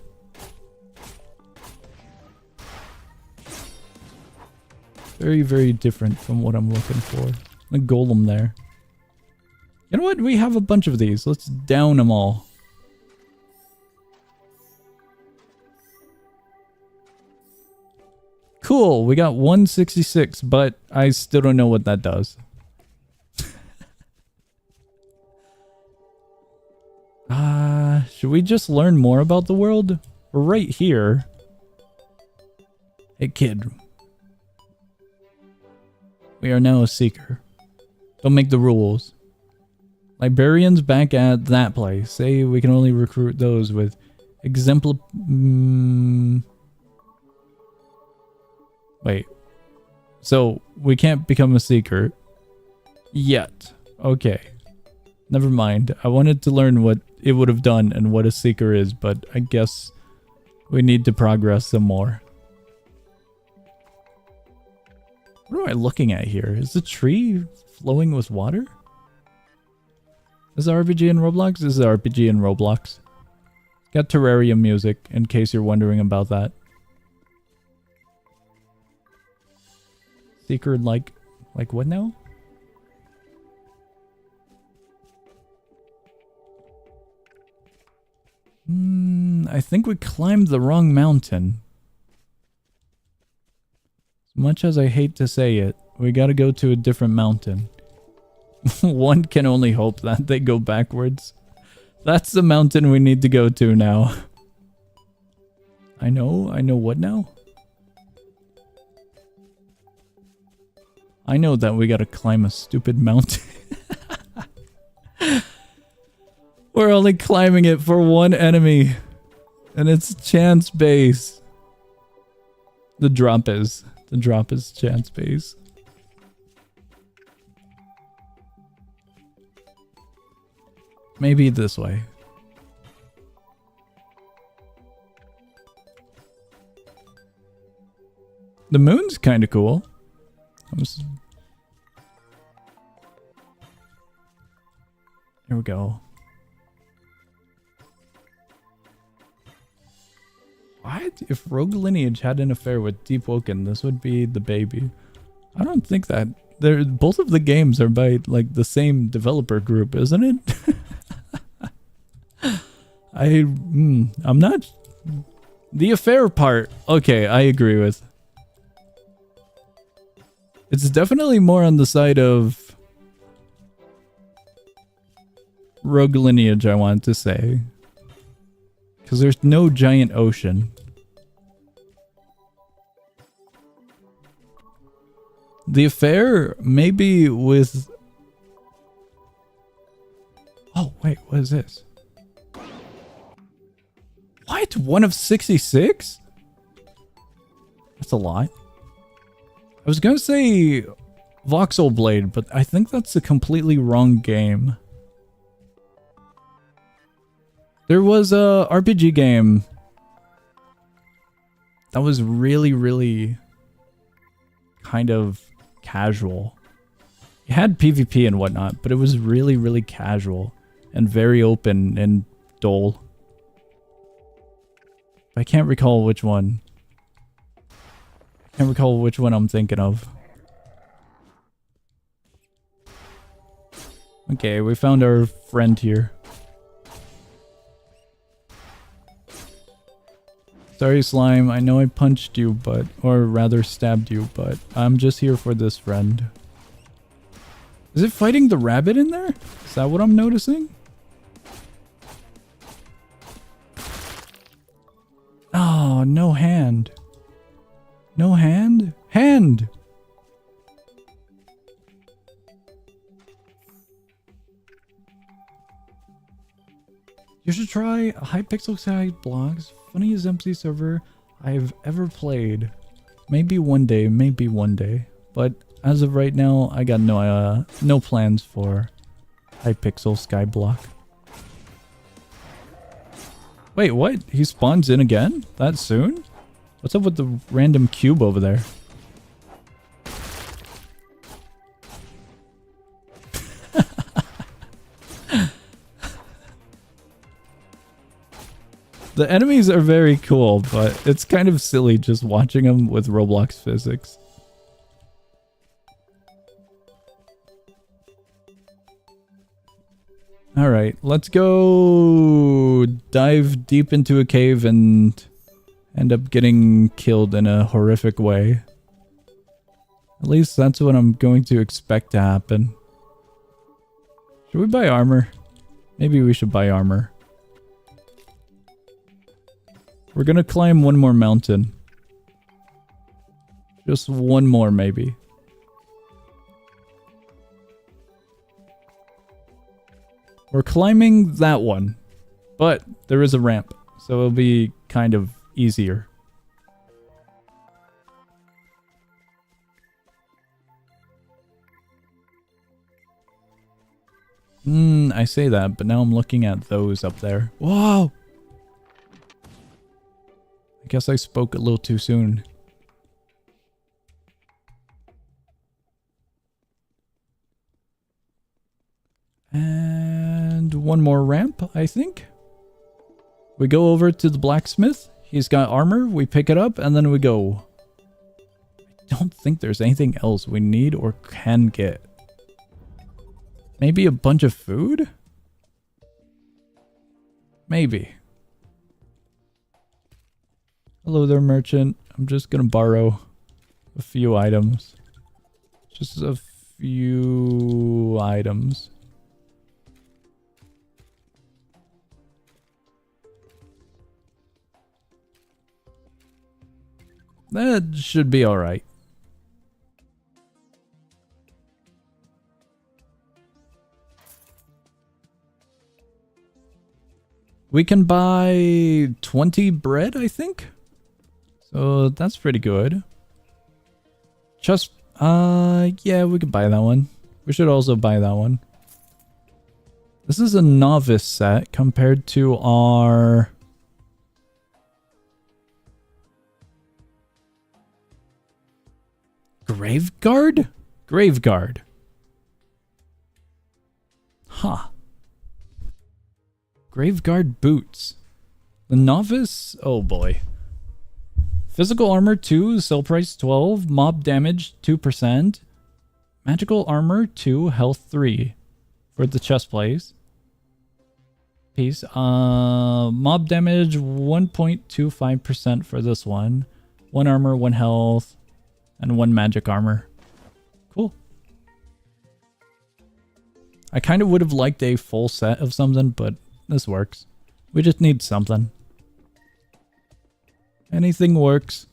[SPEAKER 1] Very, very different from what I'm looking for. The golem there. You know what? We have a bunch of these. Let's down them all. Cool. We got 166, but I still don't know what that does. Should we just learn more about the world? We're right here. Hey, kid. We are now a seeker. Don't make the rules. Librarians back at that place say we can only recruit those with Wait. So, we can't become a seeker yet. Okay. Never mind. I wanted to learn what it would have done and what a seeker is, but I guess we need to progress some more. What am I looking at here? Is the tree flowing with water? Is it RPG in Roblox? This is RPG in Roblox. Got Terraria music, in case you're wondering about that. Seeker like what now? I think we climbed the wrong mountain. As much as I hate to say it, we gotta go to a different mountain. One can only hope that they go backwards. That's the mountain we need to go to now. I know what now? I know that we gotta climb a stupid mountain. We're only climbing it for one enemy. And it's chance base. The drop is chance base. Maybe this way. The moon's kind of cool. Here we go. What? If Rogue Lineage had an affair with Deep Woken, this would be the baby. I don't think that. Both of the games are by like the same developer group, isn't it? I'm not. The affair part, okay, I agree with. It's definitely more on the side of Rogue Lineage, I want to say. Because there's no giant ocean. The affair, maybe with... Oh, wait, what is this? What? 1 of 66? That's a lot. I was gonna say Voxel Blade, but I think that's a completely wrong game. There was a RPG game that was really, really kind of casual. It had PvP and whatnot, but it was really, really casual and very open and dull. I can't recall which one. I can't recall which one I'm thinking of. Okay, we found our friend here. Sorry, Slime, I know I punched you, but... or rather stabbed you, but I'm just here for this friend. Is it fighting the rabbit in there? Is that what I'm noticing? Oh, no hand. No hand? Hand! You should try Hypixel Skyblock's funniest MC server I've ever played. Maybe one day, maybe one day. But as of right now, I got no plans for Hypixel Skyblock. Wait, what? He spawns in again? That soon? What's up with the random cube over there? The enemies are very cool, but it's kind of silly just watching them with Roblox physics. Alright, let's go dive deep into a cave and end up getting killed in a horrific way. At least that's what I'm going to expect to happen. Should we buy armor? Maybe we should buy armor. We're gonna climb one more mountain. Just one more, maybe. We're climbing that one, but there is a ramp, so it'll be kind of easier. I say that, but now I'm looking at those up there. Whoa! I guess I spoke a little too soon. And one more ramp, I think. We go over to the blacksmith. He's got armor. We pick it up and then we go. I don't think there's anything else we need or can get. Maybe a bunch of food? Maybe. Hello there, merchant. I'm just gonna borrow a few items. Just a few items. That should be alright. We can buy 20 bread, I think? So that's pretty good. Just, yeah, we could buy that one. We should also buy that one. This is a novice set compared to our... Graveguard? Graveguard. Huh. Graveguard boots. The novice? Oh boy. Physical armor 2, sell price 12, mob damage 2%, magical armor 2, health 3 for the chest plays. Piece. Mob damage 1.25% for this one. 1 armor, 1 health, and 1 magic armor. Cool. I kind of would have liked a full set of something, but this works. We just need something. Anything works.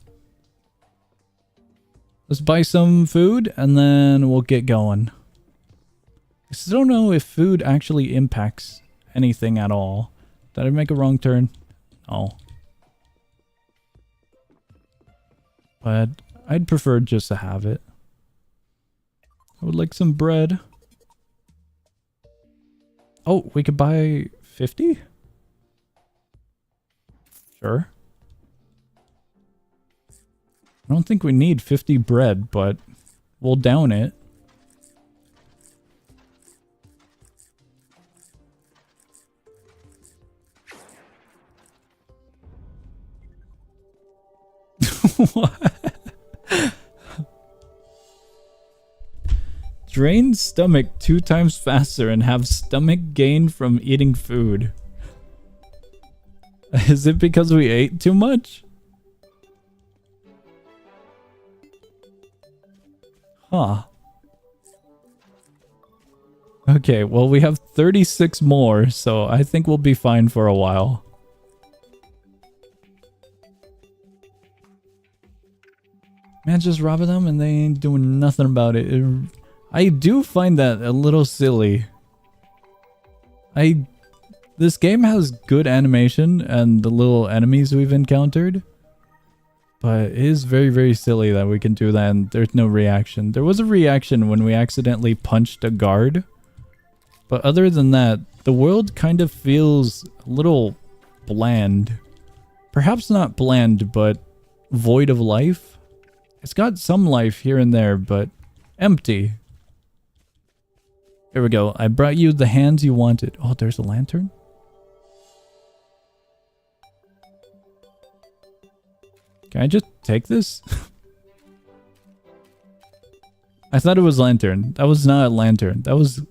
[SPEAKER 1] Let's buy some food and then we'll get going. I still don't know if food actually impacts anything at all. Did I make a wrong turn? No. But I'd prefer just to have it. would like some bread. Oh, we could buy 50? Sure. I don't think we need 50 bread, but we'll down it. What? Drain stomach 2 times faster and have stomach gain from eating food. Is it because we ate too much? Huh. Okay, well we have 36 more, so I think we'll be fine for a while. Man, just robbing them and they ain't doing nothing about it. I do find that a little silly. This game has good animation and the little enemies we've encountered. But it is very, very silly that we can do that and there's no reaction. There was a reaction when we accidentally punched a guard. But other than that, the world kind of feels a little bland. Perhaps not bland, but void of life. It's got some life here and there, but empty. Here we go. I brought you the hands you wanted. Oh, there's a lantern? Can I just take this? I thought it was lantern. That was not a lantern. That was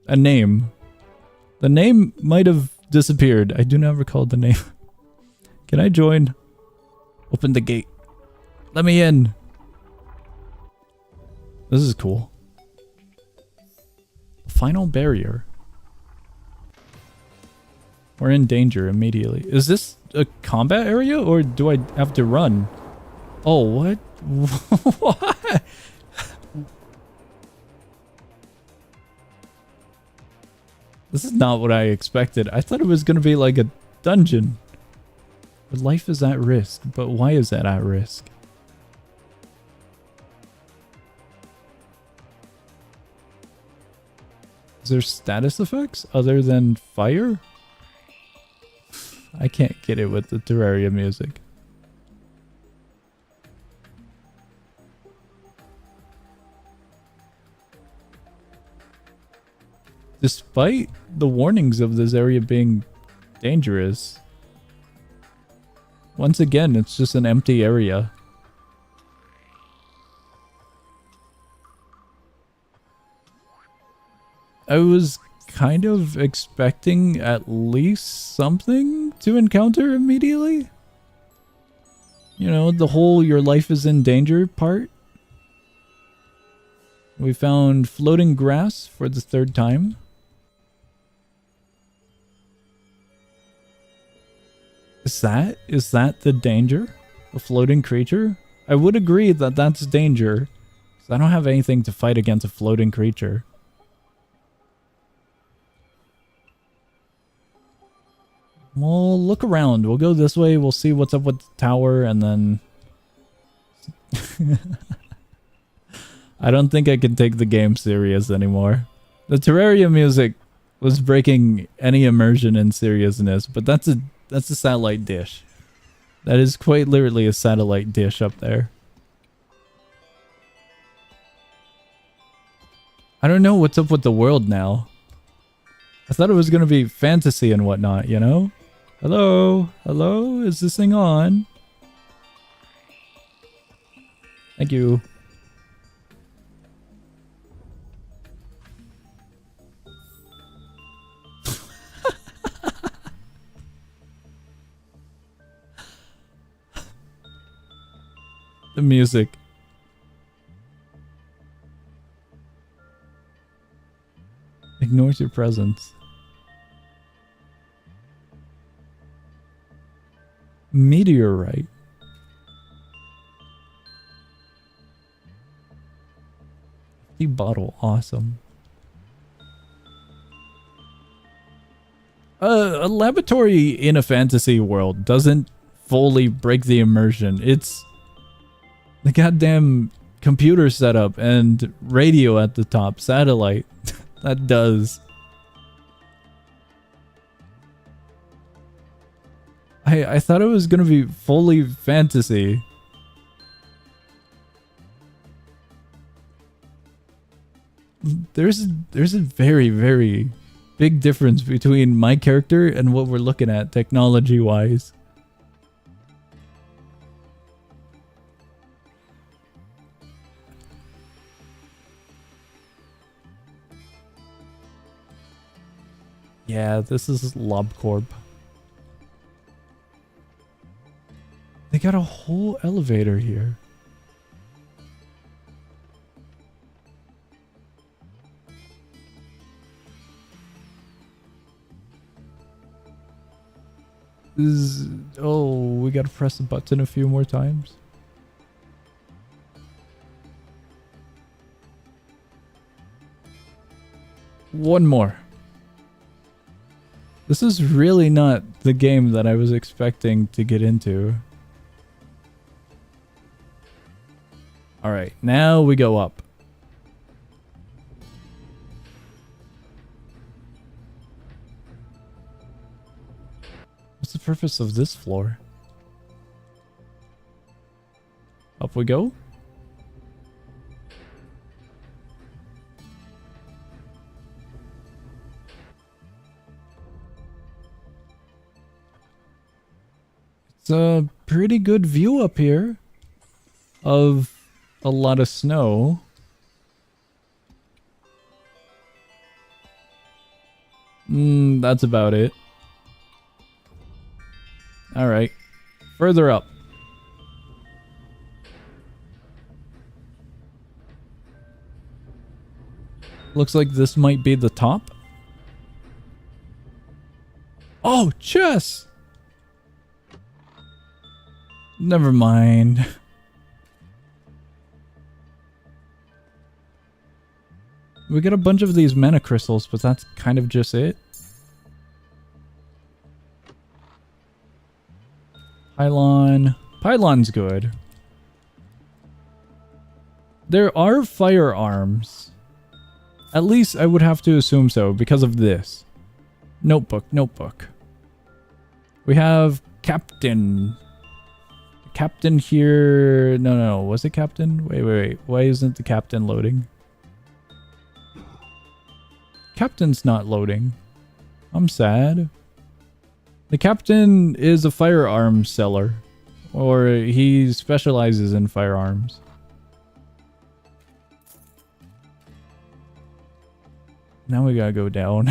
[SPEAKER 1] a name. The name might have disappeared. I do not recall the name. Can I join? Open the gate. Let me in. This is cool. Final barrier. We're in danger immediately. Is this a combat area or do I have to run? Oh, what? What? This is not what I expected. I thought it was going to be like a dungeon. But life is at risk. But why is that at risk? Is there status effects other than fire? I can't get it with the Terraria music. Despite the warnings of this area being dangerous, once again, it's just an empty area. I was kind of expecting at least something to encounter immediately. You know, the whole your life is in danger part. We found floating grass for the 3rd time. Is that the danger? A floating creature? I would agree that that's danger. 'Cause I don't have anything to fight against a floating creature. We'll look around. We'll go this way. We'll see what's up with the tower and then... I don't think I can take the game serious anymore. The Terraria music was breaking any immersion in seriousness, but that's a satellite dish. That is quite literally a satellite dish up there. I don't know what's up with the world now. I thought it was going to be fantasy and whatnot, you know? Hello? Hello? Is this thing on? Thank you. The music. Ignores your presence. Meteorite. The bottle, awesome. A laboratory in a fantasy world doesn't fully break the immersion. It's the goddamn computer setup and radio at the top. Satellite. That does. I thought it was gonna be fully fantasy. There's a very, very big difference between my character and what we're looking at technology-wise. Yeah, this is LobCorp. They got a whole elevator here. Oh, we gotta press the button a few more times. One more. This is really not the game that I was expecting to get into. Alright, now we go up. What's the purpose of this floor? Up we go. It's a pretty good view up here of a lot of snow. That's about it. Alright. Further up. Looks like this might be the top. Oh, chess! Never mind. We got a bunch of these mana crystals, but that's kind of just it. Pylon. Pylon's good. There are firearms. At least I would have to assume so because of this. Notebook, notebook. We have Captain. Captain here. No, was it Captain? Wait. Why isn't the Captain loading? Captain's not loading. I'm sad. The Captain is a firearms seller. Or he specializes in firearms. Now we gotta go down.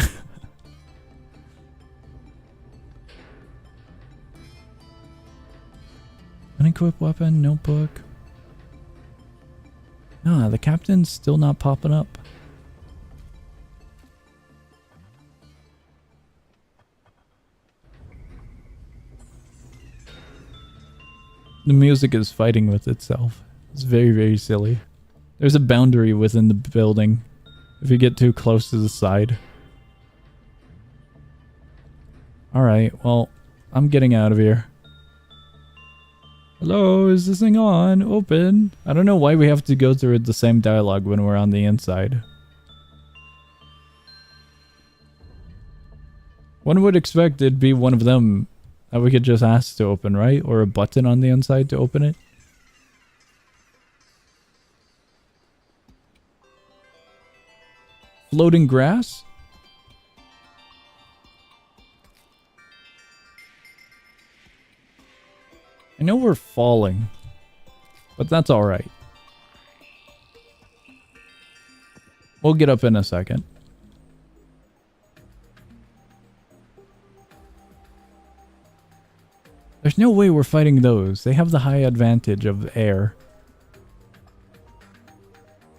[SPEAKER 1] Unequipped weapon, notebook. Nah, the Captain's still not popping up. The music is fighting with itself. It's very, very silly. There's a boundary within the building if you get too close to the side. Alright, well, I'm getting out of here. Hello, is this thing on? Open? I don't know why we have to go through the same dialogue when we're on the inside. One would expect it'd be one of them that we could just ask to open, right? Or a button on the inside to open it. Floating grass? I know we're falling, but that's alright. We'll get up in a second. There's no way we're fighting those. They have the high advantage of air.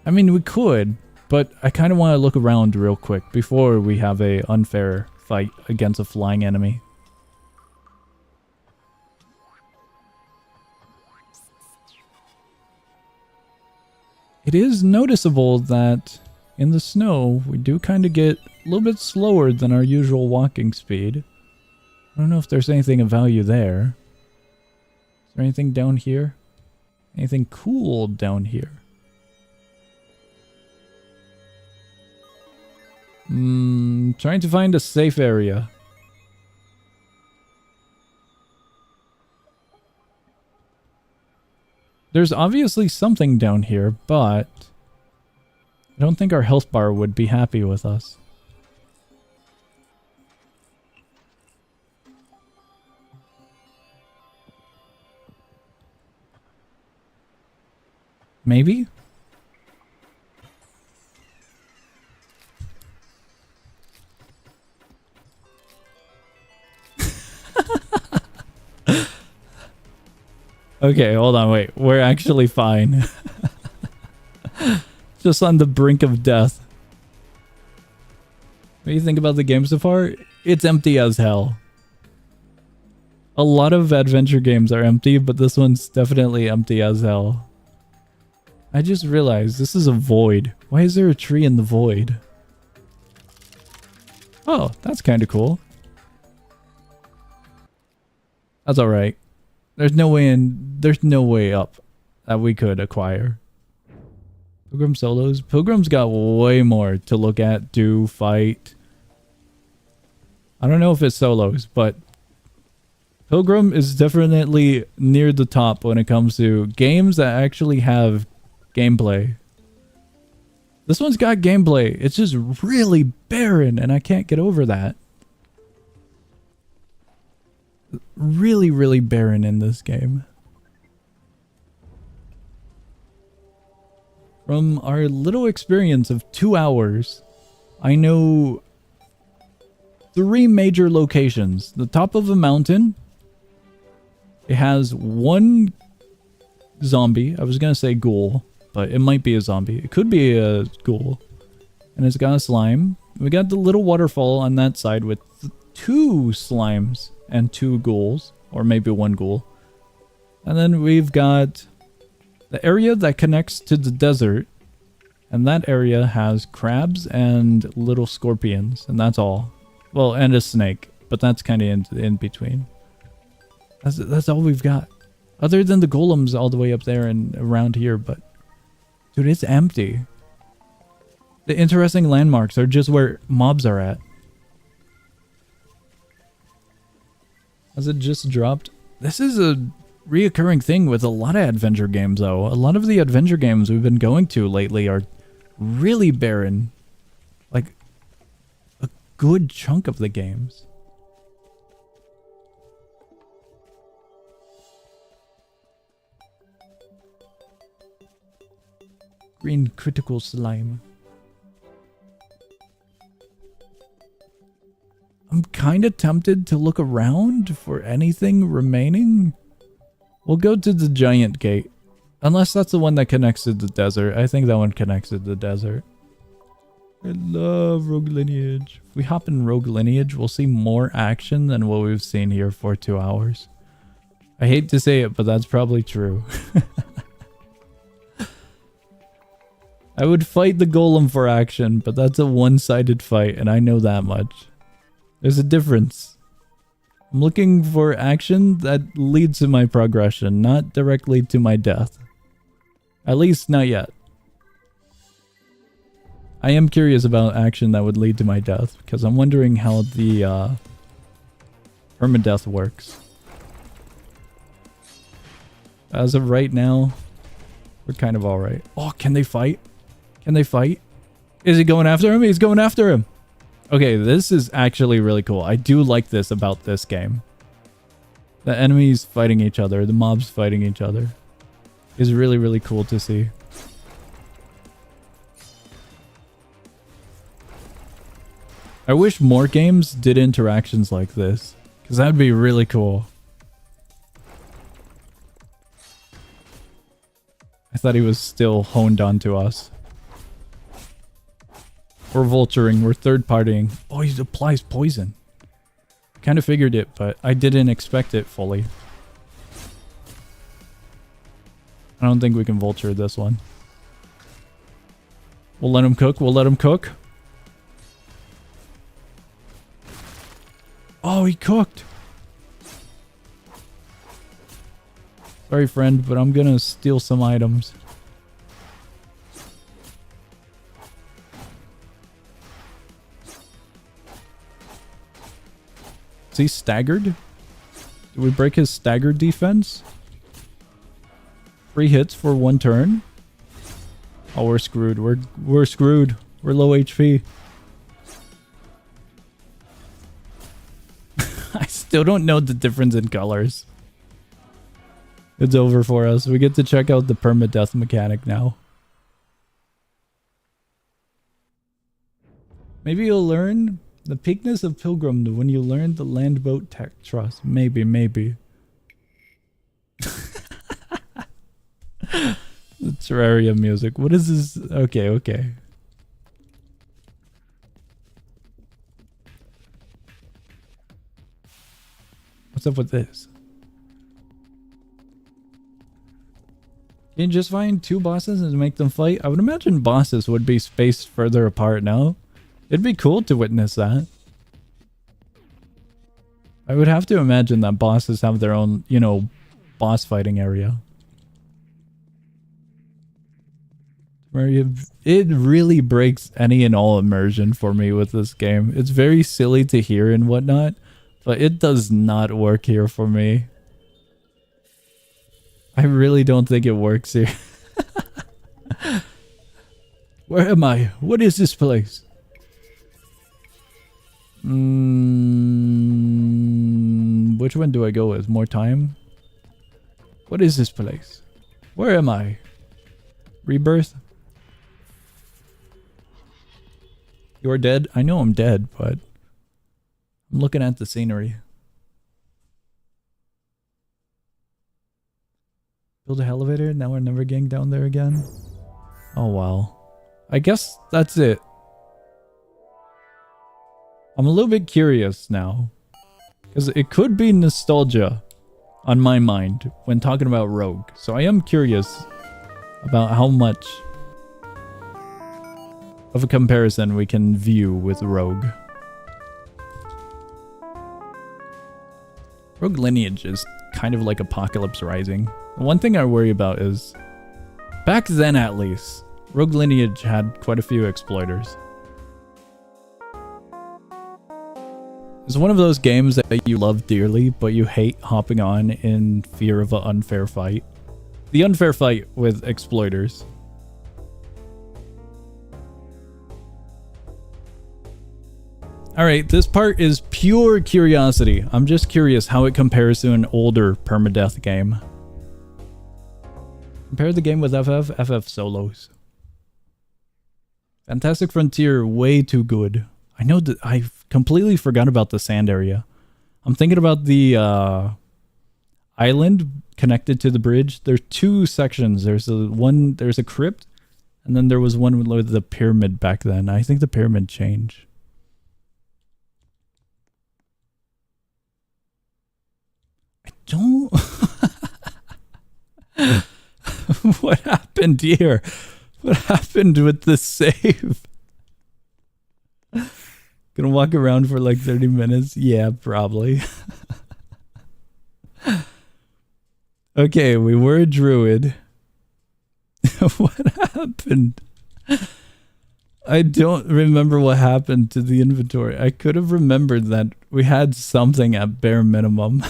[SPEAKER 1] I mean, we could, but I kind of want to look around real quick before we have a unfair fight against a flying enemy. It is noticeable that in the snow, we do kind of get a little bit slower than our usual walking speed. I don't know if there's anything of value there. Is there anything down here? Anything cool down here? Trying to find a safe area. There's obviously something down here, but I don't think our health bar would be happy with us. Maybe? Okay, hold on, wait. We're actually fine. Just on the brink of death. What do you think about the game so far? It's empty as hell. A lot of adventure games are empty, but this one's definitely empty as hell. I just realized this is a void. Why is there a tree in the void? Oh, that's kind of cool. That's alright. There's no way up that we could acquire. Pilgrim solos? Pilgrim's got way more to look at, do, fight. I don't know if it's solos, but Pilgrim is definitely near the top when it comes to games that actually have gameplay. This one's got gameplay. It's just really barren, and I can't get over that. Really, really barren in this game. From our little experience of 2 hours, I know 3 major locations. The top of a mountain. It has 1 zombie. I was gonna say ghoul, but it might be a zombie. It could be a ghoul. And it's got a slime. We got the little waterfall on that side with 2 slimes and 2 ghouls, or maybe 1 ghoul. And then we've got the area that connects to the desert, and that area has crabs and little scorpions, and that's all. Well, and a snake, but that's kind of in between. That's all we've got. Other than the golems all the way up there and around here, but dude, it's empty. The interesting landmarks are just where mobs are at. Has it just dropped? This is a reoccurring thing with a lot of adventure games, though. A lot of the adventure games we've been going to lately are really barren. Like, a good chunk of the games. Green critical slime. I'm kind of tempted to look around for anything remaining. We'll go to the giant gate. Unless that's the one that connects to the desert. I think that one connects to the desert. I love Rogue Lineage. If we hop in Rogue Lineage, we'll see more action than what we've seen here for 2 hours. I hate to say it, but that's probably true. I would fight the golem for action, but that's a one-sided fight, and I know that much. There's a difference. I'm looking for action that leads to my progression, not directly to my death. At least not yet. I am curious about action that would lead to my death, because I'm wondering how the permadeath works. As of right now, we're kind of alright. Oh, can they fight? Can they fight? Is he going after him? He's going after him! Okay, this is actually really cool. I do like this about this game. The enemies fighting each other, the mobs fighting each other, is really, really cool to see. I wish more games did interactions like this, because that'd be really cool. I thought he was still honed onto us. We're vulturing, we're third-partying. Oh, he applies poison. Kind of figured it, but I didn't expect it fully. I don't think we can vulture this one. We'll let him cook, we'll let him cook. Oh, he cooked! Sorry, friend, but I'm gonna steal some items. Is he staggered? Did we break his staggered defense? 3 hits for 1 turn. Oh, we're screwed. We're screwed. We're low HP. I still don't know the difference in colors. It's over for us. We get to check out the permadeath mechanic now. Maybe you'll learn the peakness of Pilgrim when you learn the landboat tech trust. Maybe. The Terraria music. What is this? Okay. What's up with this? Can you just find 2 bosses and make them fight? I would imagine bosses would be spaced further apart now. It'd be cool to witness that. I would have to imagine that bosses have their own, you know, boss fighting area. It really breaks any and all immersion for me with this game. It's very silly to hear and whatnot, but it does not work here for me. I really don't think it works here. Where am I? What is this place? Which one do I go with? More time? What is this place? Where am I? Rebirth? You're dead? I know I'm dead, but I'm looking at the scenery. Build an elevator? Now we're never getting down there again? Oh wow. I guess that's it. I'm a little bit curious now. Because it could be nostalgia on my mind when talking about Rogue. So I am curious about how much of a comparison we can view with Rogue. Rogue Lineage is kind of like Apocalypse Rising. The one thing I worry about is, back then at least, Rogue Lineage had quite a few exploiters. It's one of those games that you love dearly, but you hate hopping on in fear of an unfair fight. The unfair fight with exploiters. Alright, this part is pure curiosity. I'm just curious how it compares to an older permadeath game. Compare the game with FF solos. Fantastic Frontier, way too good. I know that I completely forgot about the sand area. I'm thinking about the island connected to the bridge. There's 2 sections. There's a crypt, and then there was one with the pyramid back then. I think the pyramid changed. I don't... What happened here? What happened with the save? Gonna walk around for like 30 minutes? Yeah, probably. Okay, we were a druid. What happened? I don't remember what happened to the inventory. I could have remembered that we had something at bare minimum.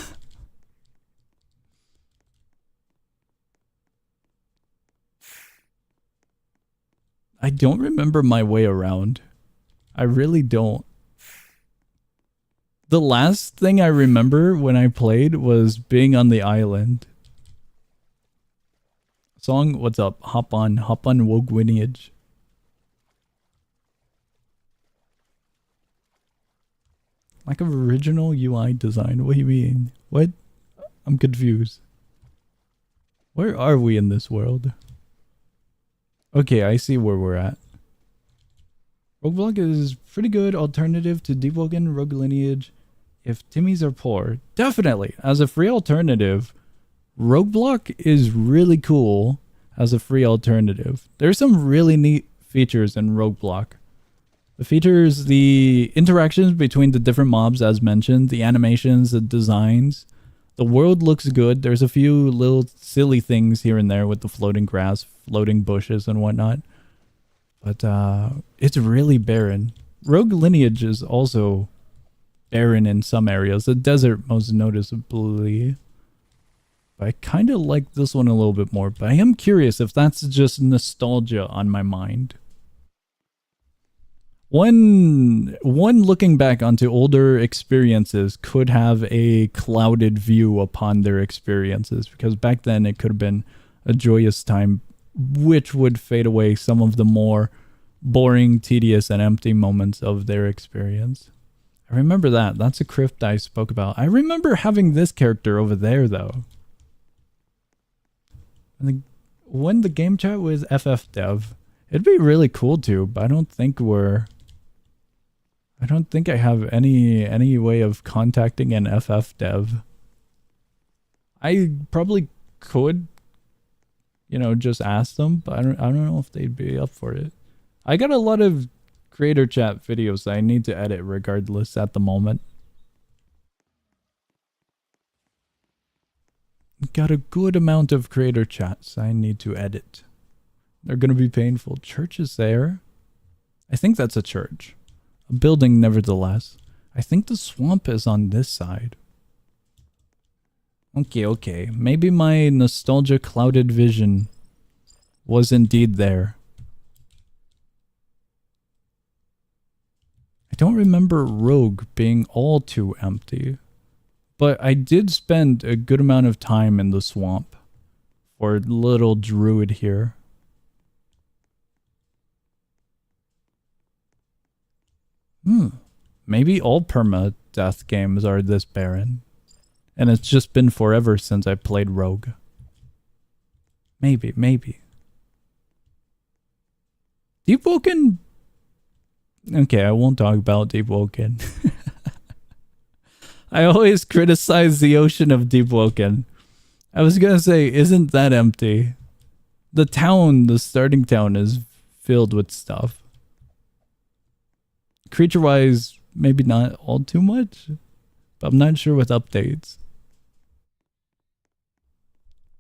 [SPEAKER 1] I don't remember my way around. I really don't. The last thing I remember when I played was being on the island. Song, what's up? Hop on Rogue Lineage. Lack of original UI design. What do you mean? What? I'm confused. Where are we in this world? Okay, I see where we're at. Rogueblox is pretty good alternative to Deepwoken Rogue Lineage if Timmies are poor. Definitely, as a free alternative, Rogueblox is really cool as a free alternative. There's some really neat features in Rogueblox. The features, the interactions between the different mobs as mentioned, the animations, the designs. The world looks good. There's a few little silly things here and there with the floating grass, floating bushes and whatnot. But it's really barren. Rogue Lineage is also barren in some areas. The desert most noticeably. But I kind of like this one a little bit more. But I am curious if that's just nostalgia on my mind. One looking back onto older experiences could have a clouded view upon their experiences, because back then it could have been a joyous time, which would fade away some of the more boring, tedious, and empty moments of their experience. I remember that. That's a crypt I spoke about. I remember having this character over there, though. And when the game chat was FFdev, it'd be really cool too, but I don't think I have any way of contacting an FFdev. I probably could, you know, just ask them, but I don't know if they'd be up for it. I got a lot of creator chat videos that I need to edit regardless at the moment. Got a good amount of creator chats I need to edit. They're gonna be painful. Church is there. I think that's a church. A building nevertheless. I think the swamp is on this side. Okay. Maybe my nostalgia clouded vision was indeed there. I don't remember Rogue being all too empty. But I did spend a good amount of time in the swamp for little druid here. Maybe all perma-death games are this barren. And it's just been forever since I played Rogue. Maybe. Deepwoken? Okay, I won't talk about Deepwoken. I always criticize the ocean of Deepwoken. I was gonna say, isn't that empty? The town, the starting town, is filled with stuff. Creature-wise, maybe not all too much, but I'm not sure with updates.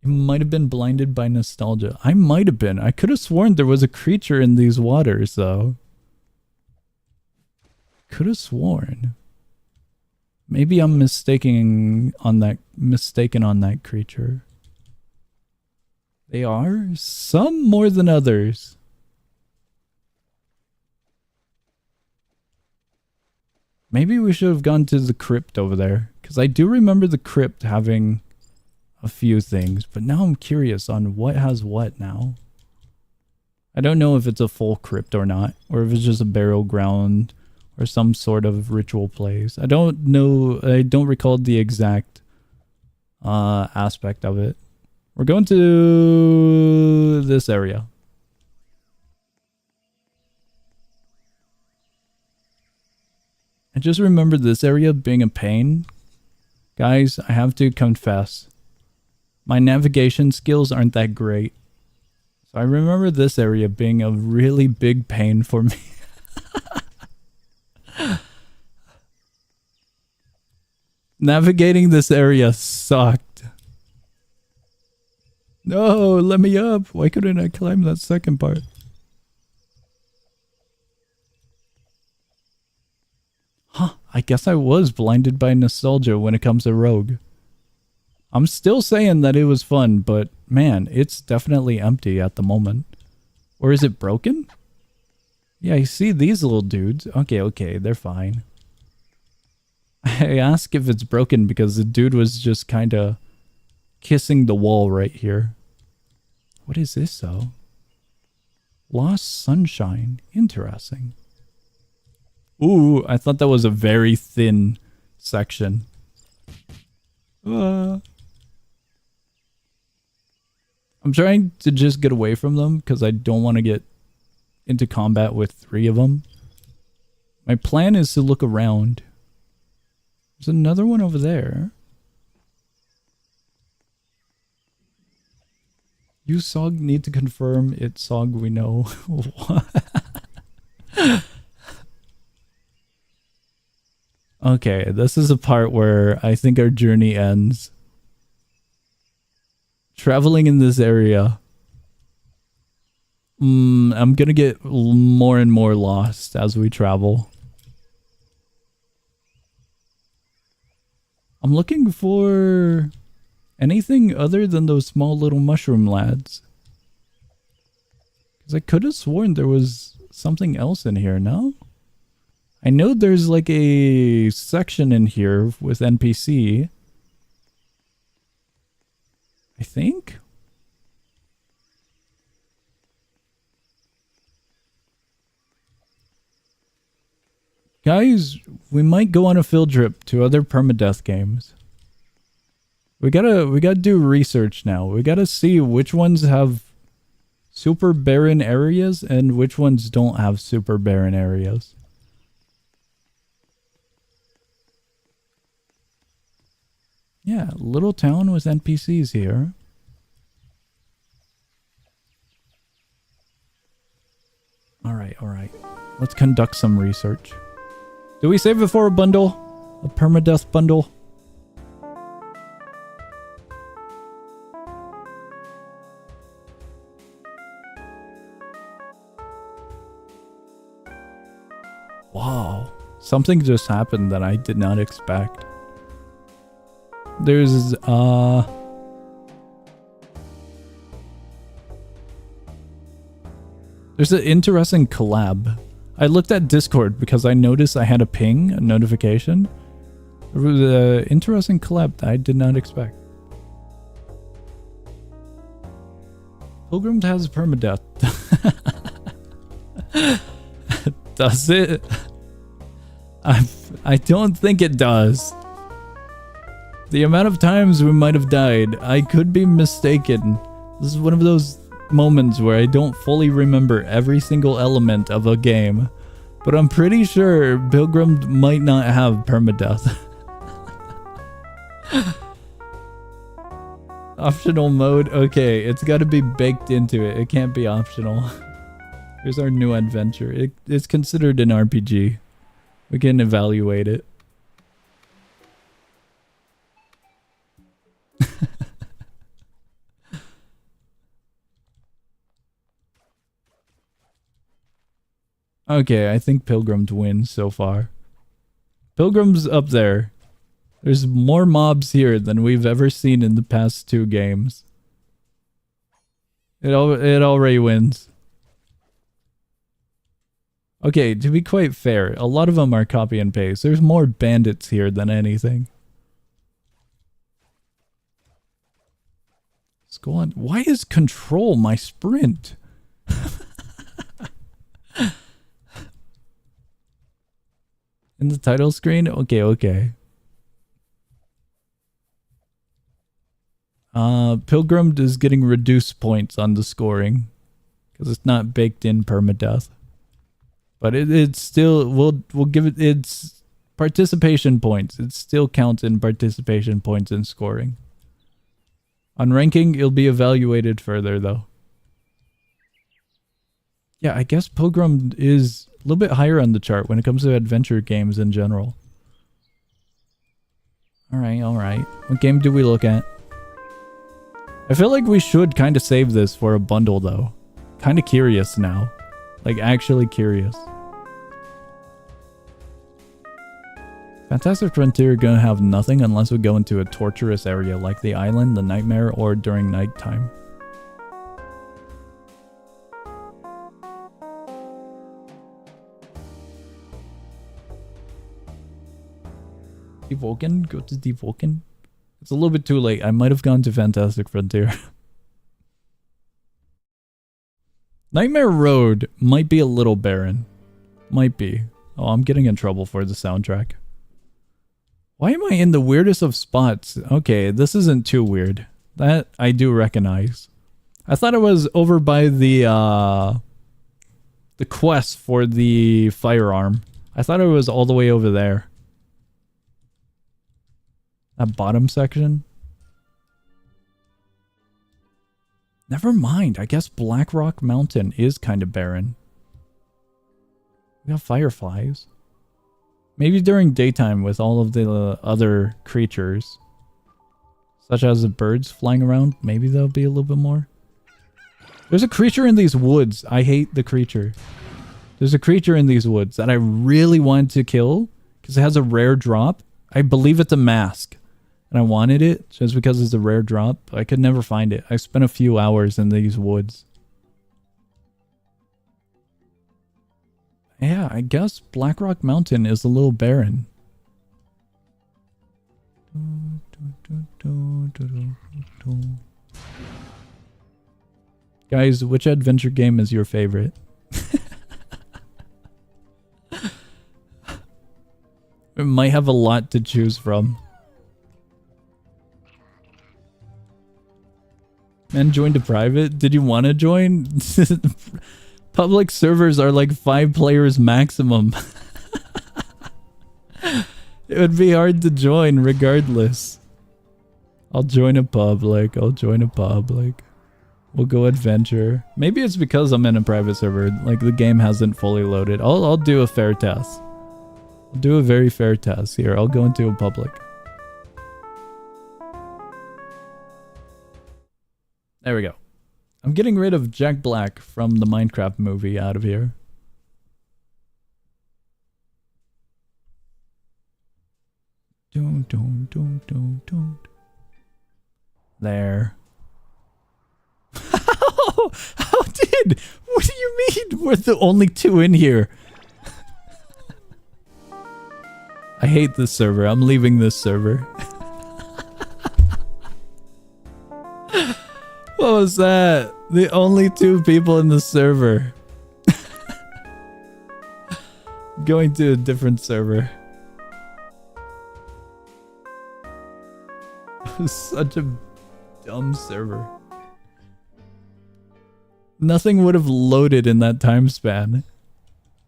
[SPEAKER 1] You might have been blinded by nostalgia. I might have been. I could have sworn there was a creature in these waters, though. Could have sworn. Maybe I'm mistaken on that creature. They are? Some more than others. Maybe we should have gone to the crypt over there, because I do remember the crypt having a few things, but now I'm curious on what has what now. I don't know if it's a full crypt or not, or if it's just a burial ground or some sort of ritual place. I don't know. I don't recall the exact aspect of it. We're going to this area. I just remember this area being a pain. Guys, I have to confess. My navigation skills aren't that great. So I remember this area being a really big pain for me. Navigating this area sucked. No, let me up. Why couldn't I climb that second part? Huh, I guess I was blinded by nostalgia when it comes to Rogue. I'm still saying that it was fun, but man, it's definitely empty at the moment. Or is it broken? Yeah, you see these little dudes. Okay, they're fine. I ask if it's broken because the dude was just kind of kissing the wall right here. What is this, though? Lost sunshine. Interesting. Ooh, I thought that was a very thin section. I'm trying to just get away from them because I don't want to get into combat with 3 of them. My plan is to look around. There's another one over there. You Sog need to confirm it Sog we know. What? Okay, this is a part where I think our journey ends. Traveling in this area. I'm gonna get more and more lost as we travel. I'm looking for anything other than those small little mushroom lads. Because I could have sworn there was something else in here, no? I know there's like a section in here with NPC. I think? Guys, we might go on a field trip to other permadeath games. We gotta do research now. We gotta see which ones have super barren areas and which ones don't have super barren areas. Yeah, little town with NPCs here. Alright. Let's conduct some research. Do we save it for a bundle? A permadeath bundle? Wow. Something just happened that I did not expect. There's an interesting collab. I looked at Discord because I noticed I had a ping, a notification. It was an interesting collab that I did not expect. Pilgrim has permadeath. Does it? I don't think it does. The amount of times we might have died, I could be mistaken. This is one of those moments where I don't fully remember every single element of a game, but I'm pretty sure Pilgrim might not have permadeath. Optional mode? Okay, it's got to be baked into it. It can't be optional. Here's our new adventure. It's considered an RPG. We can evaluate it. Okay, I think Pilgrim's wins so far. Pilgrim's up there. There's more mobs here than we've ever seen in the past 2 games. It already wins. Okay, to be quite fair, a lot of them are copy and paste. There's more bandits here than anything. Let's go on. Why is control my sprint? In the title screen? Okay. Pilgrim is getting reduced points on the scoring because it's not baked in permadeath. But it's still, we'll give it its participation points. It still counts in participation points in scoring. On ranking, it'll be evaluated further though. Yeah, I guess Pilgrim is a little bit higher on the chart when it comes to adventure games in general. Alright. What game do we look at? I feel like we should kind of save this for a bundle though. Kind of curious now. Like actually curious. Fantastic Frontier gonna have nothing unless we go into a torturous area like the island, the nightmare, or during nighttime. Deep Vulcan? Go to Deep Vulcan? It's a little bit too late. I might have gone to Fantastic Frontier. Nightmare Road might be a little barren. Might be. Oh, I'm getting in trouble for the soundtrack. Why am I in the weirdest of spots? Okay, this isn't too weird. That I do recognize. I thought it was over by the quest for the firearm. I thought it was all the way over there. That bottom section? Never mind. I guess Black Rock Mountain is kind of barren. We got fireflies. Maybe during daytime with all of the other creatures. Such as the birds flying around. Maybe there'll be a little bit more. There's a creature in these woods. I hate the creature. There's a creature in these woods that I really want to kill. Because it has a rare drop. I believe it's a mask. and I wanted it just because it's a rare drop. I could never find it. I spent a few hours in these woods. Yeah, I guess Blackrock Mountain is a little barren. Guys, which adventure game is your favorite? We might have a lot to choose from. Man joined a private? Did you want to join? Public servers are like 5 players maximum. It would be hard to join regardless. I'll join a public. We'll go adventure. Maybe it's because I'm in a private server. Like the game hasn't fully loaded. I'll do a fair test. I'll do a very fair test here. I'll go into a public. There we go. I'm getting rid of Jack Black from the Minecraft movie out of here. Don't. There. How did? What do you mean? We're the only 2 in here. I hate this server. I'm leaving this server. What was that? The only 2 people in the server. Going to a different server. It was such a dumb server. Nothing would have loaded in that time span.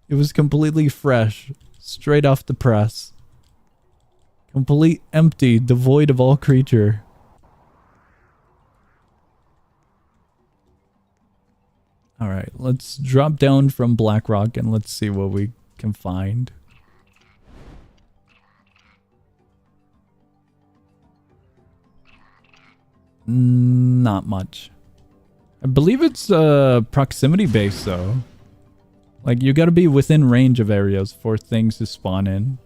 [SPEAKER 1] It was completely fresh, straight off the press. Complete empty, devoid of all creature. Alright, let's drop down from Blackrock and let's see what we can find. Not much. I believe it's proximity based though. Like you gotta be within range of areas for things to spawn in.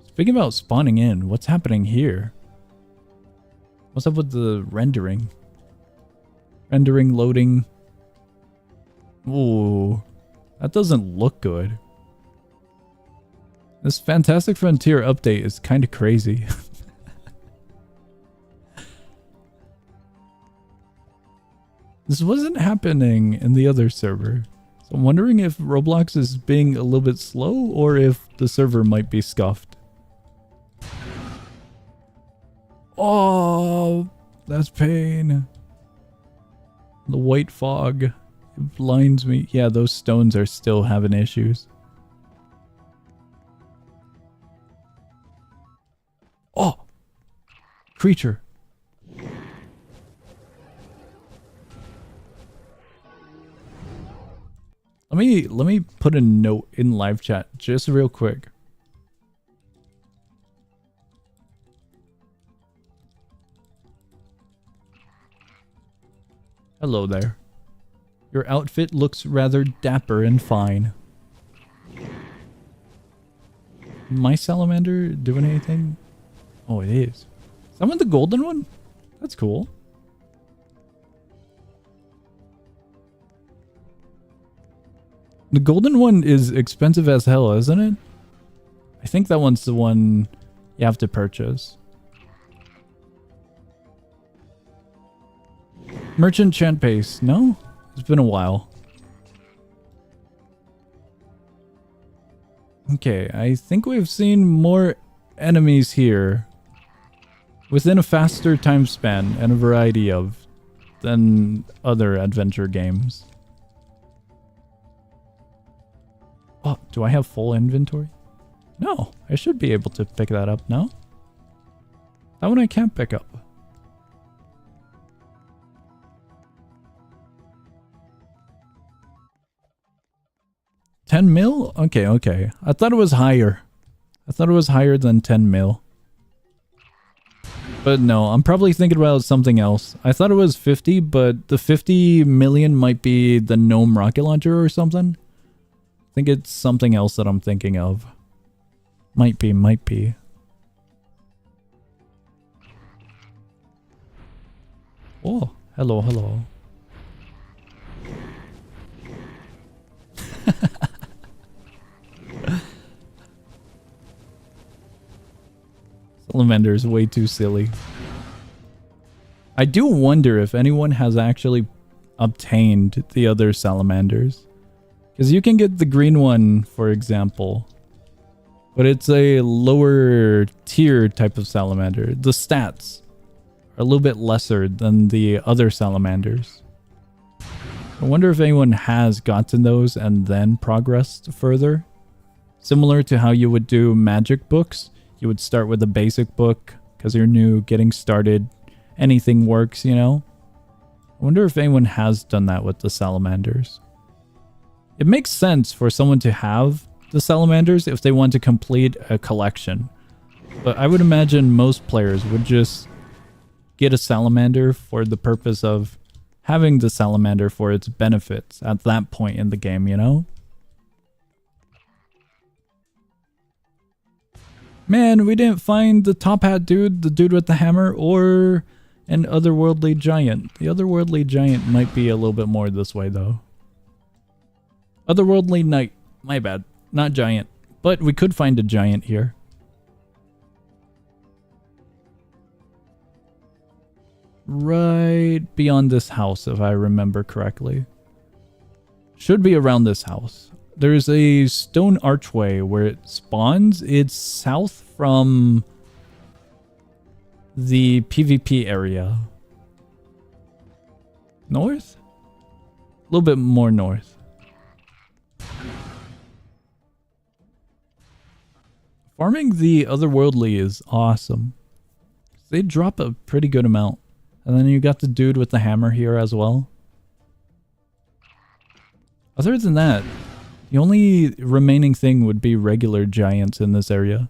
[SPEAKER 1] Speaking about spawning in, what's happening here? What's up with the rendering? Rendering, loading. Ooh, that doesn't look good. This Fantastic Frontier update is kind of crazy. This wasn't happening in the other server. So I'm wondering if Roblox is being a little bit slow or if the server might be scuffed. Oh, that's pain. The white fog, it blinds me. Yeah, those stones are still having issues. Oh, creature. Let me put a note in live chat just real quick. Hello there. Your outfit looks rather dapper and fine. My salamander doing anything? Oh, it is. Is that one the golden one? That's cool. The golden one is expensive as hell, isn't it? I think that one's the one you have to purchase. Merchant chant base. No? It's been a while. Okay, I think we've seen more enemies here within a faster time span and a variety of than other adventure games. Oh, do I have full inventory? No, I should be able to pick that up, no? That one I can't pick up. $10 mil? Okay, okay. I thought it was higher. I thought it was higher than 10 mil. But no, I'm probably thinking about something else. I thought it was 50, but the 50 million might be the Gnome rocket launcher or something. I think it's something else that I'm thinking of. Might be. Oh, hello, hello. Salamander is way too silly. I do wonder if anyone has actually obtained the other salamanders. Because you can get the green one, for example. But it's a lower tier type of salamander. The stats are a little bit lesser than the other salamanders. I wonder if anyone has gotten those and then progressed further. Similar to how you would do magic books. You would start with a basic book because you're new, getting started. Anything works, you know? I wonder if anyone has done that with the salamanders. It makes sense for someone to have the salamanders if they want to complete a collection. But I would imagine most players would just get a salamander for the purpose of having the salamander for its benefits at that point in the game, you know? Man, we didn't find the top hat dude, the dude with the hammer, or an otherworldly giant. The otherworldly giant might be a little bit more this way, though. Otherworldly knight. My bad. Not giant. But we could find a giant here. Right beyond this house, if I remember correctly. Should be around this house. There's a stone archway where it spawns. It's south from the PvP area. North? A little bit more north. Farming the otherworldly is awesome. They drop a pretty good amount. And then you got the dude with the hammer here as well. Other than that, the only remaining thing would be regular giants in this area.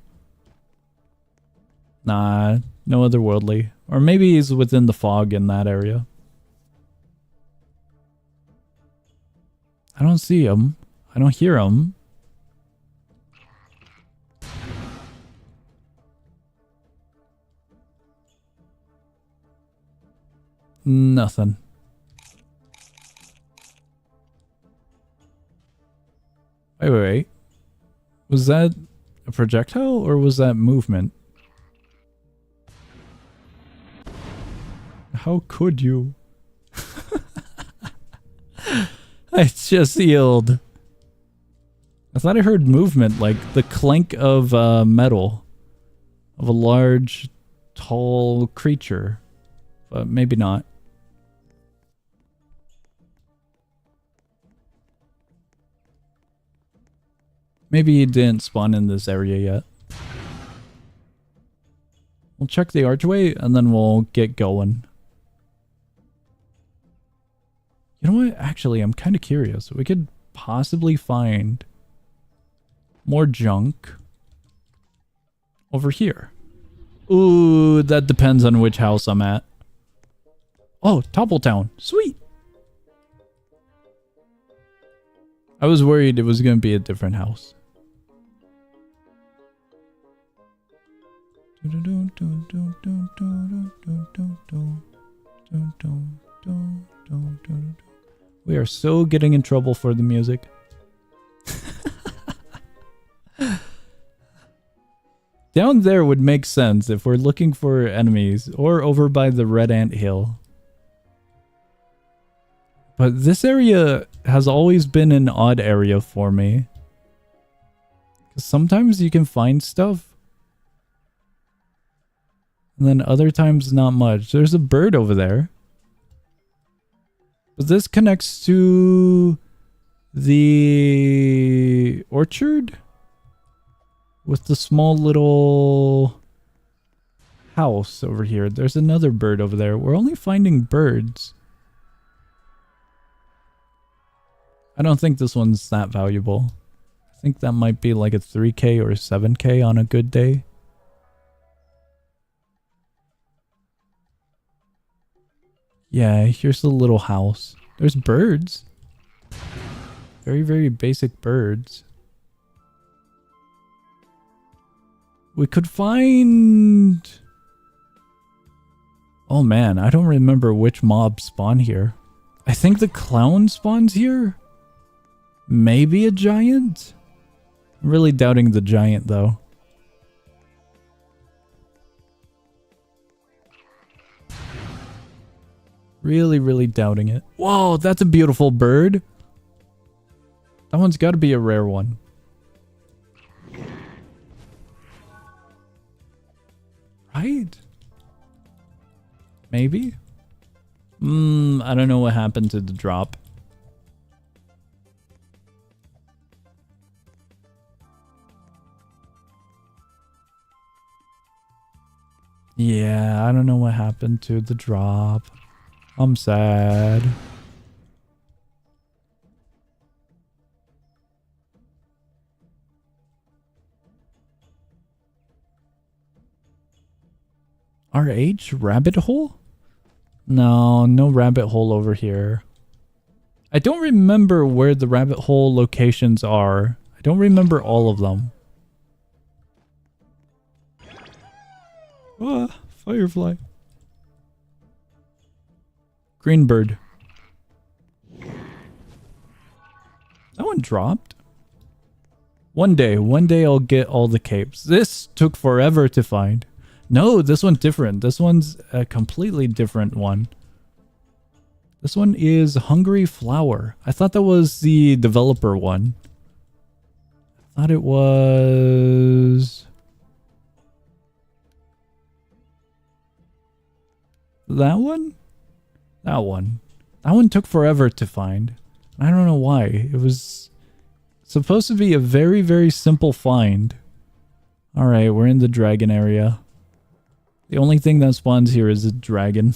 [SPEAKER 1] Nah, no otherworldly. Or maybe he's within the fog in that area. I don't see him. I don't hear him. Nothing. Wait. Was that a projectile or was that movement? How could you? I just healed. I thought I heard movement, like the clank of metal of a large, tall creature, but maybe not. Maybe he didn't spawn in this area yet. We'll check the archway and then we'll get going. You know what? Actually, I'm kind of curious. We could possibly find more junk over here. Ooh, that depends on which house I'm at. Oh, Toppletown. Sweet. I was worried it was going to be a different house. We are so getting in trouble for the music. Down there would make sense if we're looking for enemies, or over by the Red Ant Hill. But this area has always been an odd area for me. 'Cause sometimes you can find stuff. And then other times not much. There's a bird over there. But this connects to the orchard? With the small little house over here. There's another bird over there. We're only finding birds. I don't think this one's that valuable. I think that might be like a 3k or 7k on a good day. Yeah, here's the little house. There's birds. Very, very basic birds. We could find... Oh man, I don't remember which mob spawn here. I think the clown spawns here? Maybe a giant? I'm really doubting the giant though. Really, really doubting it. Whoa, that's a beautiful bird. That one's got to be a rare one. Right? Maybe? I don't know what happened to the drop. Yeah, I don't know what happened to the drop. I'm sad. RH rabbit hole? No, no rabbit hole over here. I don't remember where the rabbit hole locations are. I don't remember all of them. Ah, firefly. Green bird. That one dropped. One day I'll get all the capes. This took forever to find. No, this one's different. This one's a completely different one. This one is Hungry Flower. I thought that was the developer one. I thought it was... that one? That one. That one took forever to find. I don't know why. It was supposed to be a very, very simple find. Alright, we're in the dragon area. The only thing that spawns here is a dragon.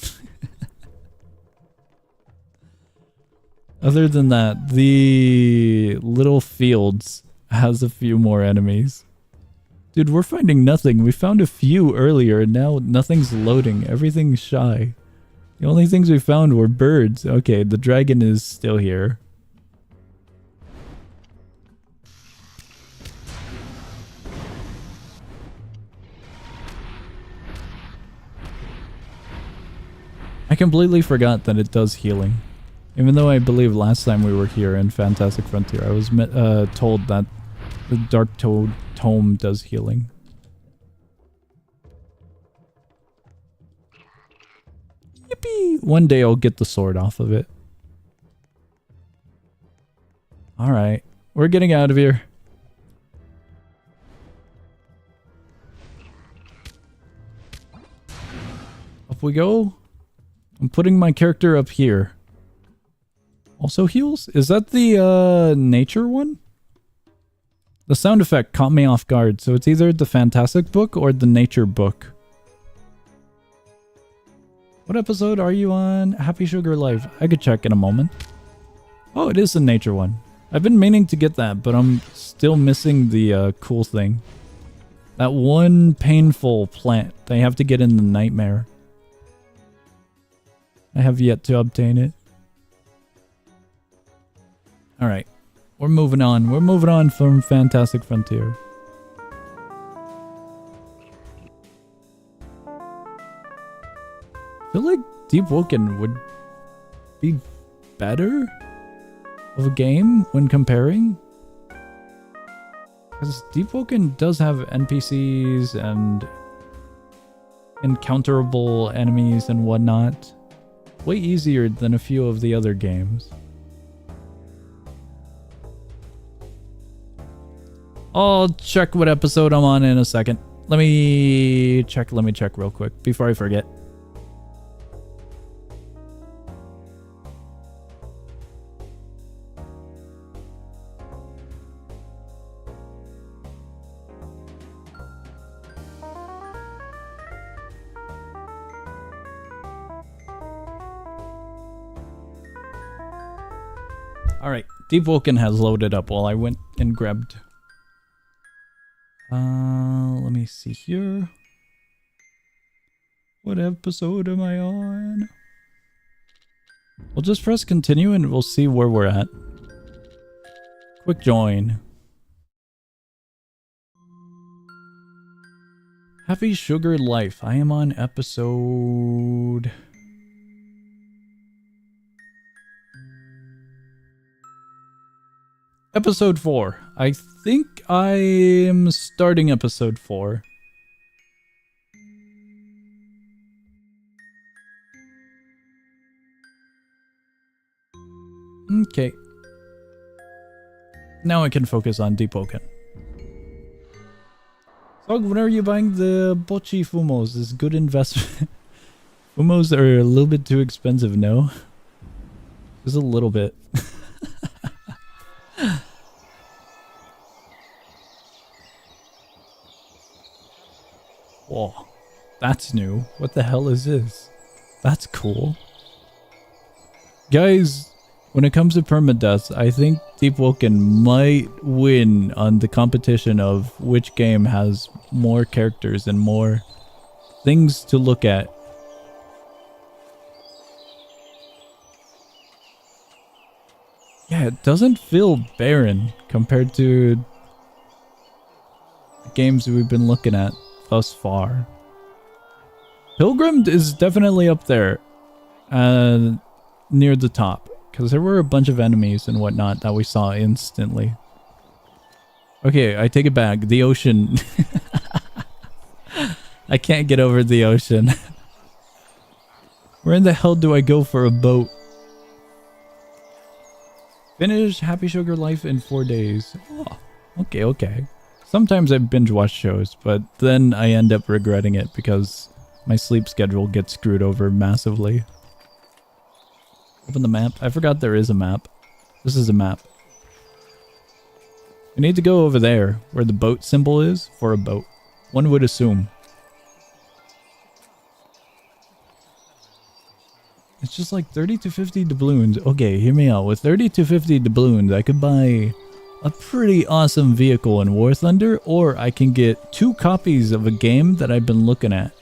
[SPEAKER 1] Other than that, the little fields has a few more enemies. Dude, we're finding nothing. We found a few earlier and now nothing's loading. Everything's shy. The only things we found were birds. Okay, the dragon is still here. I completely forgot that it does healing. Even though I believe last time we were here in Fantastic Frontier, I was told that the Dark Toad Tome does healing. Yippee! One day I'll get the sword off of it. Alright, we're getting out of here. Up we go. I'm putting my character up here. Also heals? Is that the nature one? The sound effect caught me off guard, so it's either the Fantastic book or the nature book. What episode are you on? Happy Sugar Life. I could check in a moment. Oh, it is the nature one. I've been meaning to get that, but I'm still missing the cool thing. That one painful plant they have to get in the nightmare. I have yet to obtain it. Alright. We're moving on. We're moving on from Fantastic Frontier. I feel like Deep Woken would be better of a game when comparing. Because Deep Woken does have NPCs and encounterable enemies and whatnot. Way easier than a few of the other games. I'll check what episode I'm on in a second. Let me check real quick before I forget. Alright, Deep Woken has loaded up while I went and grabbed. Let me see here. What episode am I on? We'll just press continue and we'll see where we're at. Quick join. Happy Sugar Life. I am on episode... Episode 4. I think I am starting episode 4. Okay. Now I can focus on Deepoken. So when are you buying the Bochi Fumos? Is good investment. Fumos are a little bit too expensive, no? Just a little bit. Whoa, that's new. What the hell is this? That's cool. Guys, when it comes to permadeath, I think Deepwoken might win on the competition of which game has more characters and more things to look at. Yeah, it doesn't feel barren compared to the games we've been looking at thus far. Pilgrim is definitely up there near the top, because there were a bunch of enemies and whatnot that we saw instantly. Okay, I take it back. The ocean. I can't get over the ocean. Where in the hell do I go for a boat? Finish Happy Sugar Life in 4 days. Oh, okay, okay. Sometimes I binge watch shows, but then I end up regretting it because my sleep schedule gets screwed over massively. Open the map. I forgot there is a map. This is a map. We need to go over there where the boat symbol is for a boat. One would assume. It's just like 30 to 50 doubloons. Okay, hear me out. With 30 to 50 doubloons, I could buy a pretty awesome vehicle in War Thunder, or I can get 2 copies of a game that I've been looking at.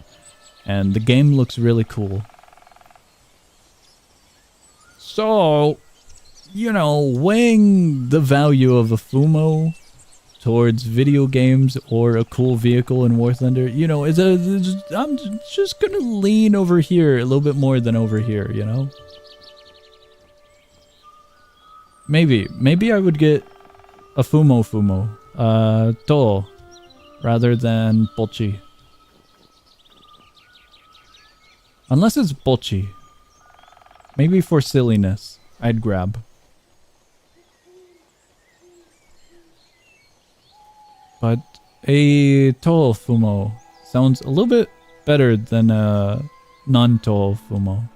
[SPEAKER 1] And the game looks really cool. So, you know, weighing the value of a Fumo towards video games or a cool vehicle in War Thunder, you know, I'm just gonna lean over here a little bit more than over here, you know? Maybe I would get a Fumo To, rather than Bochi. Unless it's Bochi. Maybe for silliness, I'd grab. But a Toho Fumo sounds a little bit better than a non-Toho Fumo.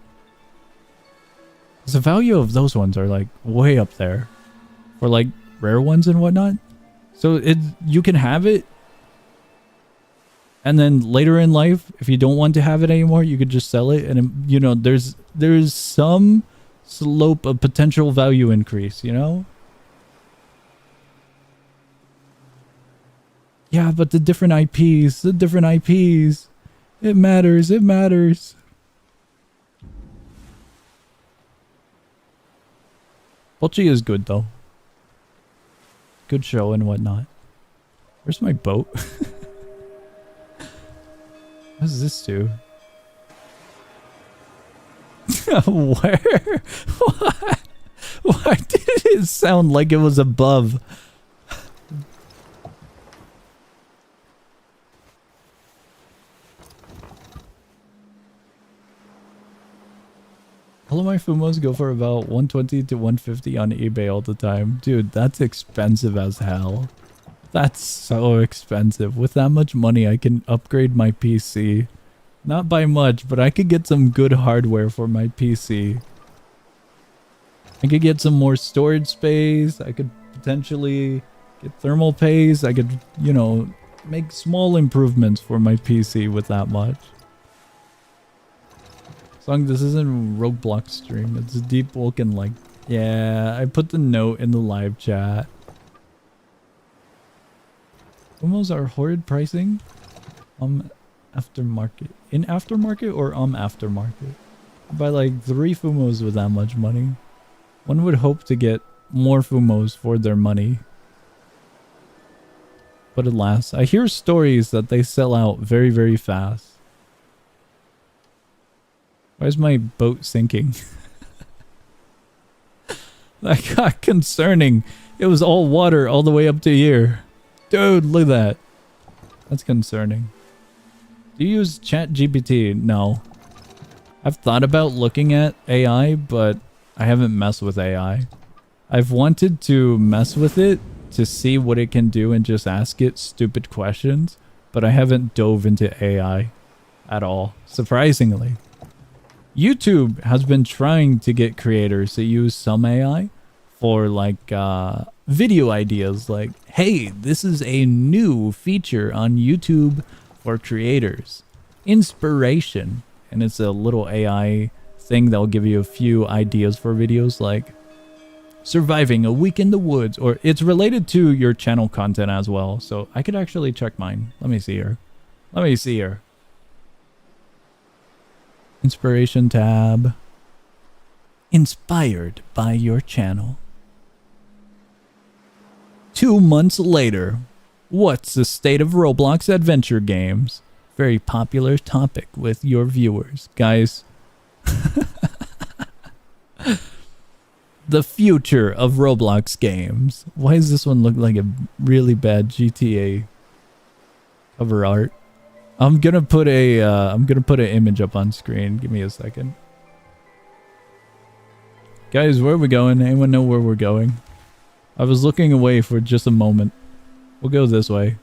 [SPEAKER 1] The value of those ones are like way up there. For like rare ones and whatnot. So you can have it. And then later in life, if you don't want to have it anymore, you could just sell it. And, you know, there's some slope of potential value increase, you know? Yeah, but the different IPs, it matters. Bolchi is good, though. Good show and whatnot. Where's my boat? What does this do? Where? What? Why did it sound like it was above? All of my Fumos go for about 120 to 150 on eBay all the time. Dude, that's expensive as hell. That's so expensive. With that much money, I can upgrade my PC. Not by much, but I could get some good hardware for my PC. I could get some more storage space. I could potentially get thermal paste. I could, you know, make small improvements for my PC with that much. Song, this isn't Rogueblox stream. It's a Deep Vulcan like. Yeah, I put the note in the live chat. Fumos are horrid pricing. Aftermarket. In aftermarket or aftermarket? I buy like 3 Fumos with that much money. One would hope to get more Fumos for their money. but it lasts. I hear stories that they sell out very, very fast. Why is my boat sinking? That got concerning. It was all water all the way up to here. Dude, look at that. That's concerning. Do you use ChatGPT? No. I've thought about looking at AI, but I haven't messed with AI. I've wanted to mess with it to see what it can do and just ask it stupid questions, but I haven't dove into AI at all, surprisingly. YouTube has been trying to get creators to use some AI for like video ideas, like, hey, this is a new feature on YouTube for creators. Inspiration. And it's a little AI thing that'll give you a few ideas for videos, like surviving a week in the woods, or it's related to your channel content as well. So I could actually check mine. Let me see here. Let me see here. Inspiration tab. Inspired by your channel. 2 months later. What's the state of Roblox adventure games? Very popular topic with your viewers. Guys. The future of Roblox games. Why does this one look like a really bad GTA cover art? I'm gonna put an image up on screen. Give me a second. Guys, where are we going? Anyone know where we're going? I was looking away for just a moment. We'll go this way.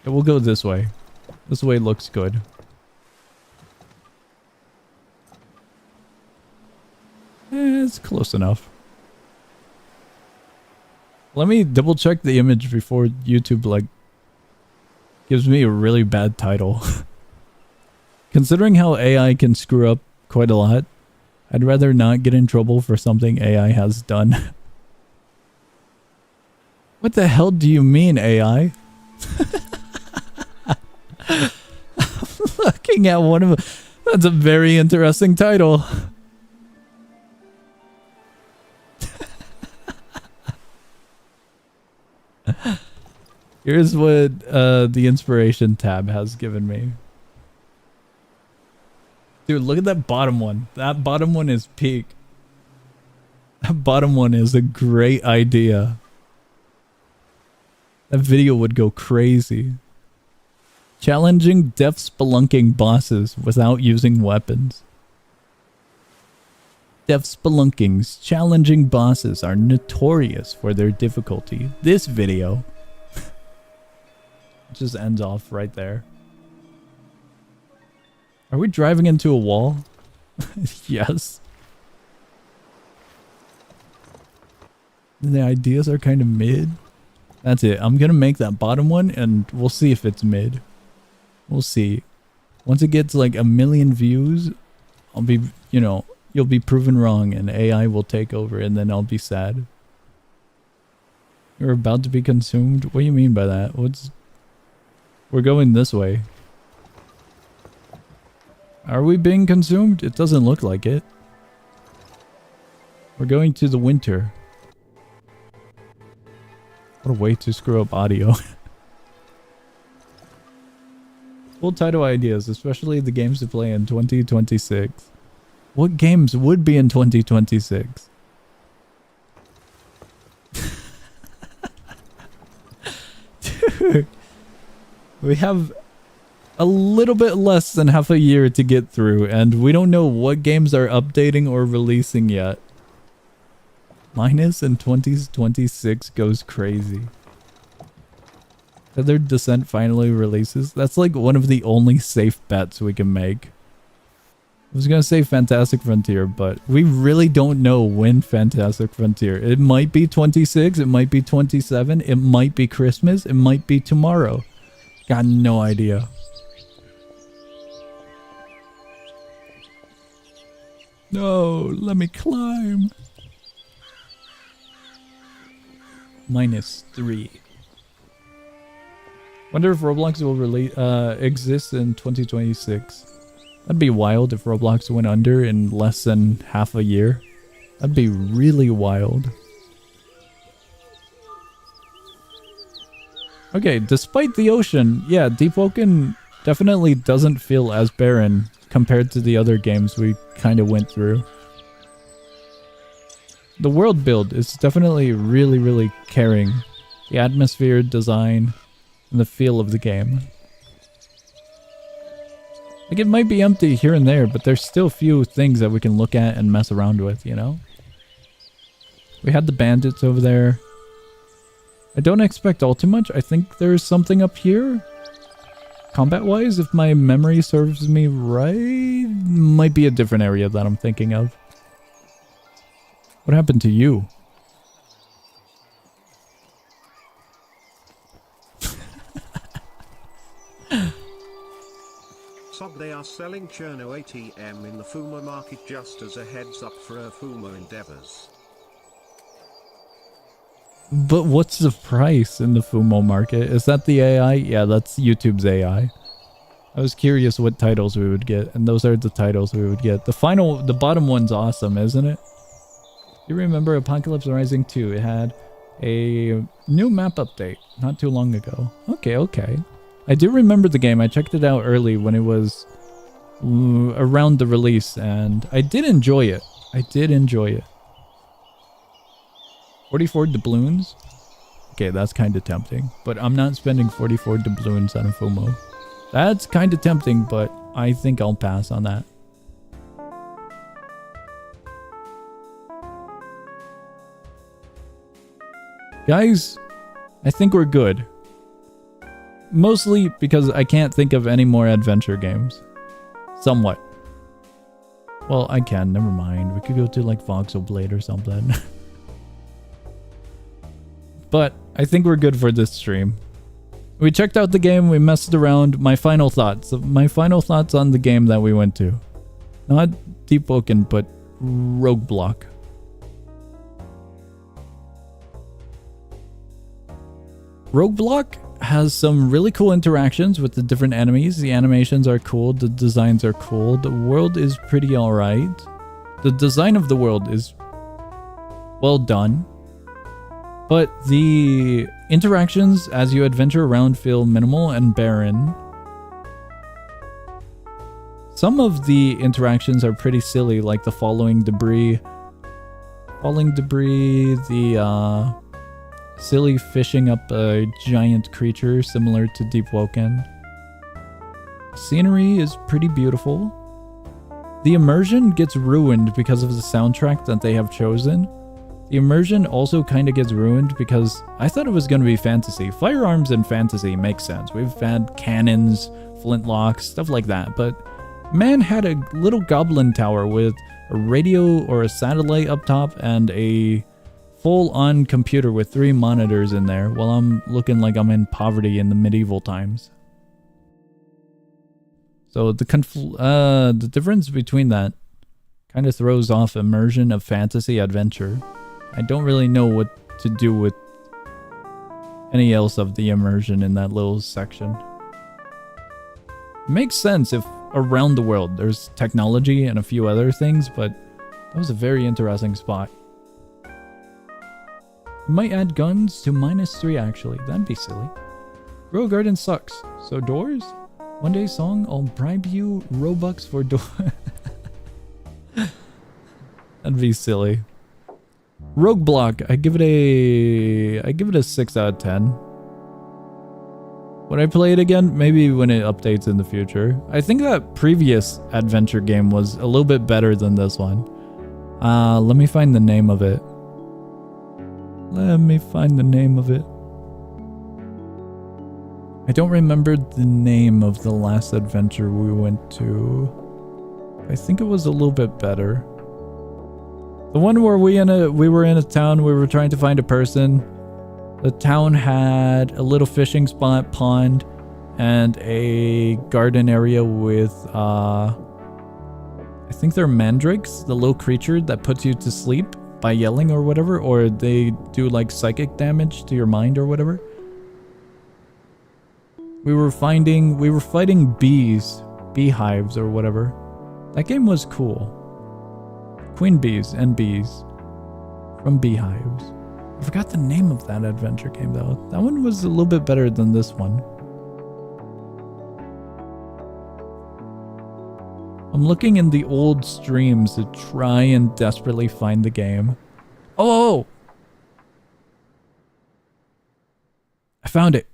[SPEAKER 1] Yeah, we'll go this way. This way looks good. It's close enough. Let me double check the image before YouTube like gives me a really bad title. Considering how AI can screw up quite a lot, I'd rather not get in trouble for something AI has done. What the hell do you mean, AI? I'm looking at one of them. That's a very interesting title. Here's what the inspiration tab has given me. Dude, look at that bottom one. That bottom one is peak. That bottom one is a great idea. That video would go crazy. Challenging death spelunking bosses without using weapons. Death spelunking's challenging bosses are notorious for their difficulty. This video just ends off right there. Are we driving into a wall? Yes. The ideas are kind of mid. That's it. I'm gonna make that bottom one and we'll see if it's mid. We'll see. Once it gets like 1 million views, I'll be, you know, you'll be proven wrong and AI will take over and then I'll be sad. You're about to be consumed? What do you mean by that? We're going this way. Are we being consumed? It doesn't look like it. We're going to the winter. What a way to screw up audio. Full title ideas, especially the games to play in 2026. What games would be in 2026? Dude. We have a little bit less than half a year to get through, and we don't know what games are updating or releasing yet. Minus in 2026 goes crazy. Feathered Descent finally releases. That's like one of the only safe bets we can make. I was gonna say Fantastic Frontier, but we really don't know when Fantastic Frontier. It might be 26, it might be 27, it might be Christmas, it might be tomorrow. Got no idea. No, let me climb. -3. Wonder if Roblox will exist in 2026. That'd be wild if Roblox went under in less than half a year. That'd be really wild. Okay, despite the ocean, yeah, Deep Woken definitely doesn't feel as barren compared to the other games we kind of went through. The world build is definitely really, really caring. The atmosphere, design, and the feel of the game. Like, it might be empty here and there, but there's still few things that we can look at and mess around with, you know? We had the bandits over there. I don't expect all too much. I think there's something up here. Combat-wise, if my memory serves me right, might be a different area that I'm thinking of. What happened to you?
[SPEAKER 2] Sog, they are selling Cherno ATM in the Fuma market just as a heads up for her Fuma endeavors.
[SPEAKER 1] But what's the price in the Fumo market? Is that the AI? Yeah, that's YouTube's AI. I was curious what titles we would get, and those are the titles we would get. The bottom one's awesome, isn't it? You remember Apocalypse Rising 2? It had a new map update not too long ago. Okay. I do remember the game. I checked it out early when it was around the release, and I did enjoy it. 44 doubloons? Okay, that's kind of tempting. But I'm not spending 44 doubloons on a Fumo. That's kind of tempting, but I think I'll pass on that. Guys, I think we're good. Mostly because I can't think of any more adventure games. Somewhat. Well, I can. Never mind. We could go to like Voxel Blade or something. But I think we're good for this stream. We checked out the game, we messed around. My final thoughts on the game that we went to. Not Deep Woken, but Rogueblox. Rogueblox has some really cool interactions with the different enemies. The animations are cool, the designs are cool, the world is pretty alright. The design of the world is well done. But the interactions as you adventure around feel minimal and barren. Some of the interactions are pretty silly, like the falling debris, the silly fishing up a giant creature similar to Deep Woken. Scenery is pretty beautiful. The immersion gets ruined because of the soundtrack that they have chosen. The immersion also kind of gets ruined because I thought it was going to be fantasy. Firearms in fantasy makes sense. We've had cannons, flintlocks, stuff like that. But man had a little goblin tower with a radio or a satellite up top and a full-on computer with 3 monitors in there while I'm looking like I'm in poverty in the medieval times. So the difference between that kind of throws off immersion of fantasy adventure. I don't really know what to do with any else of the immersion in that little section. It makes sense if around the world there's technology and a few other things, but that was a very interesting spot. Might add guns to -3 actually, that'd be silly. Grow Garden sucks, so doors? One day song, I'll bribe you Robux for door. That'd be silly. Rogueblox, I give it a 6 out of 10. Would I play it again? Maybe when it updates in the future. I think that previous adventure game was a little bit better than this one. Let me find the name of it. I don't remember the name of the last adventure we went to. I think it was a little bit better. The one where we were in a town, we were trying to find a person. The town had a little fishing spot, pond, and a garden area with, I think they're mandrakes, the little creature that puts you to sleep by yelling or whatever, or they do like psychic damage to your mind or whatever. We were fighting beehives or whatever. That game was cool. Queen bees and bees from beehives. I forgot the name of that adventure game though. That one was a little bit better than this one. I'm looking in the old streams to try and desperately find the game. Oh! I found it.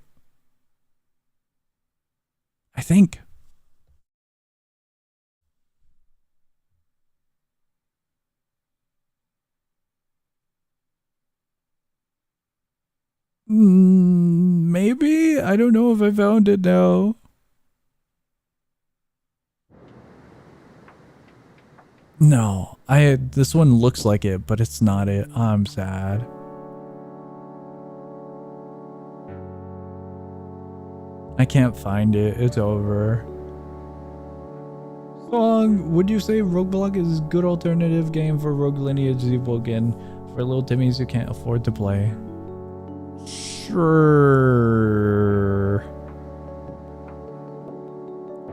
[SPEAKER 1] I think. Maybe? I don't know if I found it now. No, this one looks like it, but it's not it. I'm sad. I can't find it. It's over. Song, would you say Rogueblox is a good alternative game for Rogue Lineage Zeewoken for little Timmies who can't afford to play? Sure.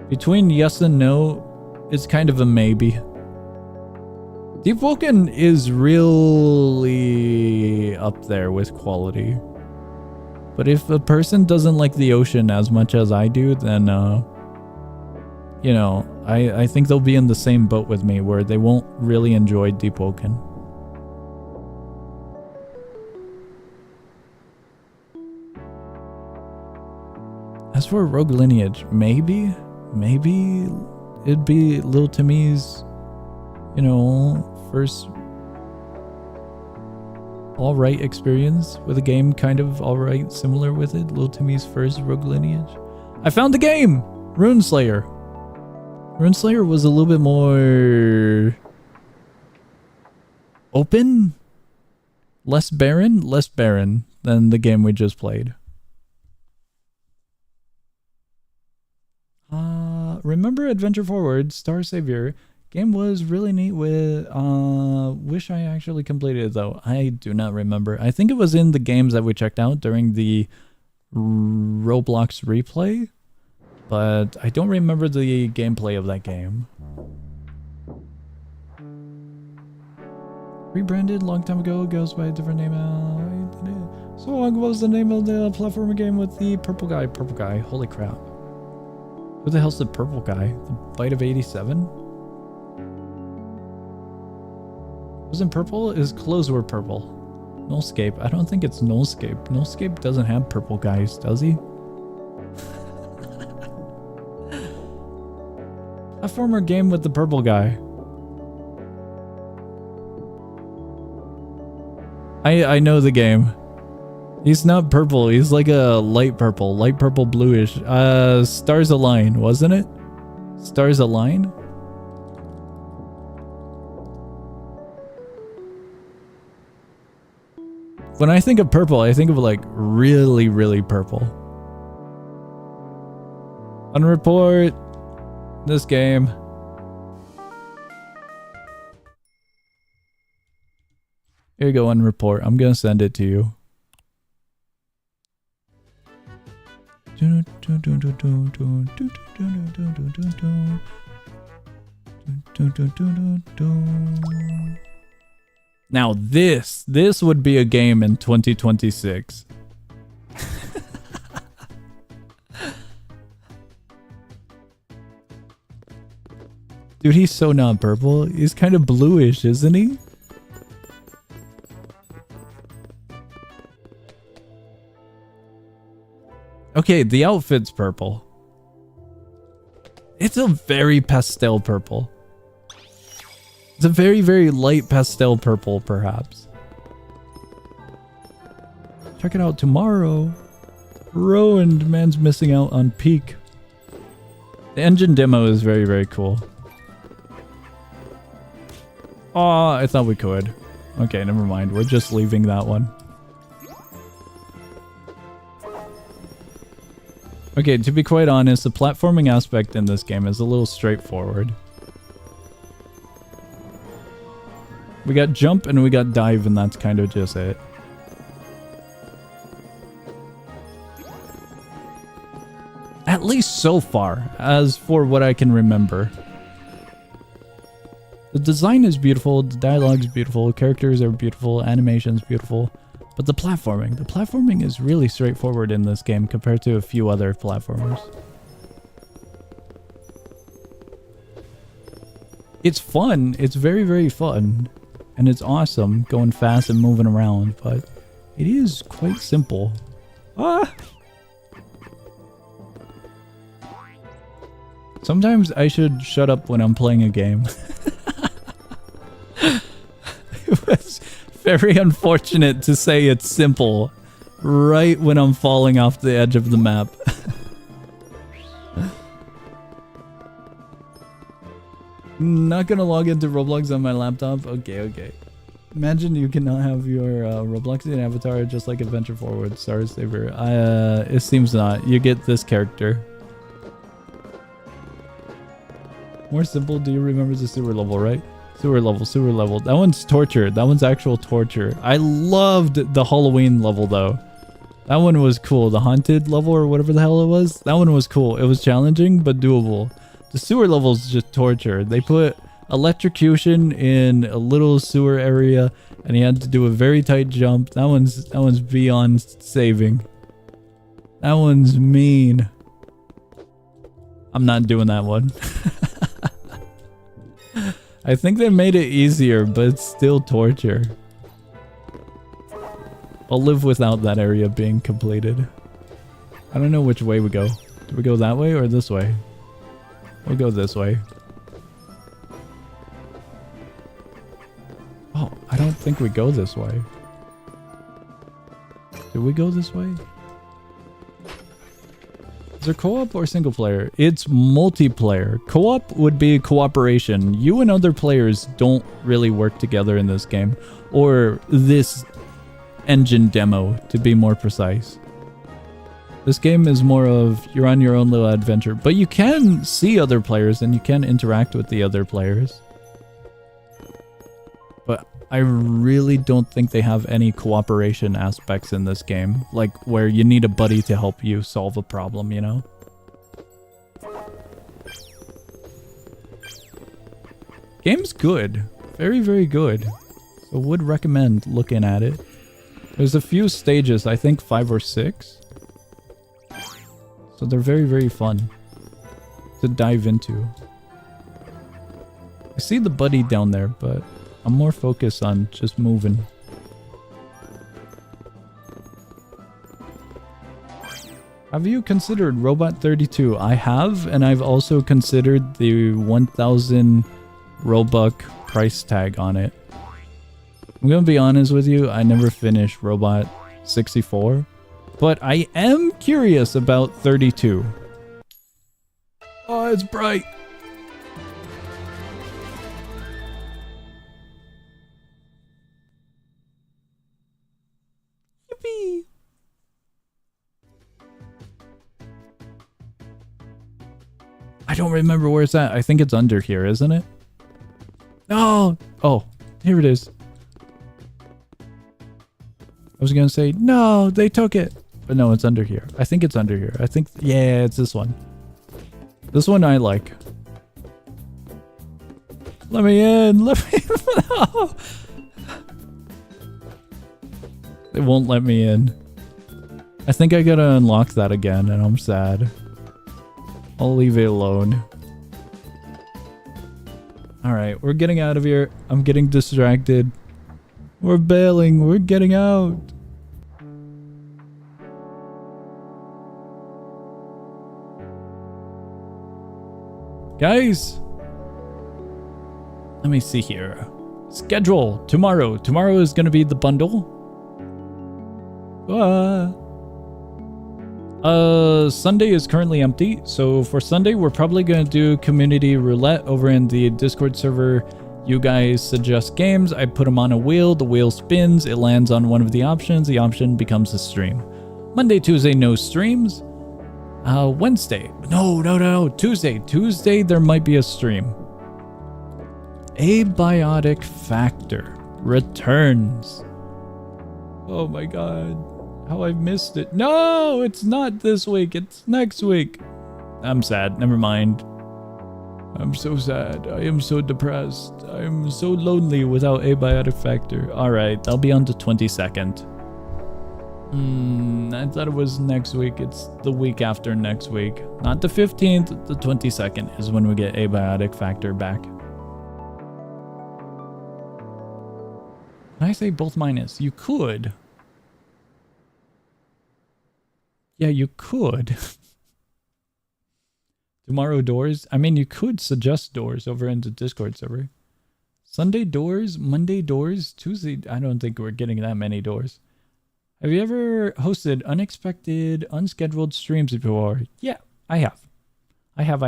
[SPEAKER 1] Between yes and no, it's kind of a maybe. Deepwoken is really up there with quality. But if a person doesn't like the ocean as much as I do, then, you know, I think they'll be in the same boat with me where they won't really enjoy Deepwoken. As for Rogue Lineage, maybe it'd be Lil Timmy's, you know, first alright experience with a game kind of alright similar with it. Lil Timmy's first Rogue Lineage. I found the game! Runeslayer. Runeslayer was a little bit more open? Less barren than the game we just played. Remember Adventure Forward, Star Savior. Game was really neat with, wish I actually completed it though. I do not remember. I think it was in the games that we checked out during the Roblox replay, but I don't remember the gameplay of that game. Rebranded long time ago, goes by a different name now. So what was the name of the platformer game with the purple guy? Purple guy, holy crap. Who the hell's the purple guy? The Bite of 87? Wasn't purple? His clothes were purple. Nullscape. I don't think it's Nullscape. Nullscape doesn't have purple guys, does he? Platformer game with the purple guy. I know the game. He's not purple. He's like a light purple bluish. Stars Align, wasn't it? Stars Align? When I think of purple, I think of like really, really purple. Unreport this game. Here you go, unreport. I'm gonna send it to you. Now this would be a game in 2026. Dude, he's so not purple. He's kind of bluish, isn't he? Okay, the outfit's purple. It's a very pastel purple. It's a very, very light pastel purple, perhaps. Check it out tomorrow. Ruined man's missing out on Peak. The engine demo is very, very cool. Oh, I thought we could. Okay, never mind. We're just leaving that one. Okay, to be quite honest, the platforming aspect in this game is a little straightforward. We got jump and we got dive, and that's kind of just it. At least so far, as for what I can remember. The design is beautiful, the dialogue is beautiful, characters are beautiful, animation's beautiful. But the platforming is really straightforward in this game compared to a few other platformers. It's fun. It's very, very fun. And it's awesome going fast and moving around, but it is quite simple. Ah! Sometimes I should shut up when I'm playing a game. It was very unfortunate to say it's simple right when I'm falling off the edge of the map. Not gonna log into Roblox on my laptop. Okay. Imagine you cannot have your Robloxian avatar just like Adventure Forward, Star Saver. It seems not. You get this character. More simple. Do you remember the sewer level, right? Sewer level. That one's torture. That one's actual torture. I loved the Halloween level though. That one was cool. The haunted level or whatever the hell it was. That one was cool. It was challenging but doable. The sewer level is just torture. They put electrocution in a little sewer area and he had to do a very tight jump. That one's beyond saving. That one's mean. I'm not doing that one. I think they made it easier, but it's still torture. I'll live without that area being completed. I don't know which way we go. Do we go that way or this way? We'll go this way. Oh, I don't think we go this way. Did we go this way? Is there co-op or single player? It's multiplayer. Co-op would be cooperation. You and other players don't really work together in this game. Or this engine demo, to be more precise. This game is more of you're on your own little adventure. But you can see other players and you can interact with the other players. But I really don't think they have any cooperation aspects in this game. Like where you need a buddy to help you solve a problem, you know? Game's good. Very, very good. So would recommend looking at it. There's a few stages, I think 5 or 6. So they're very, very fun to dive into. I see the buddy down there, but I'm more focused on just moving. Have you considered Robot 32? I have, and I've also considered the 1,000 Robux price tag on it. I'm gonna be honest with you, I never finished Robot 64. But I am curious about 32. Oh, it's bright. Yippee. I don't remember where it's at. I think it's under here, isn't it? Oh, here it is. I was gonna say, no, they took it. But no, it's under here. I think it's under here. I think, yeah, it's this one. This one I like. Let me in. Let me in. No. They won't let me in. I think I gotta unlock that again, and I'm sad. I'll leave it alone. Alright, we're getting out of here. I'm getting distracted. We're bailing. We're getting out. Guys, let me see here. Schedule tomorrow. Tomorrow is going to be the bundle. Sunday is currently empty. So for Sunday, we're probably going to do community roulette over in the Discord server. You guys suggest games. I put them on a wheel. The wheel spins. It lands on one of the options. The option becomes a stream. Monday, Tuesday, no streams. Wednesday. No. Tuesday, there might be a stream. Abiotic Factor returns. Oh my god. How I missed it. No, it's not this week. It's next week. I'm sad. Never mind. I'm so sad. I am so depressed. I am so lonely without Abiotic Factor. Alright, I'll be on the 22nd. I thought it was next week. It's the week after next week. Not the 15th, the 22nd is when we get Abiotic Factor back. Can I say both minus? You could. Yeah, you could. Tomorrow doors? I mean, you could suggest doors over into Discord server. Sunday doors, Monday doors, Tuesday. I don't think we're getting that many doors. Have you ever hosted unexpected, unscheduled streams before? Yeah, I have. I have.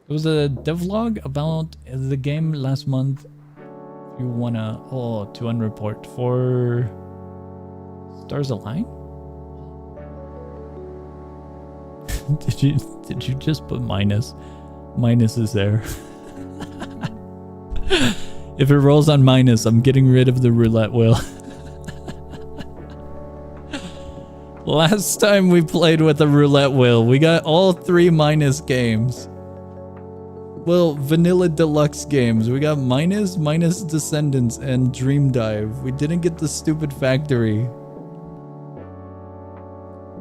[SPEAKER 1] It was a devlog about the game last month. If you wanna... Oh, to unreport for... Stars Align? Did you just put minus? Minus is there. If it rolls on minus, I'm getting rid of the roulette wheel. Last time we played with a roulette wheel, we got all 3 minus games. Well, vanilla deluxe games. We got minus, minus Descendants, and Dream Dive. We didn't get the stupid factory.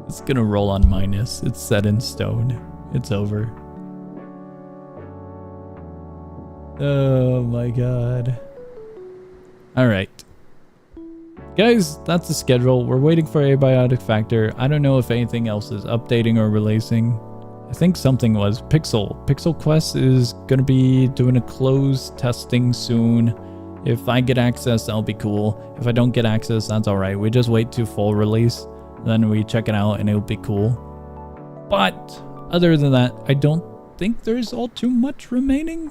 [SPEAKER 1] It's gonna roll on minus. It's set in stone. It's over. Oh my god. Alright. Guys, that's the schedule. We're waiting for Abiotic Factor. I don't know if anything else is updating or releasing. I think something was. Pixel Quest is going to be doing a closed testing soon. If I get access, that'll be cool. If I don't get access, that's alright. We just wait to full release. Then we check it out and it'll be cool. But other than that, I don't think there's all too much remaining.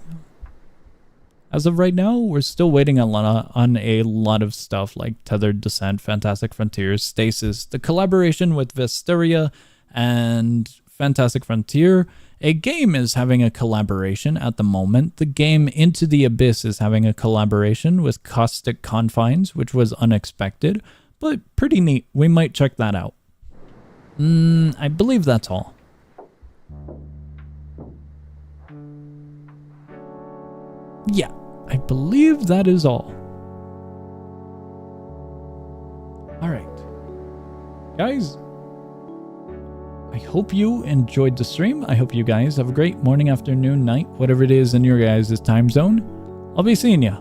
[SPEAKER 1] As of right now, we're still waiting on a lot of stuff like Tethered Descent, Fantastic Frontiers, Stasis, the collaboration with Vesteria, and Fantastic Frontier. A game is having a collaboration at the moment. The game Into the Abyss is having a collaboration with Caustic Confines, which was unexpected, but pretty neat. We might check that out. I believe that's all. Yeah, I believe that is all. Alright. Guys, I hope you enjoyed the stream. I hope you guys have a great morning, afternoon, night, whatever it is in your guys' time zone. I'll be seeing ya.